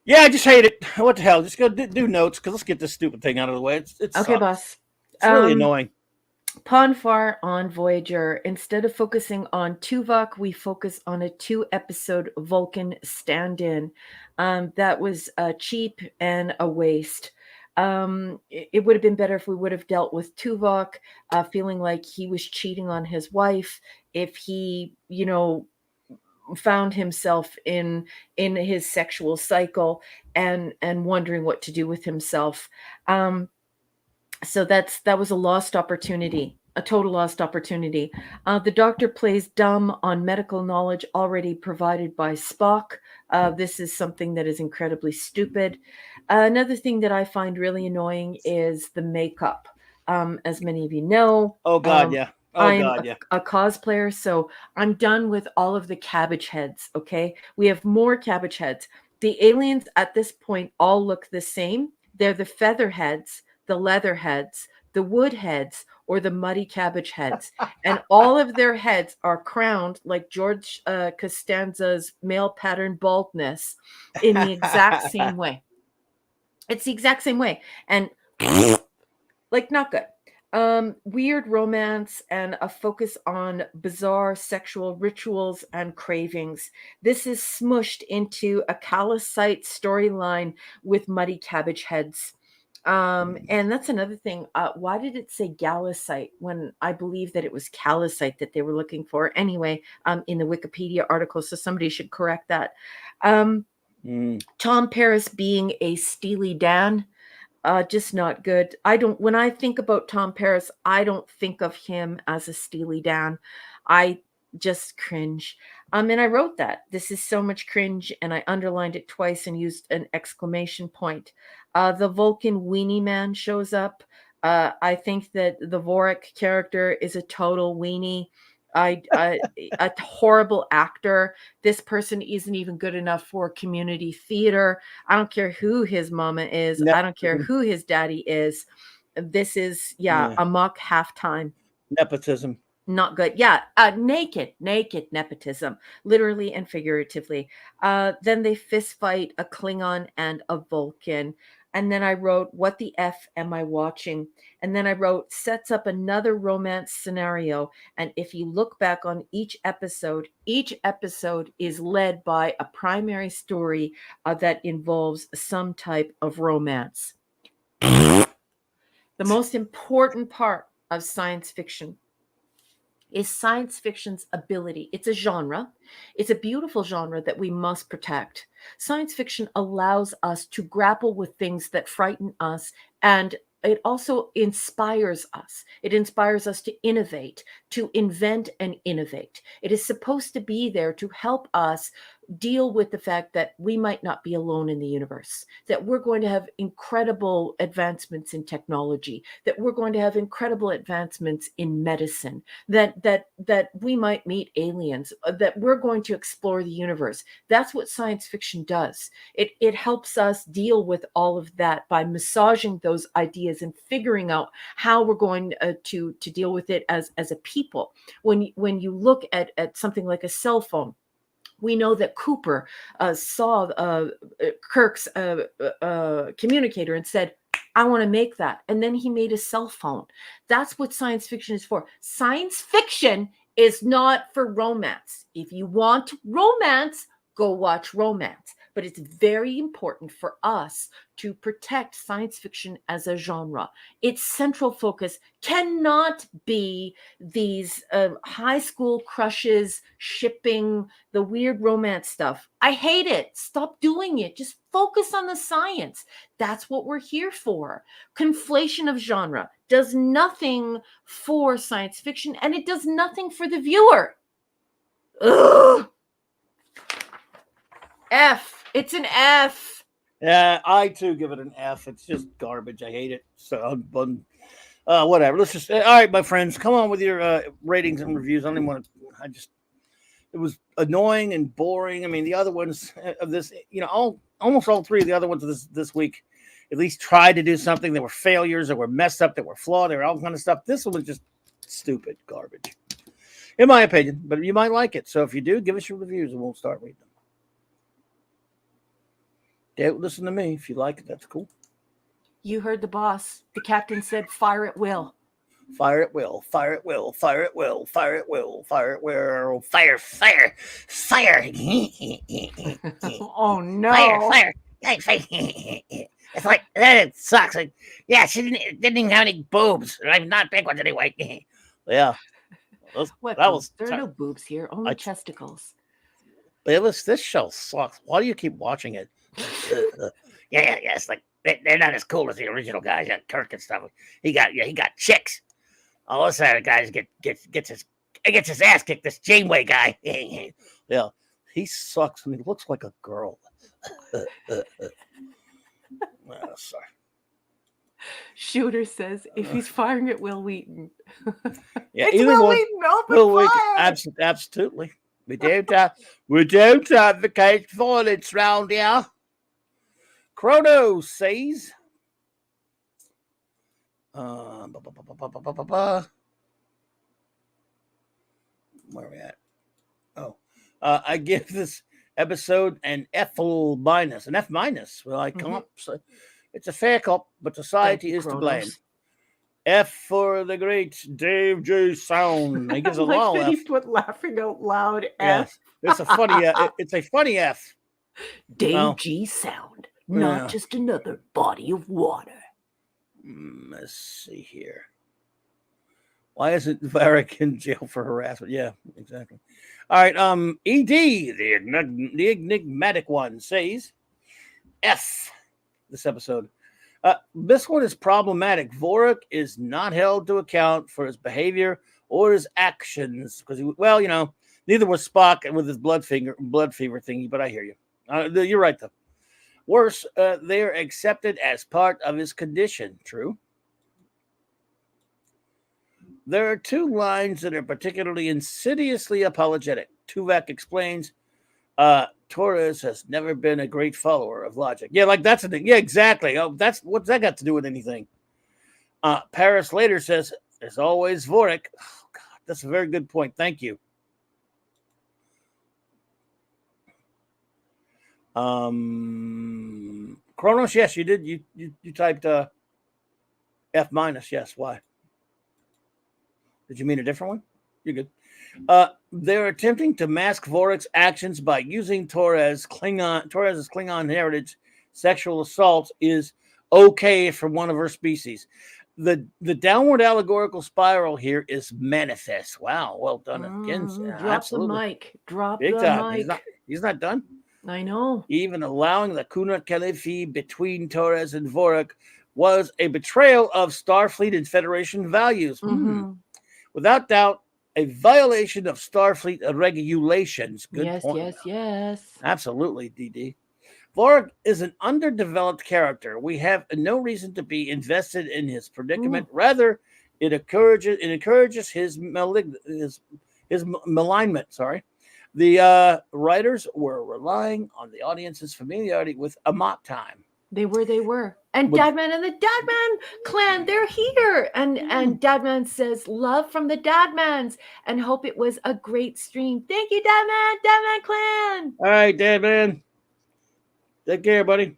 Yeah, I just hate it. What the hell? Just go do notes because let's get this stupid thing out of the way. It's okay, sucks. boss. It's really annoying. Ponfar on Voyager. Instead of focusing on Tuvok, we focus on a 2-episode Vulcan stand-in. That was cheap and a waste. It would have been better if we would have dealt with Tuvok feeling like he was cheating on his wife. If he, found himself in his sexual cycle and wondering what to do with himself. So that was a lost opportunity, a total lost opportunity. The Doctor plays dumb on medical knowledge already provided by Spock. This is something that is incredibly stupid. Another thing that I find really annoying is the makeup. As many of you know. Oh God, yeah. I'm a cosplayer, so I'm done with all of the cabbage heads, okay? We have more cabbage heads. The aliens at this point all look the same. They're the feather heads, the leather heads, the wood heads, or the muddy cabbage heads. And all of their heads are crowned like George Costanza's male pattern baldness in the exact same way. It's the exact same way. And like, not good. Weird romance and a focus on bizarre sexual rituals and cravings. This is smushed into a callousite storyline with muddy cabbage heads. And that's another thing. Why did it say gallicite when I believe that it was callousite that they were looking for? Anyway, in the Wikipedia article, so somebody should correct that. Tom Paris being a Steely Dan. Just not good. When I think about Tom Paris, I don't think of him as a Steely Dan. I just cringe. And I wrote that. This is so much cringe, and I underlined it twice and used an exclamation point. The Vulcan weenie man shows up. I think that the Vorik character is a total weenie. A horrible actor. This person isn't even good enough for community theater. I don't care who his mama is. I don't care who his daddy is. This is a mock halftime. Nepotism. Not good. Yeah, naked nepotism, literally and figuratively. Then they fist fight a Klingon and a Vulcan. And then I wrote, what the F am I watching? And then I wrote, sets up another romance scenario. And if you look back on each episode is led by a primary story that involves some type of romance. The most important part of science fiction is science fiction's ability. It's a genre. It's a beautiful genre that we must protect. Science fiction allows us to grapple with things that frighten us and also inspires us. It inspires us to innovate, to invent and innovate. It is supposed to be there to help us deal with the fact that we might not be alone in the universe, that we're going to have incredible advancements in technology, that we're going to have incredible advancements in medicine, that we might meet aliens, that we're going to explore the universe. That's what science fiction does. It helps us deal with all of that by massaging those ideas and figuring out how we're going to deal with it as a people. When you look at something like a cell phone, we know that Cooper saw Kirk's communicator and said, I want to make that. And then he made a cell phone. That's what science fiction is for. Science fiction is not for romance. If you want romance, go watch romance. But it's very important for us to protect science fiction as a genre. Its central focus cannot be these high school crushes, shipping, the weird romance stuff. I hate it. Stop doing it. Just focus on the science. That's what we're here for. Conflation of genre does nothing for science fiction, and it does nothing for the viewer. Ugh. F. It's an F. Yeah, I too give it an F. It's just garbage. I hate it. So, whatever. Let's just. All right, my friends, come on with your ratings and reviews. I don't even want to. It was annoying and boring. I mean, the other ones of this, almost all three of the other ones of this week, at least tried to do something. They were failures. They were messed up. They were flawed. They were all kind of stuff. This one was just stupid garbage, in my opinion. But you might like it. So if you do, give us your reviews and we'll start reading them. Don't listen to me. If you like it, that's cool. You heard the boss. The captain said, fire at will. Fire at will. Fire at will. Fire at will. Fire at will. Fire at will. Fire, fire, fire. Oh, no. Fire. It's like, that sucks. Like, yeah, she didn't even have any boobs. I'm not big ones anyway. Yeah. What? That was There are no boobs here, only testicles. This show sucks. Why do you keep watching it? Yeah. It's like they're not as cool as the original guys, Kirk and stuff. He got chicks. All of a sudden, guys gets his ass kicked. This Janeway guy. Yeah, he sucks and he looks like a girl. Sorry. Shooter says if he's firing at Will Wheaton. Yeah, it's Will Wheaton. Open fire. Absolutely. We don't advocate violence round here. Chrono says. Where are we at? I give this episode an F minus. An F minus. Well, I come up. So it's a fair cop, but society is to blame. F for the great Dave J. Sound. He gives a like long that F. He put laughing out loud F. Yes. It's a funny. It's a funny F. Dave G. Sound, not just another body of water. Let's see here. Why isn't Varric in jail for harassment? Yeah, exactly. All right. Ed, the enigmatic one, says F. This episode. This one is problematic. Vorik is not held to account for his behavior or his actions because neither was Spock with his blood fever thingy. But I hear you. You're right though. Worse, they're accepted as part of his condition. True. There are two lines that are particularly insidiously apologetic. Tuvok explains, Torres has never been a great follower of logic. Yeah, like that's a thing. Yeah, exactly. Oh, what's that got to do with anything? Paris later says, there's always Vorik. Oh, God, that's a very good point. Thank you. Kronos, yes, you did. You typed F minus. Yes, why? Did you mean a different one? You're good. They're attempting to mask Vorik's actions by using Torres's Klingon heritage. Sexual assault is okay for one of her species. The downward allegorical spiral here is manifest. Wow, well done again. Drop Absolutely. the mic. Drop Big the time. mic. He's not done. I know. Even allowing the Kuna Khalifi between Torres and Vorik was a betrayal of Starfleet and Federation values. Without doubt, a violation of Starfleet regulations. Good Yes, point. yes, yes. Absolutely, DD. Vorik is an underdeveloped character. We have no reason to be invested in his predicament. Rather, it encourages his malignment. Sorry. The writers were relying on the audience's familiarity with Amok Time. They were. And Dadman and the Dadman clan, they're here. And Dadman says, love from the Dadmans, and hope it was a great stream. Thank you, Dadman clan. All right, Dadman. Take care, buddy.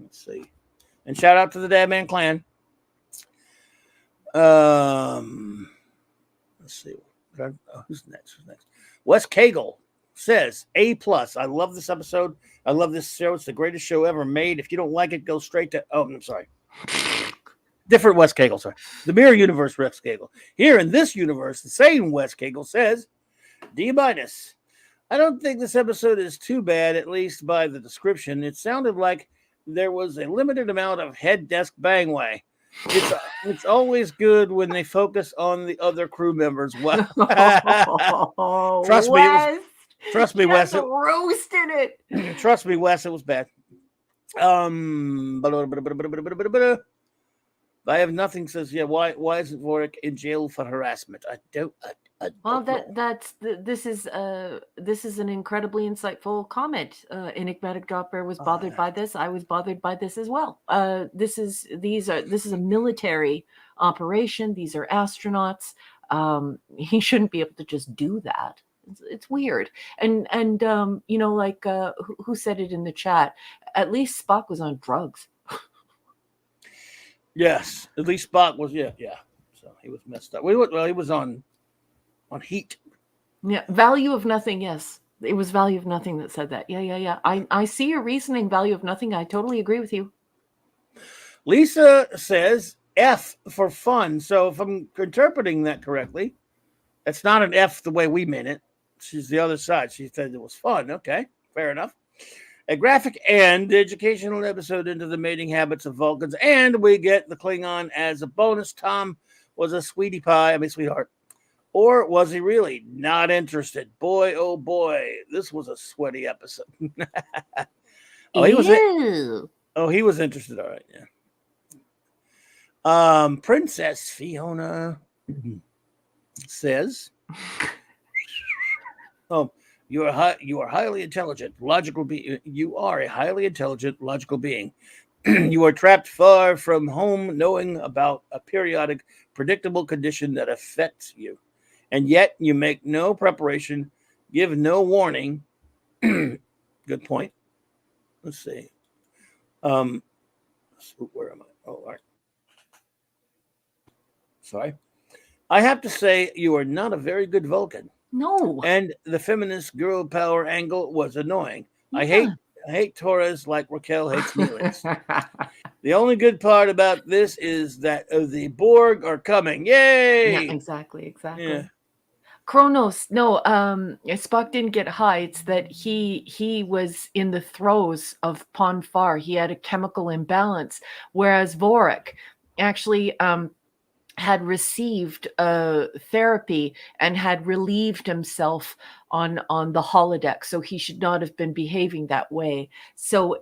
Let's see. And shout out to the Dadman clan. Let's see. Who's next? Wes Cagle says, A+. I love this episode. I love this show. It's the greatest show ever made. If you don't like it, go straight to... Oh, I'm sorry. Different Wes Cagle, sorry. The Mirror Universe Wes Cagle. Here in this universe, the same Wes Cagle says, D-. I don't think this episode is too bad, at least by the description. It sounded like there was a limited amount of head desk bangway. It's always good when they focus on the other crew members. Well, trust me, Wes. Roasted it. Trust me, Wes. It was bad. I have nothing. Says why isn't Vorik in jail for harassment? I don't Well, know. this is an incredibly insightful comment. Enigmatic Dropper was bothered by this. I was bothered by this as well. This is a military operation. These are astronauts. He shouldn't be able to just do that. It's weird. And like who said it in the chat? At least Spock was on drugs. Yes, at least Spock was. Yeah. So he was messed up. He was on heat. Yeah, value of nothing. Yes, it was value of nothing that said that. Yeah. I see your reasoning. Value of nothing. I totally agree with you. Lisa says F for fun. So if I'm interpreting that correctly, it's not an F the way we meant it. She's the other side. She said it was fun. Okay, fair enough. A graphic and educational episode into the mating habits of Vulcans, and we get the Klingon as a bonus. Tom was a sweetheart. Or was he really not interested? Boy, oh boy, this was a sweaty episode. He was interested. All right, yeah. Princess Fiona says, you are highly intelligent, logical being. You are a highly intelligent, logical being. You are trapped far from home, knowing about a periodic, predictable condition that affects you. And yet you make no preparation, give no warning. Good point. Let's see. Where am I? Oh, all right. Sorry. I have to say you are not a very good Vulcan. No. And the feminist girl power angle was annoying. Yeah. I hate Torres like Raquel hates Neelix. The only good part about this is that the Borg are coming. Yay! Yeah, exactly. Yeah. Kronos, no, Spock didn't get high. It's that he was in the throes of Pon farr. He had a chemical imbalance, whereas Vorik actually had received therapy and had relieved himself on the holodeck, so he should not have been behaving that way. So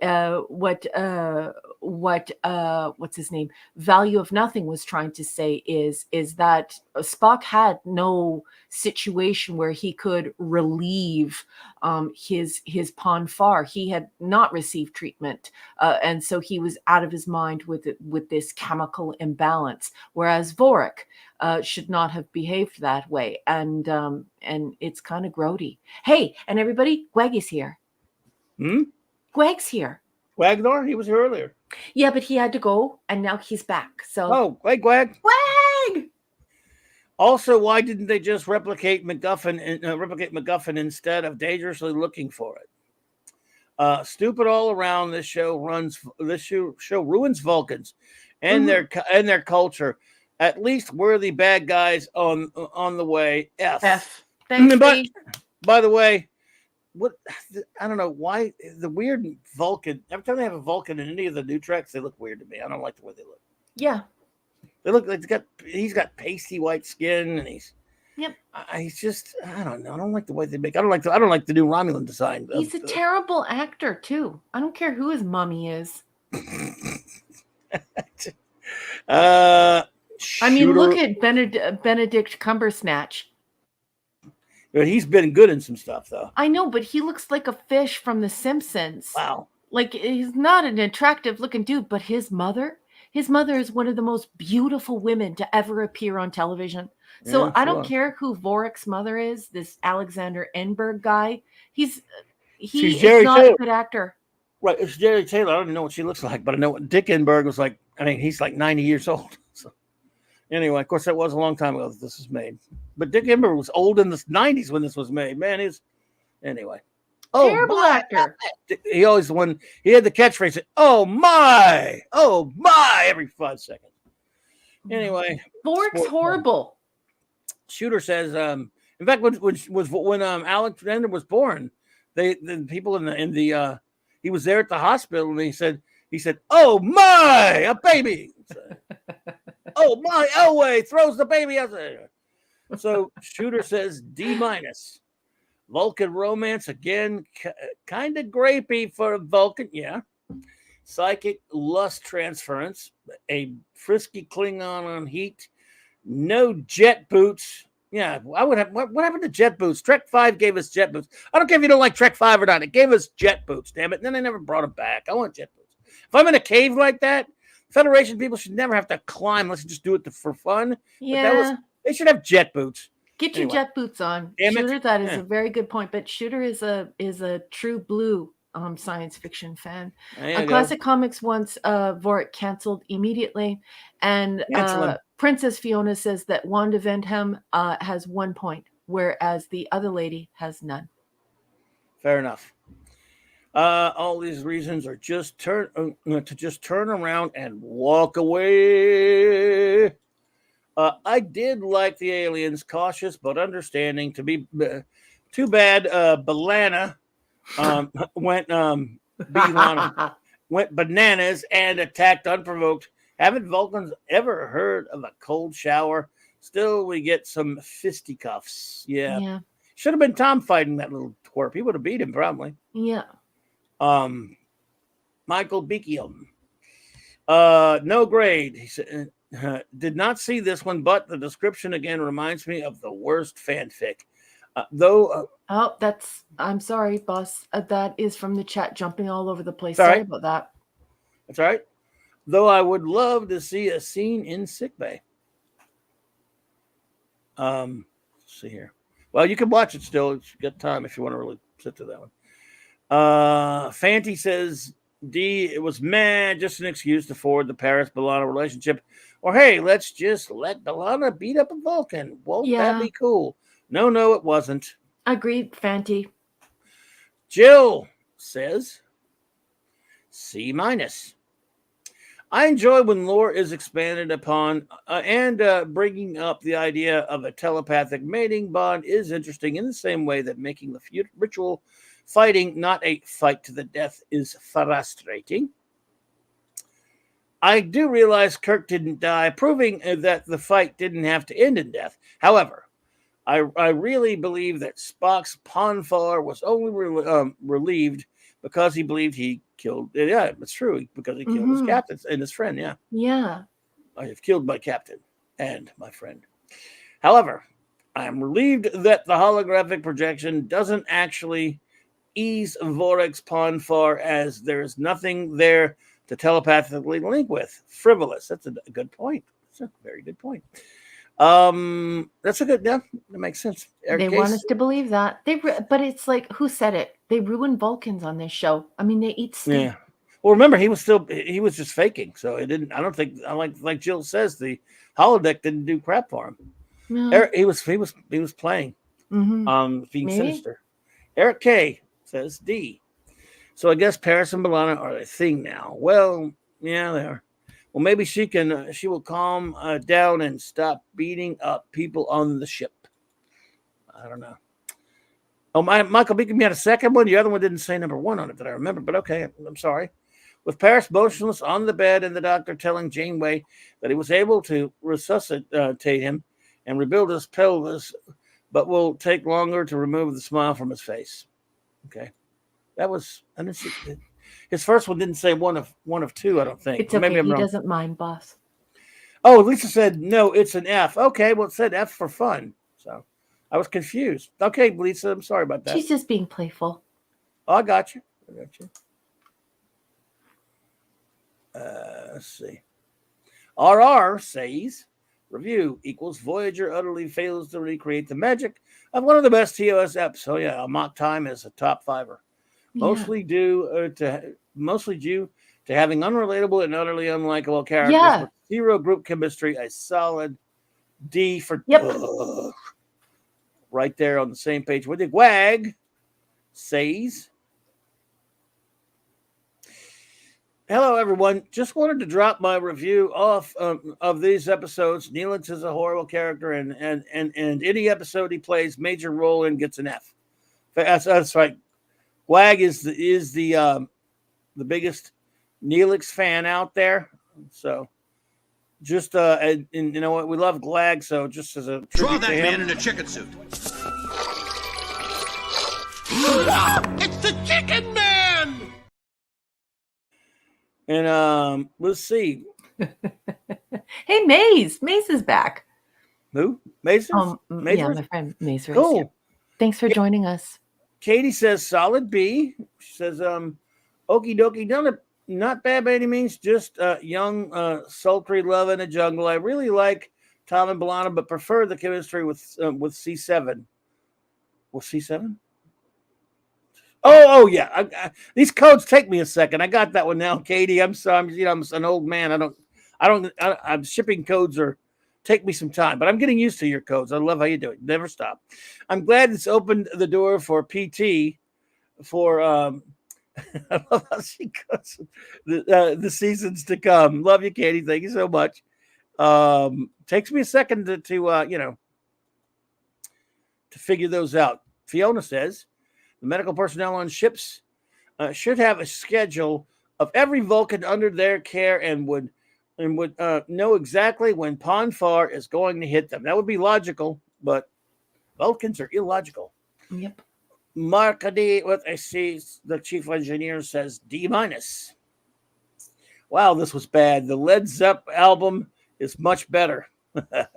what's his name? Value of Nothing was trying to say is that Spock had no situation where he could relieve his Pon farr. He had not received treatment, and so he was out of his mind with this chemical imbalance. Whereas Vorik should not have behaved that way, and it's kind of grody. Hey, and everybody, Gweg is here. Gweg's here. Wagnor, he was here earlier. Yeah, but he had to go, and now he's back. So, hey, Gweg. Gweg! Also, why didn't they just replicate MacGuffin instead of dangerously looking for it? Stupid all around. This show ruins Vulcans and their culture. At least we're the bad guys on the way. F. Thanks, by the way, I don't know why the weird Vulcan. Every time they have a Vulcan in any of the new tracks, they look weird to me. I don't like the way they look. Yeah. They look like he's got pasty white skin, and he's Yep. just I don't know. I don't like the way they make. I don't like the new Romulan design. He's a terrible actor too. I don't care who his mommy is. I mean, look at Benedict Cumbersnatch. But he's been good in some stuff, though. I know, but he looks like a fish from The Simpsons. Wow. Like, he's not an attractive looking dude, but his mother is one of the most beautiful women to ever appear on television. So Yeah, I don't care who Vorik's mother is, this Alexander Enberg guy. She's not Taylor. a good actor. Right, it's Jerry Taylor. I don't even know what she looks like, but I know what Dick Enberg was like. I mean, he's like 90 years old. So anyway, of course, that was a long time ago that this was made. But Dick Enberg was old in the 90s when this was made. Man, anyway. Terrible actor. He always he had the catchphrase, oh my, every 5 seconds. Anyway, Vorik's horrible. Shooter says, in fact, when Alexander was born, the people he was there at the hospital, and he said, oh my, a baby. Oh my, Elway throws the baby out there. So Shooter says D-. Vulcan romance again, kind of grapey for Vulcan, yeah. Psychic lust transference, a frisky Klingon on heat, no jet boots. Yeah, I would have. What happened to jet boots? Trek 5 gave us jet boots. I don't care if you don't like Trek 5 or not. It gave us jet boots, damn it. And then they never brought them back. I want jet boots. If I'm in a cave like that, Federation people should never have to climb. Let's just do it for fun. Yeah. They should have jet boots. Get your jet boots on. Shooter, that is a very good point. But Shooter is a true blue science fiction fan. Classic Comics wants Vorik canceled immediately. And Princess Fiona says that Wanda Vendham has 1 point, whereas the other lady has none. Fair enough. All these reasons are to just turn around and walk away. I did like the aliens, cautious but understanding. To be too bad, B'Elanna went bananas and attacked unprovoked. Haven't Vulcans ever heard of a cold shower? Still, we get some fisticuffs. Yeah. Should have been Tom fighting that little twerp. He would have beat him probably. Yeah. Michael Beekium. No grade. He said. Did not see this one, but the description again reminds me of the worst fanfic. I'm sorry, boss. That is from the chat jumping all over the place. Sorry about that. That's all right. Though I would love to see a scene in sickbay. Let's see here. Well, you can watch it still. You've got time if you want to really sit to that one. Fanty says, D, it was just an excuse to forward the Paris-B'Elanna relationship. Or, hey, let's just let B'Elanna beat up a Vulcan. Won't that be cool? No, it wasn't. Agreed, Fanty. Jill says, C-. I enjoy when lore is expanded upon and bringing up the idea of a telepathic mating bond is interesting in the same way that making the ritual fighting not a fight to the death is frustrating. I do realize Kirk didn't die, proving that the fight didn't have to end in death. However, I really believe that Spock's Ponfar was only relieved because he believed he killed. Yeah, it's true, because he killed his captain and his friend. Yeah. I have killed my captain and my friend. However, I am relieved that the holographic projection doesn't actually ease Vorik's Ponfar, as there is nothing there to telepathically link with. Frivolous. That's a good point. That's a very good point. That's a good. Yeah, that makes sense. They want us to believe that but it's like, who said it? They ruined Vulcans on this show. I mean, they eat steak. Yeah. Well, remember, he was just faking. So it didn't. I don't think. Like Jill says, the holodeck didn't do crap for him. No. He was playing. Being sinister. Eric K says D. So I guess Paris and B'Elanna are a thing now. Well, yeah, they are. Well, maybe she will calm down and stop beating up people on the ship. I don't know. Oh, Michael Beacon, you had a second one. The other one didn't say number 1 on it that I remember, but okay, I'm sorry. With Paris motionless on the bed and the doctor telling Janeway that he was able to resuscitate him and rebuild his pelvis, but will take longer to remove the smile from his face. Okay. That was, I didn't see, his first one didn't say one of two, I don't think. It's okay. Maybe I'm He wrong. doesn't mind, boss. Oh, Lisa said, no, it's an F. Okay, well, it said F for fun. So I was confused. Okay, Lisa, I'm sorry about that. She's just being playful. Oh, I got you. Let's see. RR says, review equals Voyager utterly fails to recreate the magic of one of the best TOS eps. So yeah, Mock Time is a top fiver. Mostly due to having unrelatable and utterly unlikable characters with zero group chemistry. A solid D for right there on the same page with it. Wag says, hello, everyone. Just wanted to drop my review off of these episodes. Neelix is a horrible character, and any episode he plays major role in gets an F. That's right. Wag is the biggest Neelix fan out there. So just and you know what, we love Glag. So just as a Draw tribute that to man him, in a chicken suit. It's the Chicken Man! and let's see. Hey, Maze. Maze is back. Who? Mason? Yeah, my friend Maze. Cool. Yeah. Thanks for joining us. Katie says solid B. She says, okie dokie, not bad by any means, just young, sultry love in a jungle. I really like Tom and B'Elanna, but prefer the chemistry with C7. With C7? Oh yeah. These codes take me a second. I got that one now, Katie. I'm sorry. I'm an old man. I'm shipping codes or take me some time, but I'm getting used to your codes. I love how you do it. Never stop. I'm glad it's opened the door for PT for I love how she goes the seasons to come. Love you, Katie. Thank you so much. Takes me a second to figure those out. Fiona says the medical personnel on ships should have a schedule of every Vulcan under their care and would know exactly when Ponfar is going to hit them. That would be logical, but Vulcans are illogical. Yep. Markady, what I see, the chief engineer says D-. Wow, this was bad. The Led Zepp album is much better.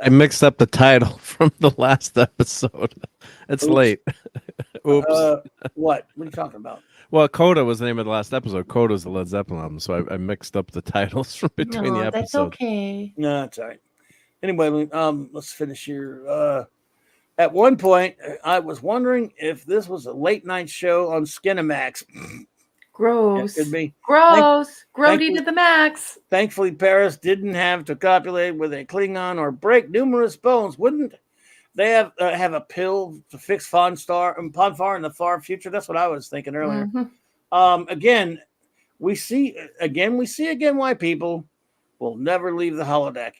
I mixed up the title from the last episode. It's late. Oops. What? What are you talking about? Well, Coda was the name of the last episode. Coda is the Led Zeppelin album, so I mixed up the titles from between the episodes. That's okay. No, that's all right. Anyway, let's finish here. At one point, I was wondering if this was a late night show on Skinamax. Gross. It could be. Gross. Grody to the max. Thankfully, Paris didn't have to copulate with a Klingon or break numerous bones. Wouldn't they have a pill to fix Ponfar in the far future? That's what I was thinking earlier. Mm-hmm. We see why people will never leave the holodeck.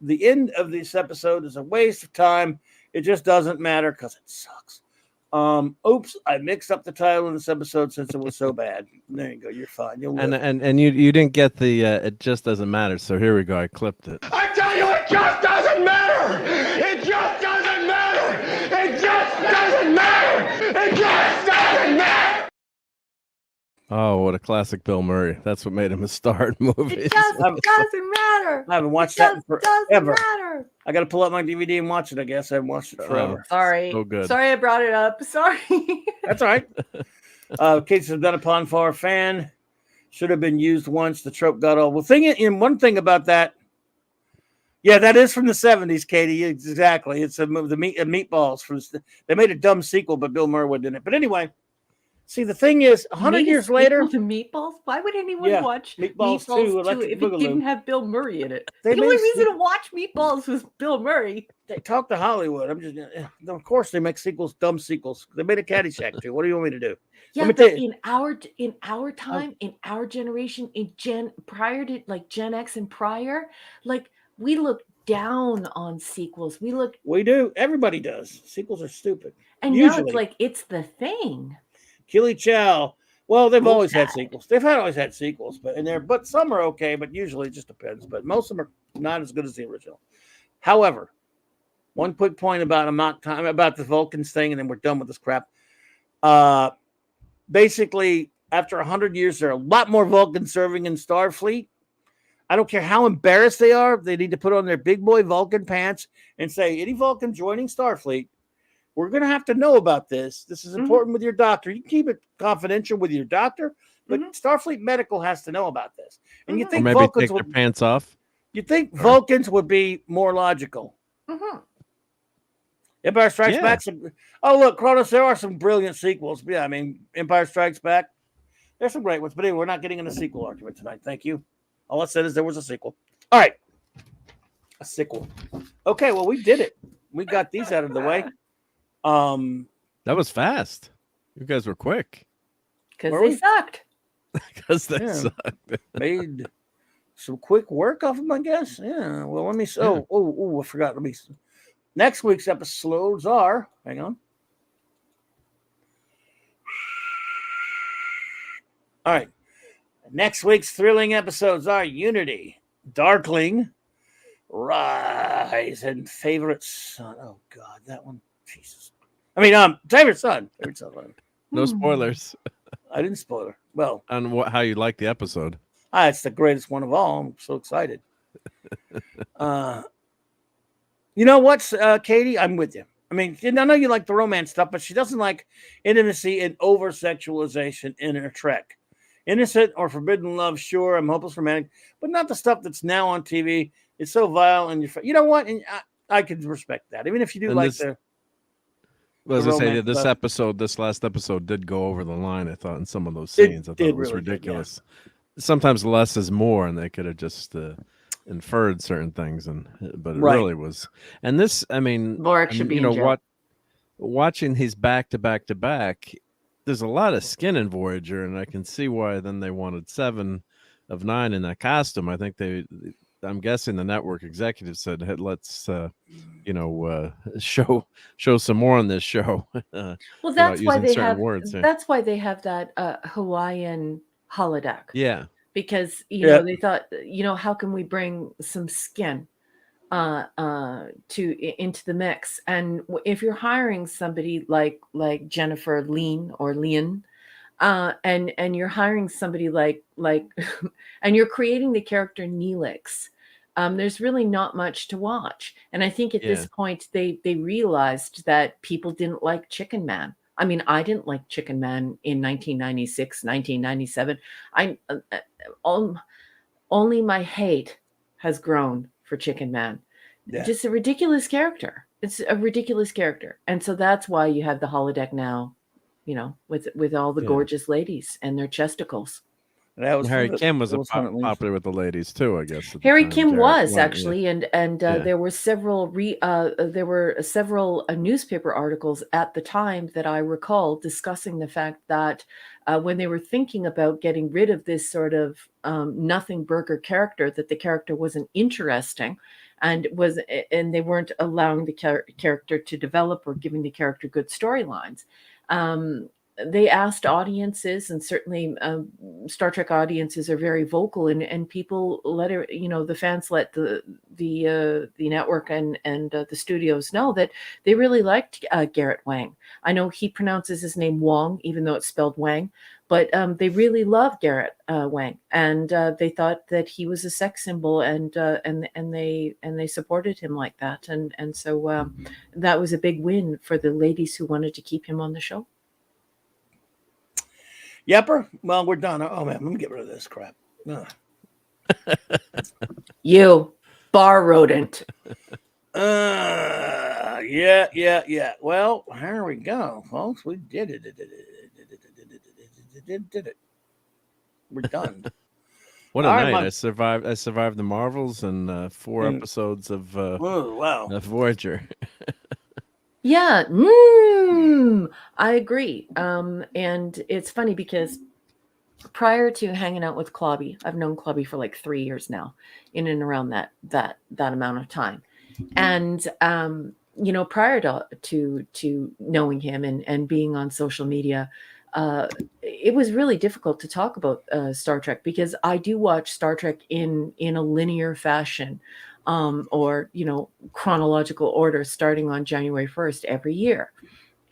The end of this episode is a waste of time. It just doesn't matter because it sucks. Oops, I mixed up the title in this episode since it was so bad. There you go. You're fine. You'll live. And you didn't get the it just doesn't matter. So here we go. I clipped it. I tell you, it just doesn't matter! It just doesn't matter! It just doesn't matter! It just doesn't matter! Oh, what a classic Bill Murray. That's what made him a star in movies. It just doesn't matter. I haven't watched that forever. I got to pull up my DVD and watch it. I guess I haven't watched it forever. Sorry. So good. Sorry I brought it up. Sorry. That's all right. Kate's a Ponfar fan. Should have been used once. The trope got old. Well, one thing about that. Yeah, that is from the 70s, Katie. Exactly. It's the Meatballs. They made a dumb sequel, but Bill Murray did it. But anyway, see, the thing is, 100 years later. To Meatballs? Why would anyone watch Meatballs 2 if it didn't have Bill Murray in it? The only reason to watch Meatballs was Bill Murray. They talk to Hollywood. Of course, they make sequels, dumb sequels. They made a Caddyshack too. What do you want me to do? Yeah, but in our time, in our generation, prior to like Gen X and prior, like we look down on sequels. We do. Everybody does. Sequels are stupid. And usually. Now it's like it's the thing. Killy Chow. Well, they've always had sequels. They've always had sequels, but some are okay. But usually it just depends. But most of them are not as good as the original. However, one quick point about the Vulcans thing, and then we're done with this crap. Basically, after 100 years, there are a lot more Vulcans serving in Starfleet. I don't care how embarrassed they are. They need to put on their big boy Vulcan pants and say, any Vulcan joining Starfleet, we're going to have to know about this. This is important with your doctor. You can keep it confidential with your doctor, but Starfleet Medical has to know about this. And you think maybe Vulcans take their pants off? You think Vulcans would be more logical? Empire Strikes Back. Oh, look, Kronos, there are some brilliant sequels. Yeah, I mean, Empire Strikes Back. There's some great ones. But anyway, we're not getting in a sequel argument tonight. Thank you. All I said is there was a sequel. All right. A sequel. Okay, well, we did it. We got these out of the way. That was fast. You guys were quick. Because they sucked. Because they sucked. Made some quick work of them, I guess. Yeah. Well, let me. I forgot. Let me. Next week's episodes are. Hang on. All right. Next week's thrilling episodes are Unity, Darkling, Rise, and Favorite Son. Oh God, that one. Jesus. I mean, Favorite Son. No spoilers. I didn't spoil her. Well, on how you like the episode. It's the greatest one of all. I'm so excited. You know what, Katie? I'm with you. I mean, I know you like the romance stuff, but she doesn't like intimacy and over-sexualization in her Trek. Innocent or forbidden love, sure. I'm hopeless romantic, but not the stuff that's now on TV. It's so vile, and you know what? And I can respect that, even if you do and like this, the. Well, as I say, this last episode did go over the line. I thought in some of those scenes, I thought it was really ridiculous. Sometimes less is more, and they could have just inferred certain things, but it really was. And this, I mean, Vorik should be in jail. Watching his back to back to back. There's a lot of skin in Voyager, and I can see why then they wanted 7 of 9 in that costume. I think I'm guessing the network executive said, hey, let's, show some more on this show. Well, that's why they have words here. That's why they have that Hawaiian holodeck. Yeah, because they thought, how can we bring some skin into the mix? And if you're hiring somebody like Jennifer Lean or Leon, and you're hiring somebody like and you're creating the character Neelix, there's really not much to watch. And I think at this point they realized that people didn't like Chicken Man. I mean, I didn't like Chicken Man in 1996, 1997. Only my hate has grown for Chicken Man. Yeah. Just a ridiculous character. It's a ridiculous character. And so that's why you have the holodeck now, with all the gorgeous ladies and their chesticles. Harry Kim was popular with the ladies too, I guess. Harry Kim was actually, and there were several newspaper articles at the time that I recall discussing the fact that when they were thinking about getting rid of this sort of nothing burger character, that the character wasn't interesting, and they weren't allowing the character to develop or giving the character good storylines. They asked audiences, and certainly Star Trek audiences are very vocal, and people let her, the fans let the network and the studios know that they really liked Garrett Wang. I know he pronounces his name Wong, even though it's spelled Wang, but they really love Garrett Wang, and they thought that he was a sex symbol, and they supported him like that, and so that was a big win for the ladies who wanted to keep him on the show. Yepper. Well, we're done. Oh man, let me get rid of this crap. You bar rodent. Yeah. Well, here we go, folks. We did it. Did it. We're done. What a night! I survived the Marvels and 4 episodes of of Voyager. Yeah, I agree. And it's funny because prior to hanging out with Clobby, I've known Clobby for like 3 years now, in and around that amount of time. And prior to knowing him and being on social media, it was really difficult to talk about Star Trek because I do watch Star Trek in a linear fashion, or chronological order, starting on January 1st every year.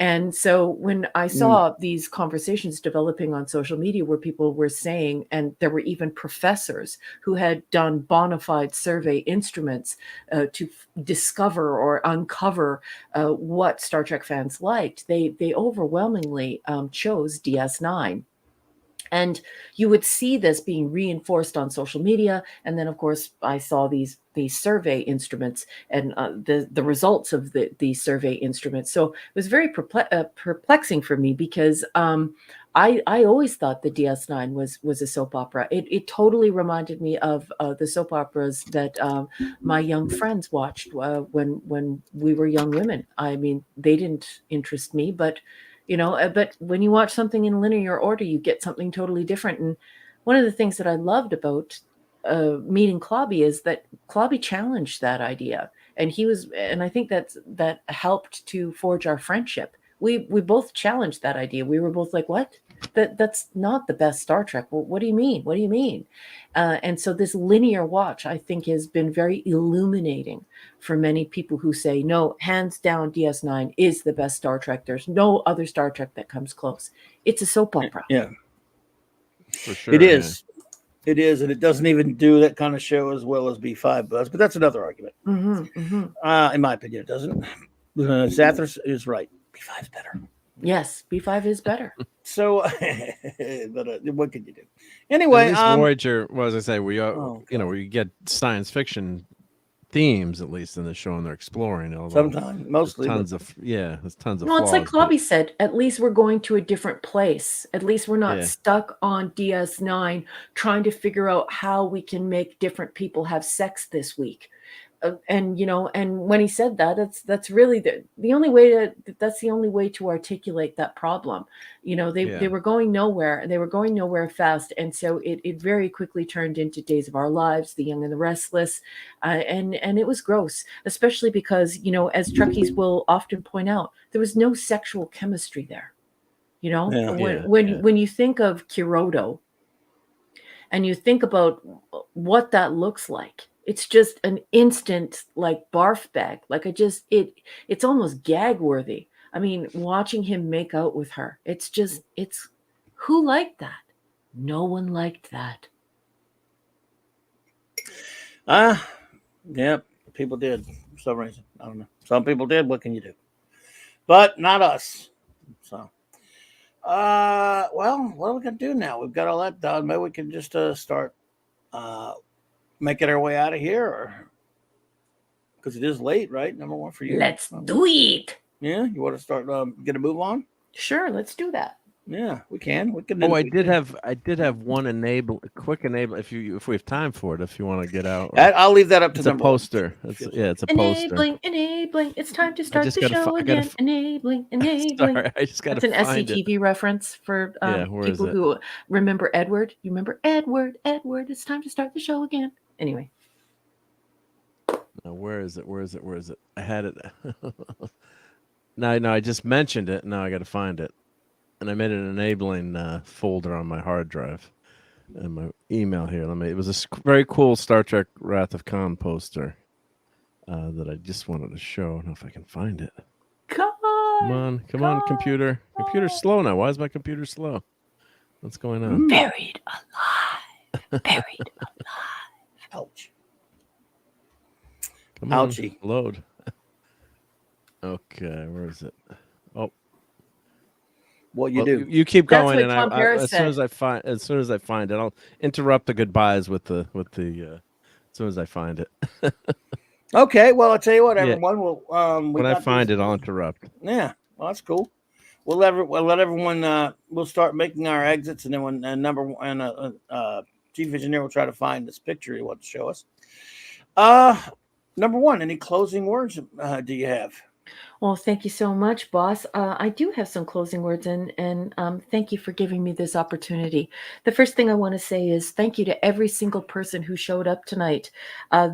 And so when I saw these conversations developing on social media where people were saying, and there were even professors who had done bona fide survey instruments to discover or uncover what Star Trek fans liked, they overwhelmingly chose DS9. And you would see this being reinforced on social media. And then, of course, I saw these survey instruments and the results of these survey instruments. So it was very perplexing for me because I always thought the DS9 was a soap opera. It totally reminded me of the soap operas that my young friends watched when we were young women. I mean, they didn't interest me, but but when you watch something in linear order, you get something totally different. And one of the things that I loved about meeting Clobby is that Clobby challenged that idea, and I think that helped to forge our friendship. We both challenged that idea. We were both like, "What? That's not the best Star Trek." Well, what do you mean? What do you mean? And so this linear watch, I think, has been very illuminating for many people who say, no, hands down, DS9 is the best Star Trek. There's no other Star Trek that comes close. It's a soap opera. Yeah, for sure. It is. Yeah. It is, and it doesn't even do that kind of show as well as B5 does. But that's another argument. In my opinion, it doesn't. Zathras is right. B5 is better. Yes, B5 is better. So, but what can you do? Anyway, Voyager, well, as I say, we we get science fiction themes at least in the show, and they're exploring. Sometimes, mostly, there's tons of. Well, flaws, it's like Clobby said. At least we're going to a different place. At least we're not stuck on DS9 trying to figure out how we can make different people have sex this week. And when he said that, that's really the only way to articulate that problem. They were going nowhere, and they were going nowhere fast, and so it very quickly turned into Days of Our Lives, The Young and the Restless, and it was gross, especially because as Trekkies will often point out, there was no sexual chemistry there. When you think of Kuroto, and you think about what that looks like. It's just an instant like barf bag. Like it's almost gag worthy. I mean, watching him make out with her, it's who liked that? No one liked that. Yeah, people did for some reason. I don't know. Some people did. What can you do? But not us. So, well, what are we gonna do now? We've got all that done. Maybe we can just start making our way out of here, because it is late, right? Number one for you. Let's do it. Yeah, you want to start get a move on? Sure, let's do that. Yeah, we can. We can. Oh, I did have one quick enable if we have time for it. If you want to get out, I'll leave that up to the poster. It's a poster. Enabling. It's time to start the show again. Enabling. Sorry, I just got to That's find an SCTV reference for people who remember Edward. You remember Edward? It's time to start the show again. Anyway. Now, where is it? I had it. No, I just mentioned it. Now I got to find it. And I made an enabling folder on my hard drive and my email here. It was a very cool Star Trek Wrath of Khan poster that I just wanted to show. I don't know if I can find it. Come on, computer. Computer's slow now. Why is my computer slow? What's going on? Buried alive. Ouch. Come on, ouchie. Load. Okay, where is it? Oh. What you do? You keep going, and as soon as I find it, I'll interrupt the goodbyes with the as soon as I find it. Okay, well, I'll tell you what, everyone. We'll when I find it, I'll interrupt. Yeah, well, that's cool. We'll let everyone. We'll start making our exits, and then when Chief Engineer will try to find this picture he wants to show us. Number one, any closing words do you have? Well, thank you so much, boss. I do have some closing words, and thank you for giving me this opportunity. The first thing I want to say is thank you to every single person who showed up tonight.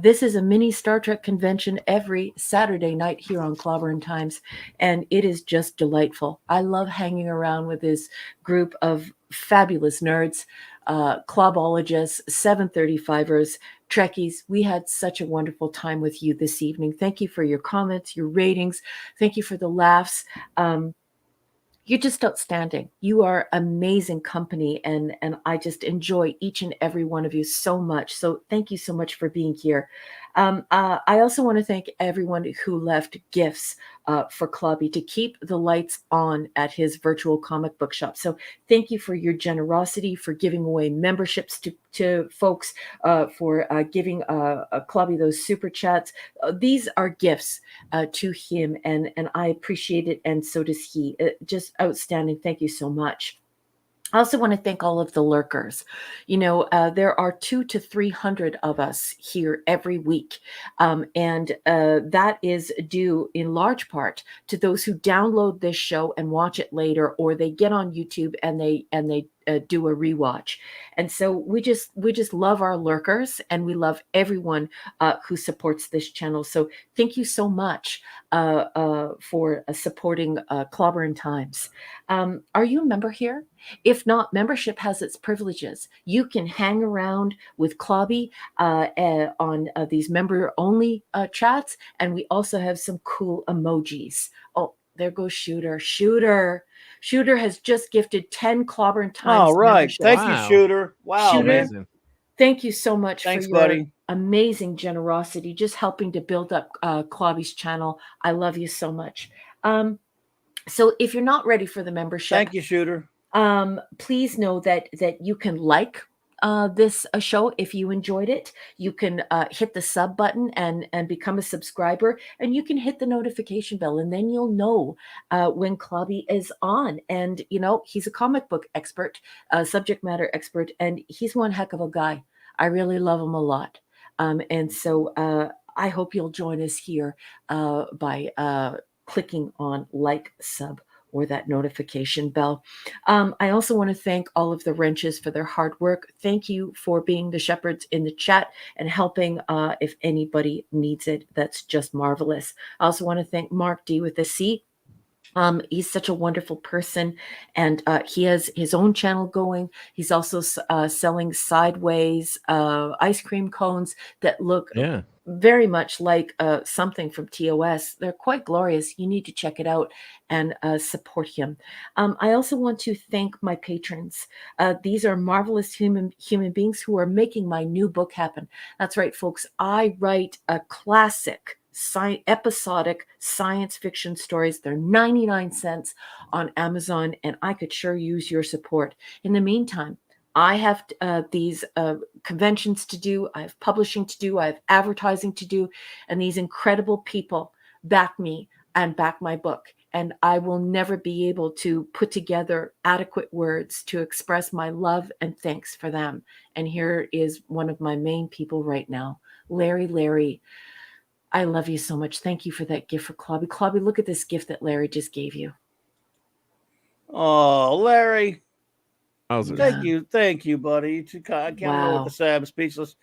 This is a mini Star Trek convention every Saturday night here on Clobberin Times, and it is just delightful. I love hanging around with this group of fabulous nerds, clubologists, 735ers, Trekkies. We had such a wonderful time with you this evening. Thank you for your comments, your ratings. Thank you for the laughs. You're just outstanding. You are amazing company, and I just enjoy each and every one of you so much. So thank you so much for being here. I also want to thank everyone who left gifts for Clubby to keep the lights on at his virtual comic book shop. So thank you for your generosity, for giving away memberships to folks, for giving Clubby those super chats. These are gifts to him, and I appreciate it, and so does he. Just outstanding. Thank you so much. I also want to thank all of the lurkers. There are 200 to 300 of us here every week, and that is due in large part to those who download this show and watch it later, or they get on YouTube and they do a rewatch. And so we just love our lurkers, and we love everyone who supports this channel. So thank you so much for supporting Clobberin Times. Are you a member here? If not, membership has its privileges. You can hang around with Clobby on these member-only chats, and we also have some cool emojis. Oh, there goes Shooter. Shooter has just gifted 10 Clobberin Times. All right. Membership. Thank you, Shooter. Wow, Shooter, man. Thank you so much Thanks, for your buddy. amazing generosity, just helping to build up Clobby's channel. I love you so much. So if you're not ready for the membership, thank you, Shooter. Please know that you can like this show if you enjoyed it. You can hit the sub button and become a subscriber, and you can hit the notification bell, and then you'll know when Clobby is on. And he's a comic book expert, subject matter expert, and he's one heck of a guy. I really love him a lot, and so I hope you'll join us here by clicking on like, sub, or that notification bell. I also want to thank all of the wrenches for their hard work. Thank you for being the shepherds in the chat and helping if anybody needs it. That's just marvelous. I also want to thank Mark D with a C. He's such a wonderful person, and he has his own channel going. He's also selling sideways ice cream cones that look very much like something from TOS. They're quite glorious. You need to check it out and support him. I also want to thank my patrons. These are marvelous human beings who are making my new book happen. That's right, folks. I write a classic episodic science fiction stories. They're 99 cents on Amazon, and I could sure use your support. In the meantime, I have these conventions to do, I have publishing to do, I have advertising to do, and these incredible people back me and back my book. And I will never be able to put together adequate words to express my love and thanks for them. And here is one of my main people right now, Larry. I love you so much. Thank you for that gift for Clobby. Clobby, look at this gift that Larry just gave you. Oh, Larry. Thank you, buddy. I can't know what to say. I'm speechless.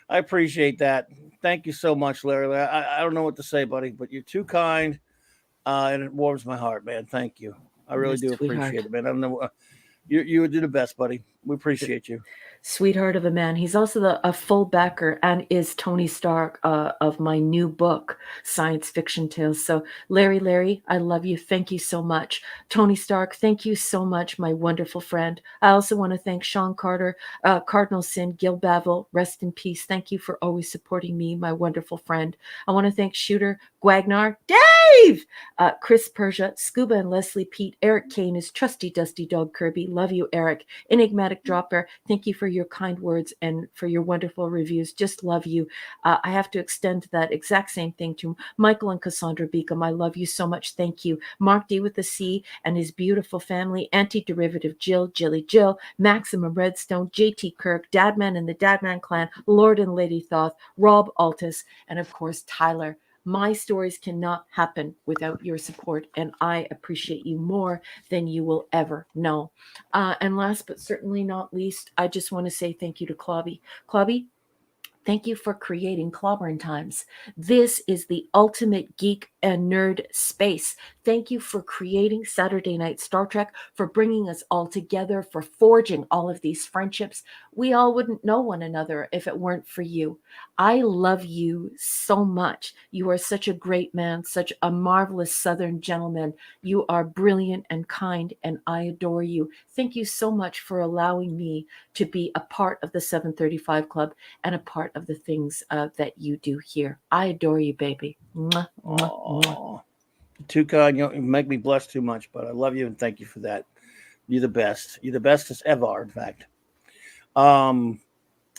I appreciate that. Thank you so much, Larry. I don't know what to say, buddy, but you're too kind, and it warms my heart, man. Thank you. I really do appreciate it, man. I don't know. You would do the best, buddy. We appreciate you. Sweetheart of a man. He's also a full backer and is Tony Stark of my new book, Science Fiction Tales. So Larry, I love you. Thank you so much. Tony Stark, thank you so much, my wonderful friend. I also want to thank Sean Carter, Cardinal Sin, Gil Bavel, rest in peace. Thank you for always supporting me, my wonderful friend. I want to thank Shooter, Gwagnar, Dave, Chris Persia, Scuba and Leslie, Pete, Eric Kane, his trusty dusty dog Kirby. Love you, Eric. Enigmatic Dropper, thank you for your kind words and for your wonderful reviews. Just love you. I have to extend that exact same thing to Michael and Cassandra Beacom. I love you so much. Thank you. Mark D with the C and his beautiful family, Anti-Derivative Jill, Jilly Jill, Maximum Redstone, JT Kirk, Dadman and the Dadman Clan, Lord and Lady Thoth, Rob Altus, and of course, Tyler, My stories cannot happen without your support, and I appreciate you more than you will ever know. And last but certainly not least, I just want to say thank you to Clobby. Clobby, thank you for creating Clobberin Times. This is the ultimate geek and nerd space. Thank you for creating Saturday Night Star Trek, for bringing us all together, for forging all of these friendships. We all wouldn't know one another if it weren't for you. I love you so much. You are such a great man, such a marvelous Southern gentleman. You are brilliant and kind, and I adore you. Thank you so much for allowing me to be a part of the 735 Club and a part of the things that you do here. I adore you, baby. Mwah, mwah, mwah. Too kind. You don't make me blush too much, but I love you and thank you for that. You're the best. You're the bestest ever, in fact.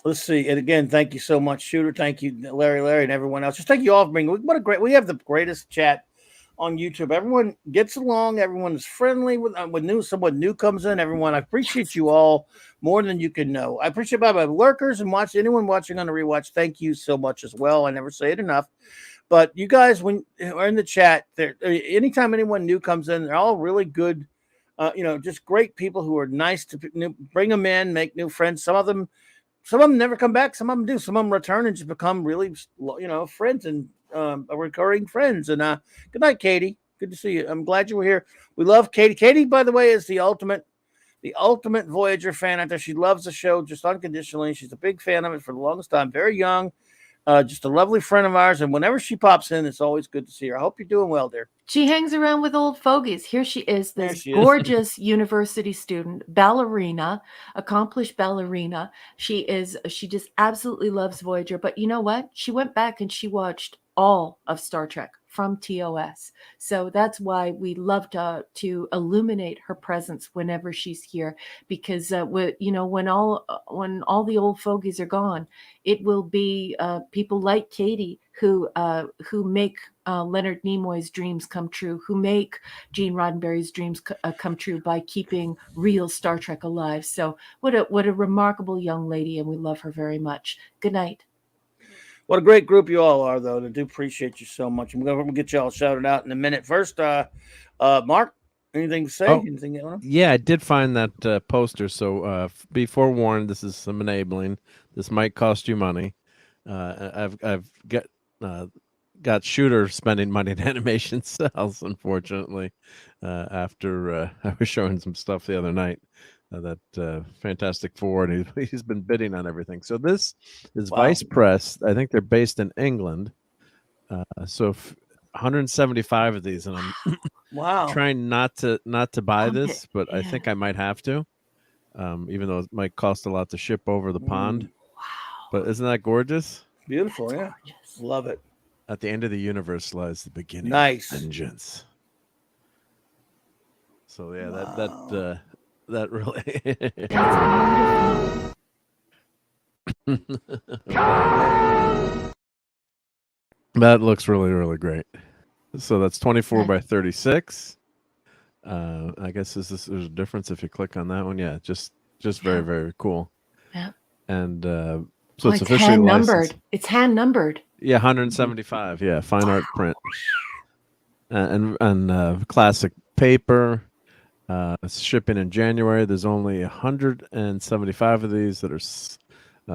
Let's see. And again, thank you so much, Shooter. Thank you, Larry, and everyone else. Just thank you all for being. We have the greatest chat on YouTube. Everyone gets along. Everyone is friendly with someone new comes in. Everyone, I appreciate you all more than you can know. I appreciate my lurkers and anyone watching on the rewatch. Thank you so much as well. I never say it enough. But you guys, when are in the chat, anytime anyone new comes in, they're all really good. Just great people who are nice to bring them in, make new friends. Some of them never come back. Some of them do. Some of them return and just become really, friends and recurring friends. And good night, Katie. Good to see you. I'm glad you were here. We love Katie. Katie, by the way, is the ultimate Voyager fan out there. She loves the show just unconditionally. She's a big fan of it for the longest time. Very young. Just a lovely friend of ours. And whenever she pops in, it's always good to see her. I hope you're doing well, dear. She hangs around with old fogies. Here she is, this gorgeous university student, ballerina, accomplished ballerina. She just absolutely loves Voyager. But you know what? She went back and she watched all of Star Trek from TOS. So that's why we love to illuminate her presence whenever she's here, because when all the old fogies are gone, it will be people like Katie who make Leonard Nimoy's dreams come true, who make Gene Roddenberry's dreams come true by keeping real Star Trek alive. So what a remarkable young lady, and we love her very much. Good night. What a great group you all are, though. I do appreciate you so much. I'm going to get you all shouted out in a minute. First, Mark, anything to say? Anything you want to? Yeah, I did find that poster. So be forewarned, this is some enabling. This might cost you money. I've got Shooter spending money in animation cells, unfortunately, after I was showing some stuff the other night. That Fantastic Four, and he's been bidding on everything. So this is Vice Press. I think they're based in England. So 175 of these, and I'm trying not to buy this, but I think I might have to, even though it might cost a lot to ship over the pond. Wow! But isn't that gorgeous? Beautiful, yeah. Gorgeous. Love it. At the end of the universe lies the beginning. Nice of vengeance. So yeah, that really that looks really, really great. So that's 24 by 36. I guess there's a difference if you click on that one. Yeah, just very, very cool. Yeah. And so it's officially hand licensed. numbered. It's hand numbered. Yeah, 175. Yeah, fine art print. And classic paper. It's shipping in January. There's only 175 of these that are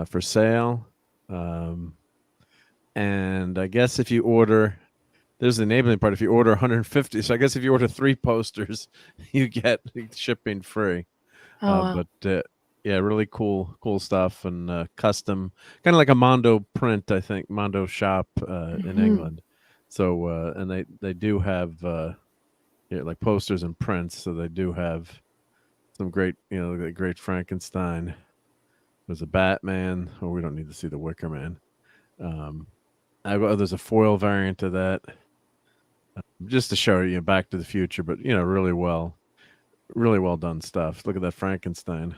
for sale. And I guess if you order, there's the enabling part. If you order 150, so I guess if you order 3 posters, you get shipping free. But yeah, really cool stuff, and custom, kind of like a Mondo print, I think, Mondo shop in England. So and they do have like posters and prints, so they do have some great, great Frankenstein. There's a Batman. Oh, we don't need to see the Wicker Man. There's a foil variant of that, just to show you Back to the Future, but really well done stuff. Look at that Frankenstein.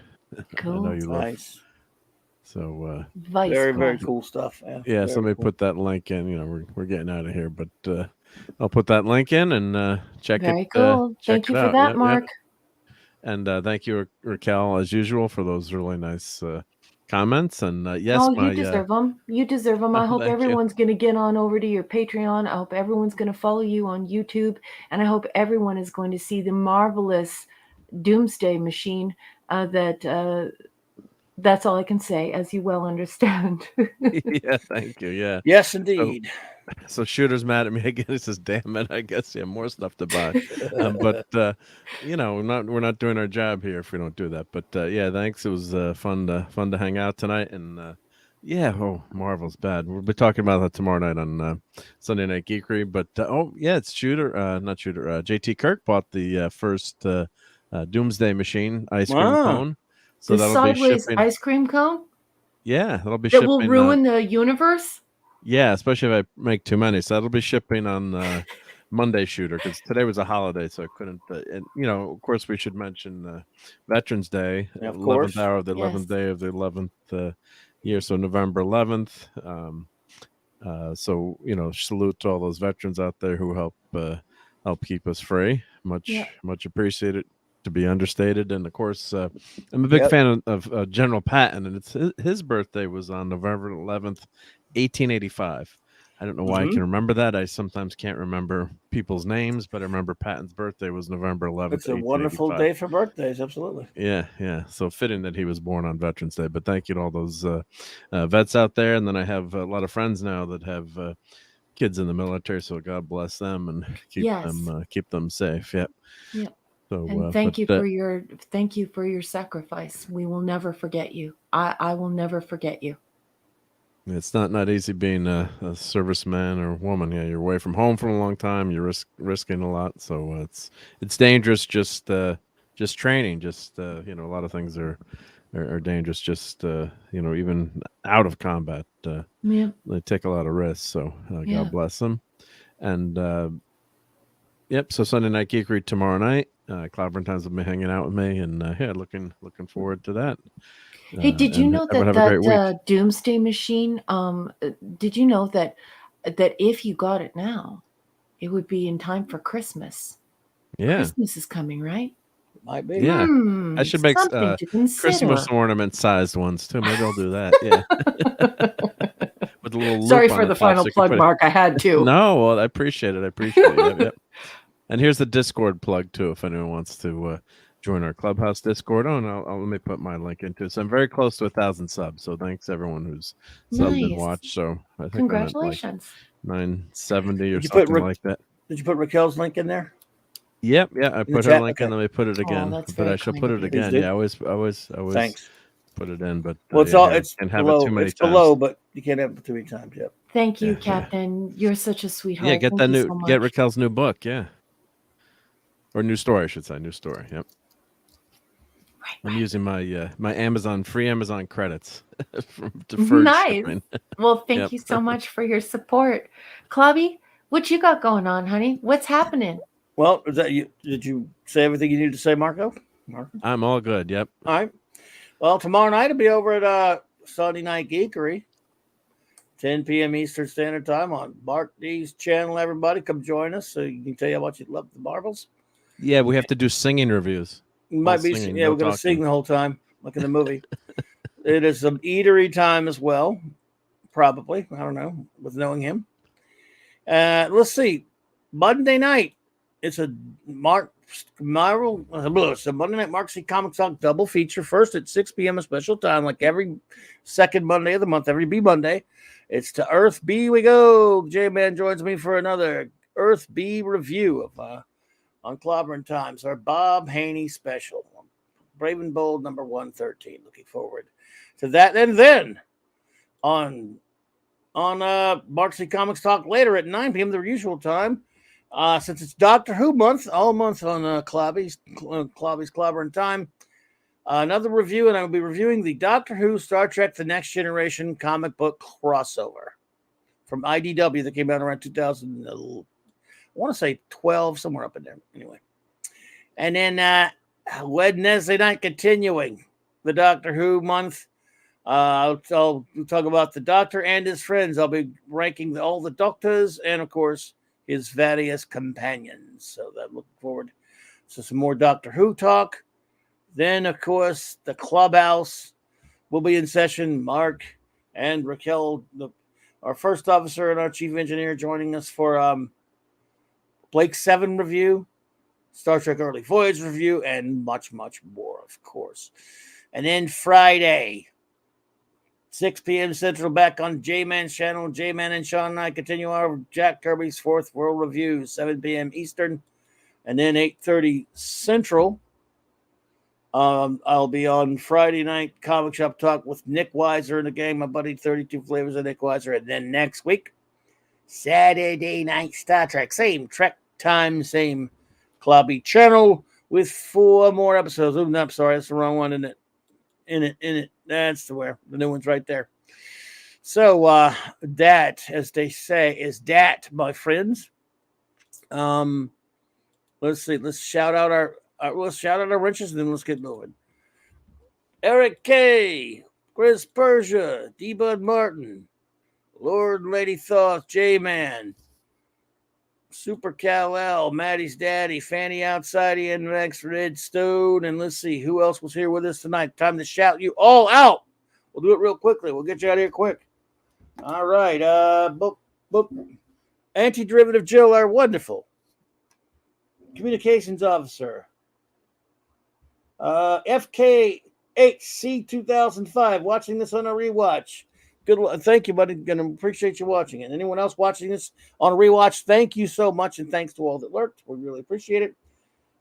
Cool. I know you love. Nice. So very, very cool stuff. Yeah, somebody put that link in. We're getting out of here, but I'll put that link in and check it. Very cool. Thank you for that, Mark. And thank you, Raquel, as usual, for those really nice comments. And yes, Oh, my you deserve them. You deserve them. I hope thank you. everyone's going to get on over to your Patreon. I hope everyone's going to follow you on YouTube. And I hope everyone is going to see the marvelous Doomsday Machine that's all I can say, as you well understand. Yeah, thank you. Yeah. Yes, indeed. So Shooter's mad at me again. He says, "Damn it! I guess you have more stuff to buy." But you know, we're not doing our job here if we don't do that. But yeah, thanks. It was fun to hang out tonight. And yeah, Marvel's bad. We'll be talking about that tomorrow night on Sunday Night Geekery. But oh yeah, it's Shooter, not Shooter. JT Kirk bought the first Doomsday Machine ice cream cone. So the that'll sideways be shipping. ice cream cone? Yeah, that'll be that shipping. Will ruin the universe? Yeah, especially if I make too many. So that'll be shipping on Monday, Shooter, because today was a holiday, so I couldn't. And you know, of course, we should mention Veterans Day, Yeah, of 11th course. hour of the 11th Yes. day of the 11th year, so November 11th. So you know, salute to all those veterans out there who help keep us free. Much appreciated. To be understated. And of course, I'm a big fan of General Patton, and it's his birthday was on November 11th, 1885. I don't know why I can remember that. I sometimes can't remember people's names, but I remember Patton's birthday was November 11th. It's a wonderful day for birthdays. Absolutely. Yeah. So fitting that he was born on Veterans Day. But thank you to all those vets out there. And then I have a lot of friends now that have kids in the military, so God bless them and keep them safe. Yep. So, and thank you for your sacrifice. We will never forget you. I will never forget you. It's not easy being a serviceman or woman. Yeah, you're away from home for a long time. You're risking a lot, so it's dangerous. Just training. You know, a lot of things are dangerous. Just you know, even out of combat, they take a lot of risks. So God bless them. And yep. So Sunday Night Geekery tomorrow night. Clobbering Times will be hanging out with me, and looking forward to that. Hey, did you know that Doomsday Machine? Did you know that if you got it now, it would be in time for Christmas? Yeah, Christmas is coming, right? Might be. Yeah, I should make Christmas ornament-sized ones too. Maybe I'll do that. Yeah. With a little. Sorry for the final plug, Mark. I had to. No, well, I appreciate it. Yep. And here's the Discord plug too, if anyone wants to join our Clubhouse Discord. Oh, and let me put my link into it. So I'm very close to 1,000 subs. So thanks everyone who's subbed and watched. So I think congratulations. I'm at like 970 or something like that. Did you put Raquel's link in there? Yep. Yeah, I put her link in. Let me put it again. But I shall put it again. Yeah, I always. Thanks. Put it in, but well, it's below. It's below, but you can't have it too many times. Yep. Thank you, Captain. You're such a sweetheart. Yeah, get Raquel's new book. Yeah. Or new story, I should say. New story. Yep. I'm using my my free Amazon credits from deferred shipping. Well, thank you so much for your support. Clobby, what you got going on, honey? What's happening? Well, is that you? Did you say everything you needed to say, Marco? I'm all good. Yep. All right. Well, tomorrow night I'll be over at Sunday Night Geekery, 10 p.m. Eastern Standard Time on Mark D's channel. Everybody, come join us so you can tell you how much you love the Marvels. Yeah, we have to do singing reviews. Might be, singing, we're going to sing the whole time, like in the movie. It is some eatery time as well, probably. I don't know, with knowing him. Let's see. Monday night, it's a Monday Night Mark C. Comics Talk double feature. First at 6 p.m. a special time, like every second Monday of the month, every B Monday. It's to Earth B we go. J-Man joins me for another Earth B review of on Clobbering Times, our Bob Haney special, Brave and Bold number 113. Looking forward to that. And then on Mark C. Comics Talk later at 9 p.m. the usual time, since it's Doctor Who month, all month on Clobby's Clobbering Time, another review, and I will be reviewing the Doctor Who Star Trek The Next Generation comic book crossover from IDW that came out around 2000. I want to say 12, somewhere up in there. Anyway. And then Wednesday night, continuing the Doctor Who month. I'll talk about the Doctor and his friends. I'll be ranking all the Doctors and, of course, his various companions. So that looking forward to some more Doctor Who talk. Then, of course, the Clubhouse will be in session. Mark and Raquel, our first officer and our chief engineer, joining us for Blake 7 review, Star Trek Early Voyage review, and much, much more, of course. And then Friday, 6 p.m. Central, back on J-Man's channel. J-Man and Sean and I continue our Jack Kirby's Fourth World Review, 7 p.m. Eastern. And then 8:30 Central, I'll be on Friday night Comic Shop Talk with Nick Weiser and the gang, my buddy 32 Flavors of Nick Weiser. And then next week, Saturday night Star Trek, same Trek time, same Clubby channel with 4 more episodes. Oh, no, I'm sorry, that's the wrong one, isn't it? In it. That's the new one's right there. So that, as they say, is that, my friends. Let's see. Let's shout out our wrenches, and then let's get moving. Eric K, Chris Persia, D. Bud Martin, Lord and Lady Thoth, J-Man, Super Cal L, Maddie's Daddy, Fanny Outside, Ian Rex, Red Stone, and let's see who else was here with us tonight. Time to shout you all out. We'll do it real quickly. We'll get you out of here quick. All right. Anti-Derivative Jill, our wonderful communications officer. FK8C 2005, watching this on a rewatch. Good luck. Thank you, buddy. Gonna appreciate you watching it. Anyone else watching this on a rewatch, thank you so much, and thanks to all that lurked. We really appreciate it.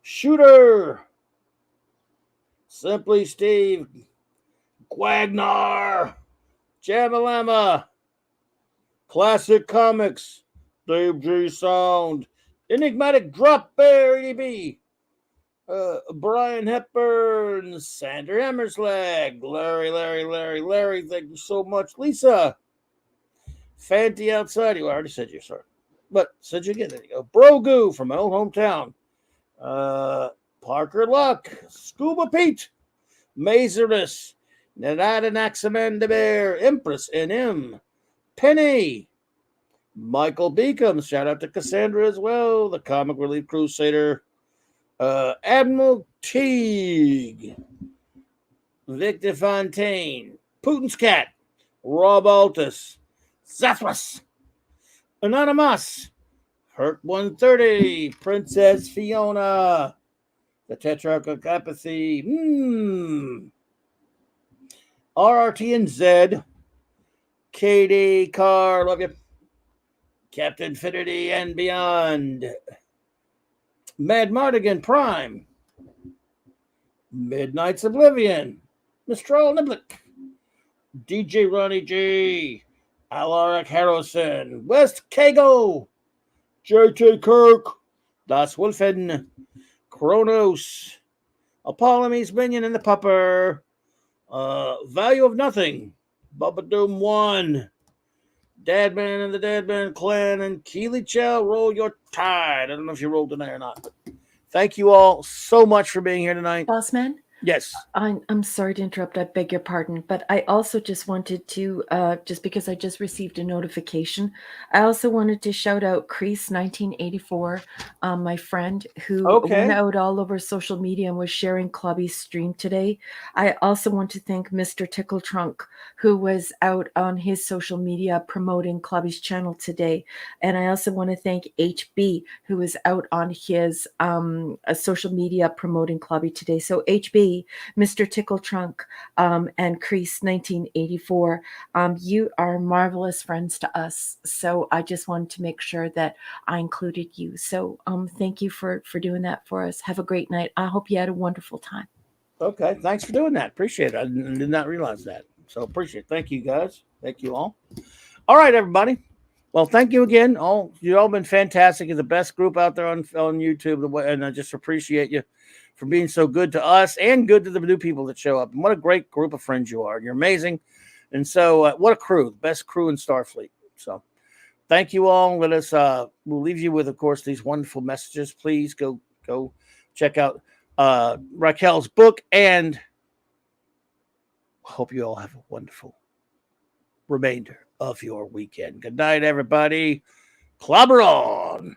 Shooter, Simply Steve, Guagnar, Jamalama, Classic Comics, Dave G Sound, Enigmatic Drop Bear EDB, Brian Hepburn, Sander Hammerslag, Larry, thank you so much. Lisa, Fanty Outside, you already said you, sir, but said you again. There you go. Brogu from my old hometown. Parker Luck, Scuba Pete, Mazerus, Nadada Naxamanda Bear, Empress NM, Penny, Michael Beacom, shout out to Cassandra as well, the Comic Relief Crusader, Admiral Teague, Victor Fontaine, Putin's Cat, Rob Altus, Zathras, Anonymous, Hurt 130, Princess Fiona, the Tetrarch of Apathy, RRT and Z, KD Carr, love you, Captain Infinity and Beyond, Mad Mardigan Prime, Midnight's Oblivion, Mistral Niblick, DJ Ronnie G, Alaric Harrison, West Kago, JT Kirk, Das Wolfen, Kronos, Apollome's Minion and the Pupper, Value of Nothing, Bubba Doom 1, Dadman and the Dadman Clan, and Keely Chow, roll your tide. I don't know if you rolled tonight or not, but thank you all so much for being here tonight. Bossman? Yes. I'm sorry to interrupt. I beg your pardon, but I also just wanted to, just because I just received a notification, I also wanted to shout out Crease 1984, my friend who went out all over social media and was sharing Clubby's stream today. I also want to thank Mr. Tickle Trunk, who was out on his social media promoting Clubby's channel today. And I also want to thank HB, who was out on his social media promoting Clubby today. So HB, Mr. Tickle Trunk, and Crease 1984, you are marvelous friends to us. So I just wanted to make sure that I included you. So thank you for doing that for us. Have a great night. I hope you had a wonderful time. Okay, thanks for doing that. Appreciate it. I did not realize that. So appreciate it. Thank you, guys. Thank you all. All right, everybody. Well, thank you again. You've all been fantastic. You're the best group out there on YouTube, and I just appreciate you for being so good to us and good to the new people that show up. And what a great group of friends you are. You're amazing. And so what a crew, the best crew in Starfleet. So thank you all. We'll leave you with, of course, these wonderful messages. Please go check out Raquel's book, and hope you all have a wonderful remainder of your weekend. Good night, everybody. Clobber on.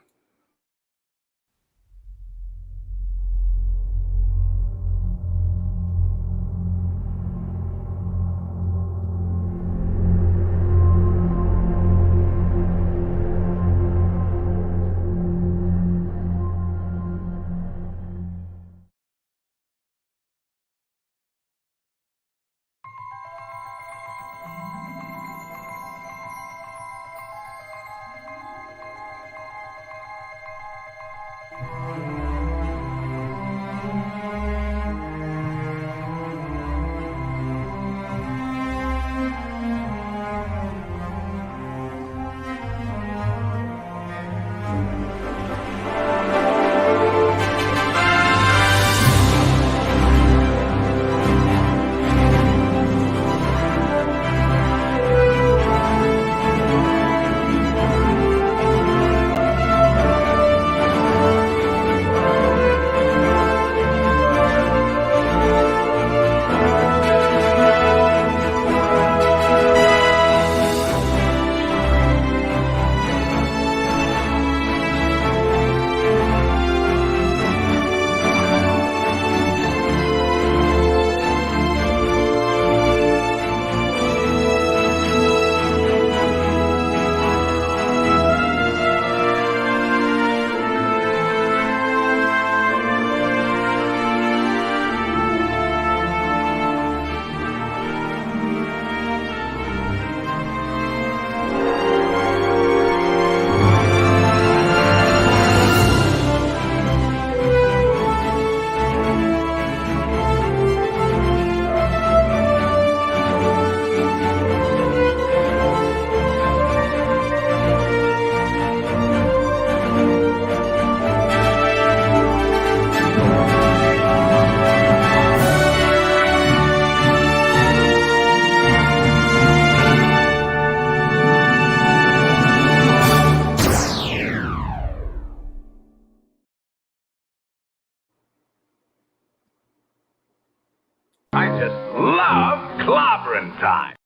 I just love clobbering time.